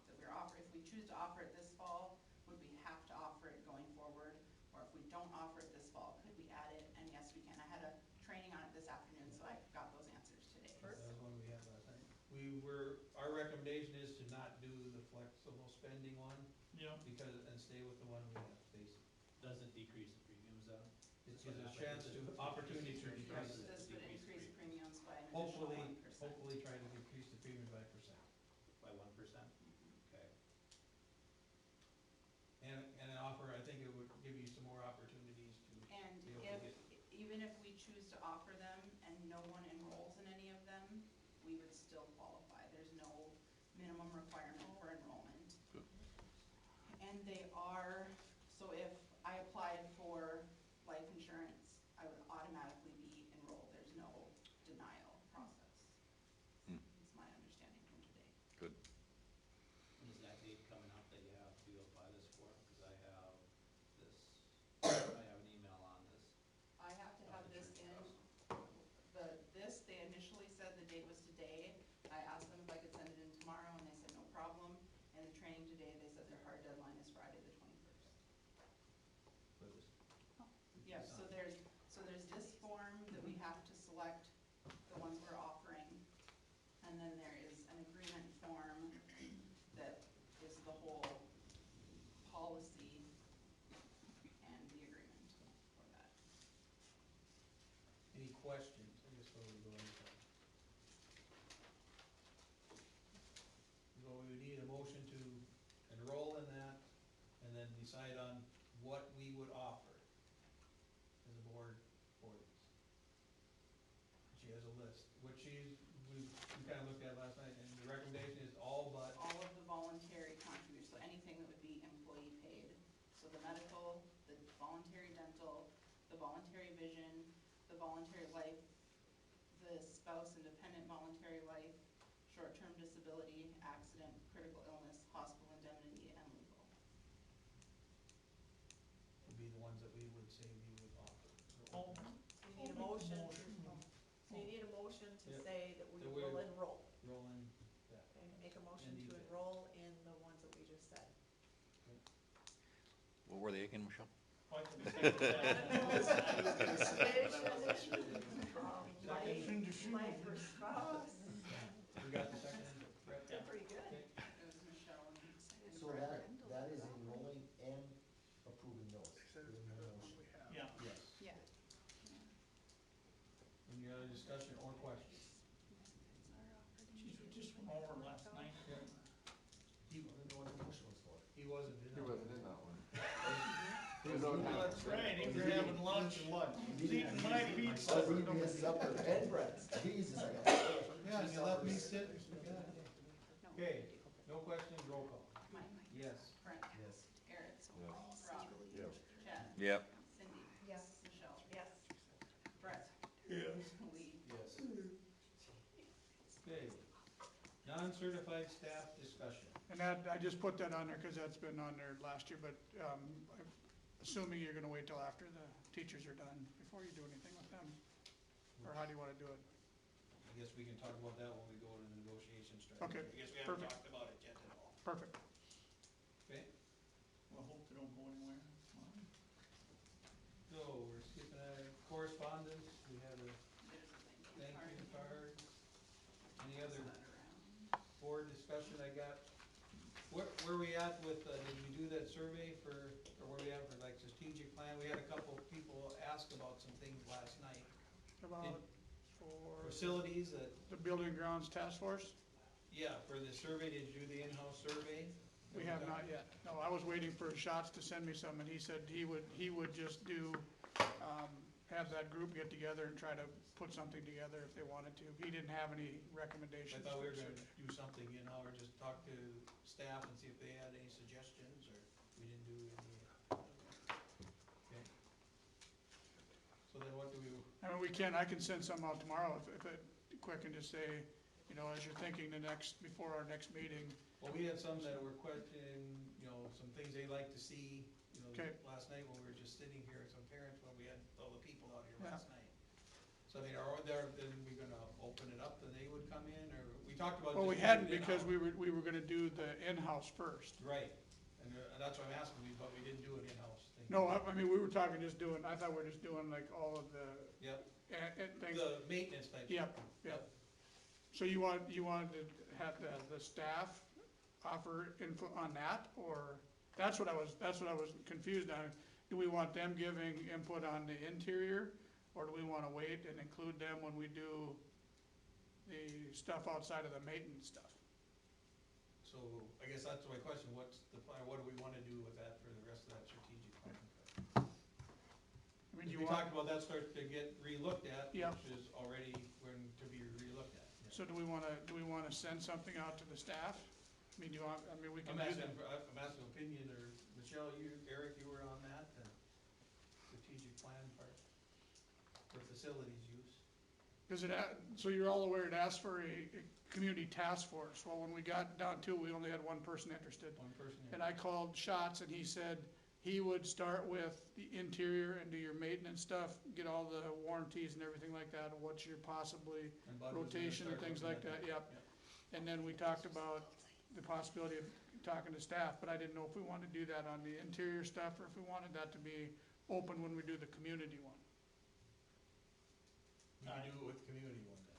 that we're offering. If we choose to offer it this fall, would we have to offer it going forward? Or if we don't offer it this fall, could we add it? And yes, we can. I had a training on it this afternoon, so I got those answers today.
That was one we had last night. Our recommendation is to not do the flexible spending one.
Yeah.
And stay with the one we have, Stacy.
Does it decrease the premiums though?
It gives a chance to, opportunity to decrease it.
This would increase premiums by an additional 1%.
Hopefully try to decrease the premium by 1%.
By 1%? Okay.
And an offer, I think it would give you some more opportunities to
And
be able to
if,
get.
even if we choose to offer them and no one enrolls in any of them, we would still qualify. There's no minimum requirement for enrollment. And they are, so if I applied for life insurance, I would automatically be enrolled. There's no denial process. That's my understanding from today.
Good.
When is that date coming up that you have to apply this
select the ones we're offering. And then there is an agreement form that is the whole policy and the agreement for that.
Any questions? I guess what we go into. So we would need a motion to enroll in that and then decide on what we would offer as a board for this. She has a list, which we kind of looked at last night, and the recommendation is all but,
All of the voluntary contributions, so anything that would be employee paid. So the medical, the voluntary dental, the voluntary vision, the voluntary life, the spouse and dependent voluntary life, short-term disability, accident, critical illness, hospital indemnity, and legal.
would be the ones that we would say we would offer.
Oh,
So you need a motion, so you need a motion to
Yep.
say that we
That we-
will enroll.
Roll in that.
Okay, make a motion
In
to
detail.
enroll in the ones that we just said.
What were they again, Michelle?
I can second that.
Life for spouse,
We got the second, Brett?
pretty good.
Okay.
It was Michelle and seconded
So
Brett.
that is enrolling and approving those. in the motion.
Yeah.
Yes.
Yeah.
Any other discussion or questions?
Geez, we just went over last night.
He didn't know what the motion was for.
He wasn't.
He wasn't in that one.
That's right, he was having lunch. He's eating my pizza.
Oh, we messed up the pen breads. Jesus, I got.
Yeah, you left me sit.
No.
Okay, no questions, roll call.
Mike,
Yes.
Brent,
Yes.
Eric,
Yes.
Rob,
Yep.
Chad,
Yep.
Cindy,
Yes.
Michelle,
Yes.
Brett,
Yes.
Lee.
Yes. Okay, non-certified staff discussion.
And that, I just put that on there because that's been on there last year, but, I'm assuming you're gonna wait till after the teachers are done before you do anything with them? Or how do you wanna do it?
I guess we can talk about that when we go to the negotiation strategy.
Okay,
I guess we haven't
perfect.
talked about it yet at all.
Perfect.
Okay,
Well, hope they don't go anywhere.
so we're skipping correspondence. We have a
There's a
thank
card
you
in here.
card. Any other
Pass that around.
board discussion I got? Where we at with, did we do that survey for, or where we at for like strategic plan? We had a couple of people ask about some things last night.
About for
Facilities that,
the building and grounds task force?
yeah, for the survey, did you do the in-house survey?
We have not yet. No, I was waiting for Shots to send me some, and he said he would just do, have that group get together and try to put something together if they wanted to. He didn't have any
I
recommendations.
thought we
for
were gonna
survey.
do something, you know, or just talk to staff and see if they had any suggestions, or we didn't do any. Okay. So then what do we,
I mean, I can send some out tomorrow if it, quick, and just say, you know, as you're thinking before our next meeting.
well, we had some that were questioning, you know, some things they'd like to see, you know,
Okay.
last night when we were just sitting here, some parents, when we had all the people out here
Yeah.
last night. So I mean, then we gonna open it up, and they would come in, or, we talked about.
Well, we
just
hadn't
doing it
because
in-house.
we were gonna do the in-house first.
Right, and that's what I'm asking, but we didn't do it in-house. Thing.
No, I mean, we were talking just doing, I thought we were just doing like all of the,
Yep,
and things.
the maintenance type.
Yep, yep. So you wanted to have the staff offer input on that, or, that's what I was confused on. Do we want them giving input on the interior, or do we wanna wait and include them when we do the stuff outside of the maintenance stuff?
So I guess that's my question, what's the plan, what do we wanna do with that for the rest of that strategic plan?
I mean,
We
you want,
talked about that starts to get re-looked at,
Yeah.
which is already going to be re-looked at.
so do we wanna send something out to the staff? I mean, we can
I'm
do
asking,
that.
I'm asking opinion, or Michelle, Eric, you were on that, the strategic plan part for facilities use.
So you're all aware it asked for a community task force. Well, when we got down to it, we only had one person interested.
One person.
And I called Shots and he said he would start with the interior and do your maintenance stuff, get all the warranties and everything like that, and what's your possibly
And Bud was gonna
rotation and
start
things
looking
like
at
that, yep. And then we talked about the possibility of talking to staff, but I didn't know if we wanted to do that on the interior stuff or if we wanted that to be open when we do the community one.
We could do it with community one day.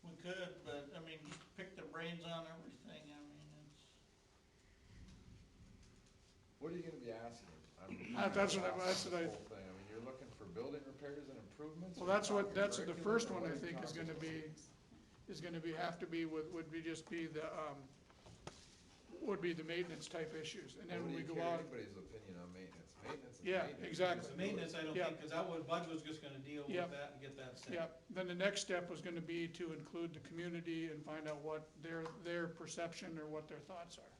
We could, but, I mean, just pick their brains on everything, I mean, it's.
What are you gonna be asking?
That's what I-
Whole thing, I mean, you're looking for building repairs and improvements?
Well,
Or
that's what,
talking
that's the
curriculum,
first
or
one
what
I
are you
think is
talking
gonna
about?
be, have to be with, would be just be the, would be the maintenance type issues, and then
What
when
do
we
you
go
care
out.
anybody's opinion on maintenance? Maintenance is
Yeah,
maintenance.
exactly.
The maintenance, I don't
Yeah.
think, cause that was, Bud was just gonna deal with
Yep.
that and get that set.
Yep, then the next step was gonna be to include the community and find out what their perception or what their thoughts are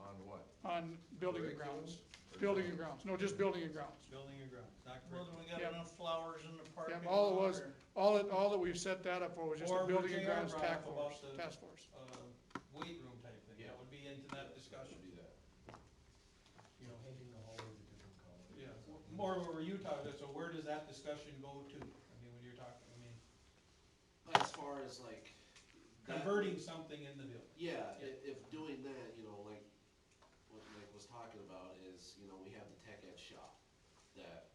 On what?
on building and
Curriculum?
grounds.
Or
Building
zoning?
and grounds, no, just building and grounds.
Building and grounds, not
Well, do
curriculum.
we got
Yep.
enough flowers in the parking
Yep,
lot?
all it was,
or-
all that we've set that up for was just
Or
a
what
building and
JR
grounds
brought
task
up about
force,
the-
task force.
Weight room type thing, that would be into that discussion.
Do that.
You know,
Painting the hallways a different color.
yeah, more where you talking, so where does that discussion go to? I mean, when you're talking, I mean,
As far as like. that-
converting something in the building.
Yeah, if doing that, you know, like what Mike was talking about is, you know, we have the tech ed shop that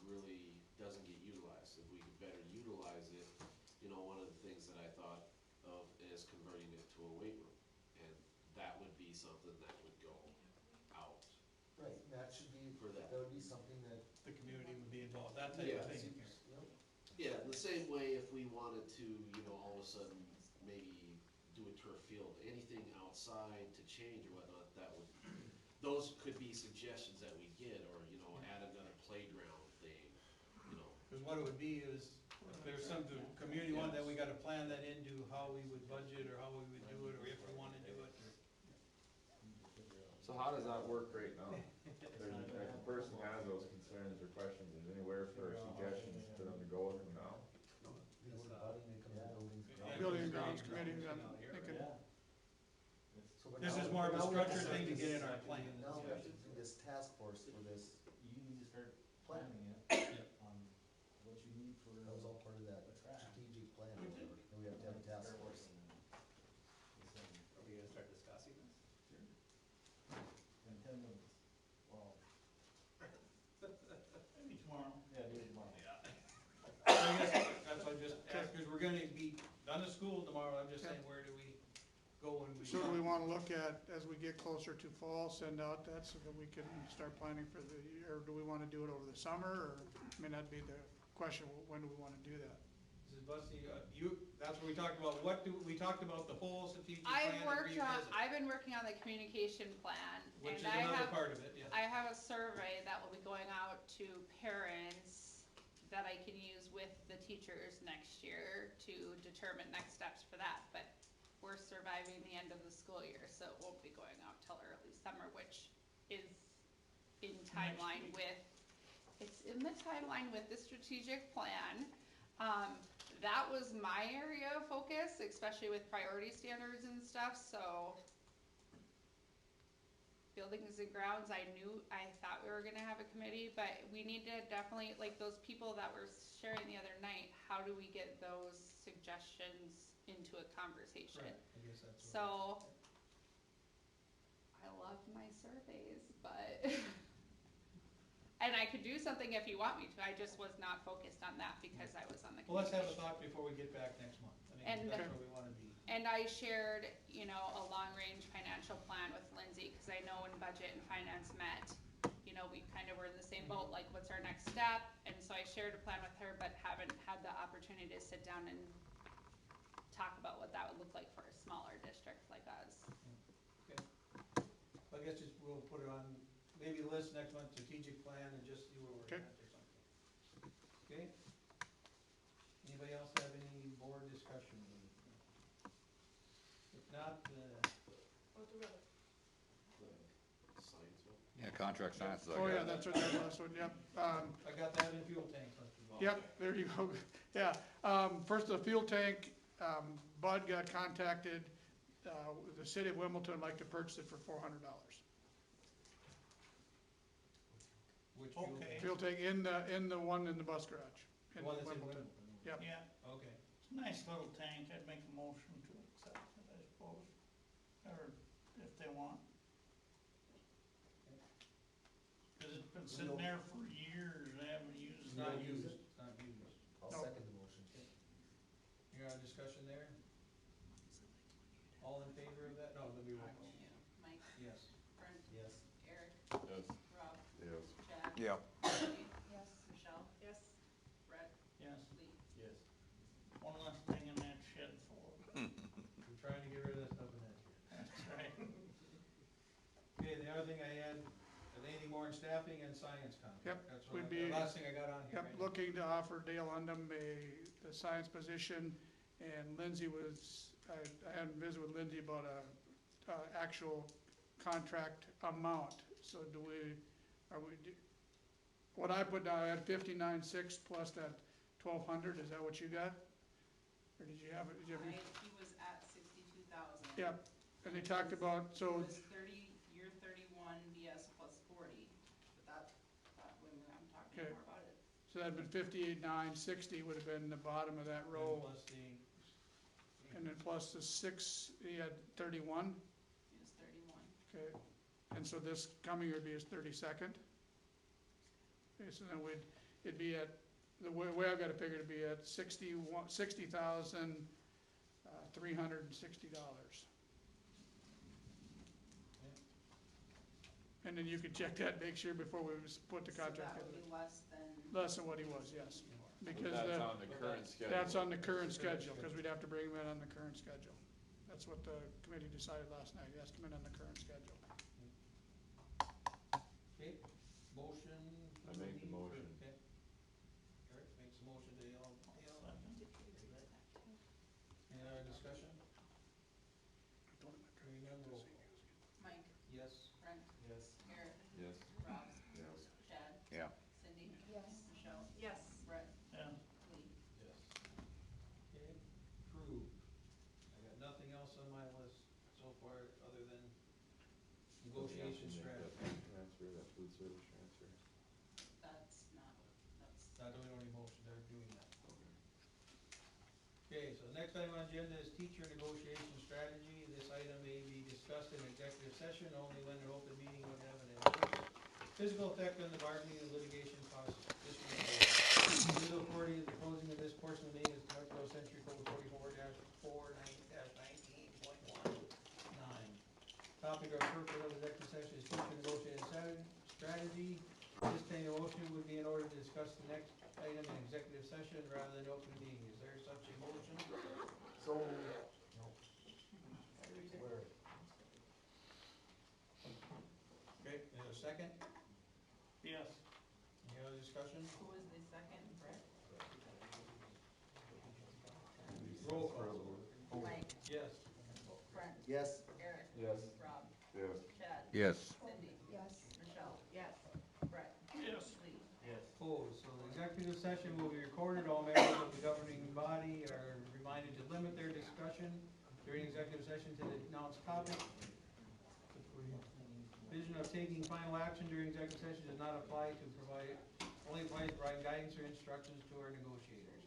really doesn't get utilized. If we could better utilize it, you know, one of the things that I thought of is converting it to a weight room. And that would be something that would go out
Right, and that should be,
for that.
that would be something that,
The community would be involved, that type
Yeah.
of thing.
yep,
Yeah, in the same way if we wanted to, you know, all of a sudden maybe do a turf field, anything outside to change or whatnot, that would, those could be suggestions that we get, or, you know, add another playground thing, you know.
Cause what it would be is, if there's some community one, then we gotta plan that into how we would budget, or how we would do it, or if we wanna do it.
So how does that work right now? There's, if a person has those concerns or questions, is there anywhere for suggestions for them to go with them now?
they would buddy, they come to buildings.
Yeah.
Building and grounds committee, then they could,
So, but
This
now-
is more of a
now we have to
structured
start
thing to
this-
get in our plan.
Now we have to do this task force for this
You need to start
plan.
planning it on what you need for.
That was all part of that strategic plan, or whatever, and we have to have a task force.
Are we gonna start discussing this?
In 10 minutes, well,
Maybe tomorrow.
yeah, do it tomorrow.
So I guess that's what I just asked, cause we're gonna be done at school tomorrow, I'm just saying, where do we go when we?
so do we wanna look at, as we get closer to fall, send out that so that we can start planning for the year, or do we wanna do it over the summer, or, I mean, that'd be the question, when do we wanna do that?
This is Busty, that's what we talked about, we talked about the whole strategic plan and revisit,
I've been working on the communication plan,
which is
and I
another
have,
part of it, yeah.
I have a survey that will be going out to parents that I can use with the teachers next year to determine next steps for that, but we're surviving the end of the school year, so it won't be going out till early summer, which is in timeline with, it's in the timeline with the strategic plan. That was my area of focus, especially with priority standards and stuff, so buildings and grounds, I thought we were gonna have a committee, but we need to definitely, like those people that were sharing the other night, how do we get those suggestions into a conversation?
Right, I guess that's what.
So, I love my surveys, but, and I could do something if you want me to, I just was not focused on that because I was on the
Well, let's have a
communication.
thought before we get back next month, I
And
mean, that's where we wanna be.
And I shared, you know, a long-range financial plan with Lindsay, cause I know when budget and finance met, you know, we kind of were in the same boat, like, what's our next step? And so I shared a plan with her, but haven't had the opportunity to sit down and talk about what that would look like for a smaller district like us.
I guess just, we'll put it on, maybe the list next month, strategic plan, and just see where we're
Okay.
at or something. Okay? Anybody else have any board discussion? If not,
Oh, do it.
The science one.
Yeah, contract science is like
Oh, yeah,
that.
that's what that last one, yep.
I got that in fuel tanks, Mr. Ball.
Yep, there you go, yeah. First, the fuel tank, Bud got contacted, the city of Wimbledon would like to purchase it for $400.
Which fuel
Okay.
tank?
Fuel tank in the one in the bus garage.
The one that's in
Wimbledon.
Wimbledon?
Yep.
Yeah,
Okay.
it's a nice little tank, I'd make a motion to accept it, I suppose, or if they want. Cause it's been sitting there for years, they haven't used
It's
it.
not used, it's not used.
I'll
No.
second the motion.
Yeah.
Cindy,
Yes.
Michelle,
Yes.
Brett,
Yes,
Lee.
Yes.
one less thing in that shed for,
We're trying to get rid of that stuff in that shed.
that's right.
Okay, the other thing I had, anything more in staffing and science contract.
Yep,
That's what
would
the
be-
last thing I got on here.
Yep,
right now.
looking to offer Dale Undum the science position, and Lindsay was, I hadn't visited with Lindsay about a actual contract amount, so do we, what I put down, I had 59,600 plus that 1,200, is that what you got? Or did you have it, did you have it?
He was at 62,000.
Yep, and they talked about,
It
so,
was 30, year 31 BS plus 40, but when I'm talking
Okay.
more about it.
so that'd been 58,960 would have been the bottom of that row,
Plus the,
and then plus the six, he had 31,
It was 31.
okay, and so this coming would be his 32nd. Okay, so then it'd be at, the way I've got it figured, it'd be at $60,360. And then you could check that, make sure before we put the
So
contract
that would
in.
be less than,
Less than what he was, yes, because
That's
the,
on the current schedule.
that's on the current schedule, because we'd have to bring him in on the current schedule. That's what the committee decided last night, he has to come in on the current schedule.
okay, motion.
I make the motion.
Okay. Eric makes a motion to, any other discussion? Hearing none, roll call.
Mike,
Yes.
Brent,
Yes.
Eric,
Yes.
Rob,
Yes.
Chad,
Yeah.
Cindy,
Yes.
Michelle,
Yes.
Brett,
Yeah,
Lee.
Yes.
Okay, approved. I got nothing else on my list so far, other than negotiation strategy.
Transfer, that food service transfer.
That's that's.
Not doing any motion, they're doing that. Okay, so the next item on the agenda is teacher negotiation strategy. This item may be discussed in executive session only when an open meeting would have an adverse physical effect on the bargaining and litigation process. This legal authority is the closing of this portion of the meeting is North Dakota Century Code 44-4-19.19. Topic or purpose of the executive session is teacher negotiating strategy. This kind of motion would be in order to discuss the next item in executive session rather than open meeting. Is there such a motion?
So,
Where? Okay, is there a second?
yes,
Any other discussion?
Who was the second, Brett?
Roll call.
Mike,
Yes.
Brent,
yes,
Eric,
Yes.
Rob,
Yes.
Chad,
Yes.
Cindy,
Yes.
Michelle,
Yes.
Brett,
yes.
Lee.
Yes.
Opposed, so the executive session will be recorded. All members of the governing body are reminded to limit their discussion during executive session to the announced topic. Vision of taking final action during executive session does not apply to provide, only applies to provide guidance or instructions to our negotiators.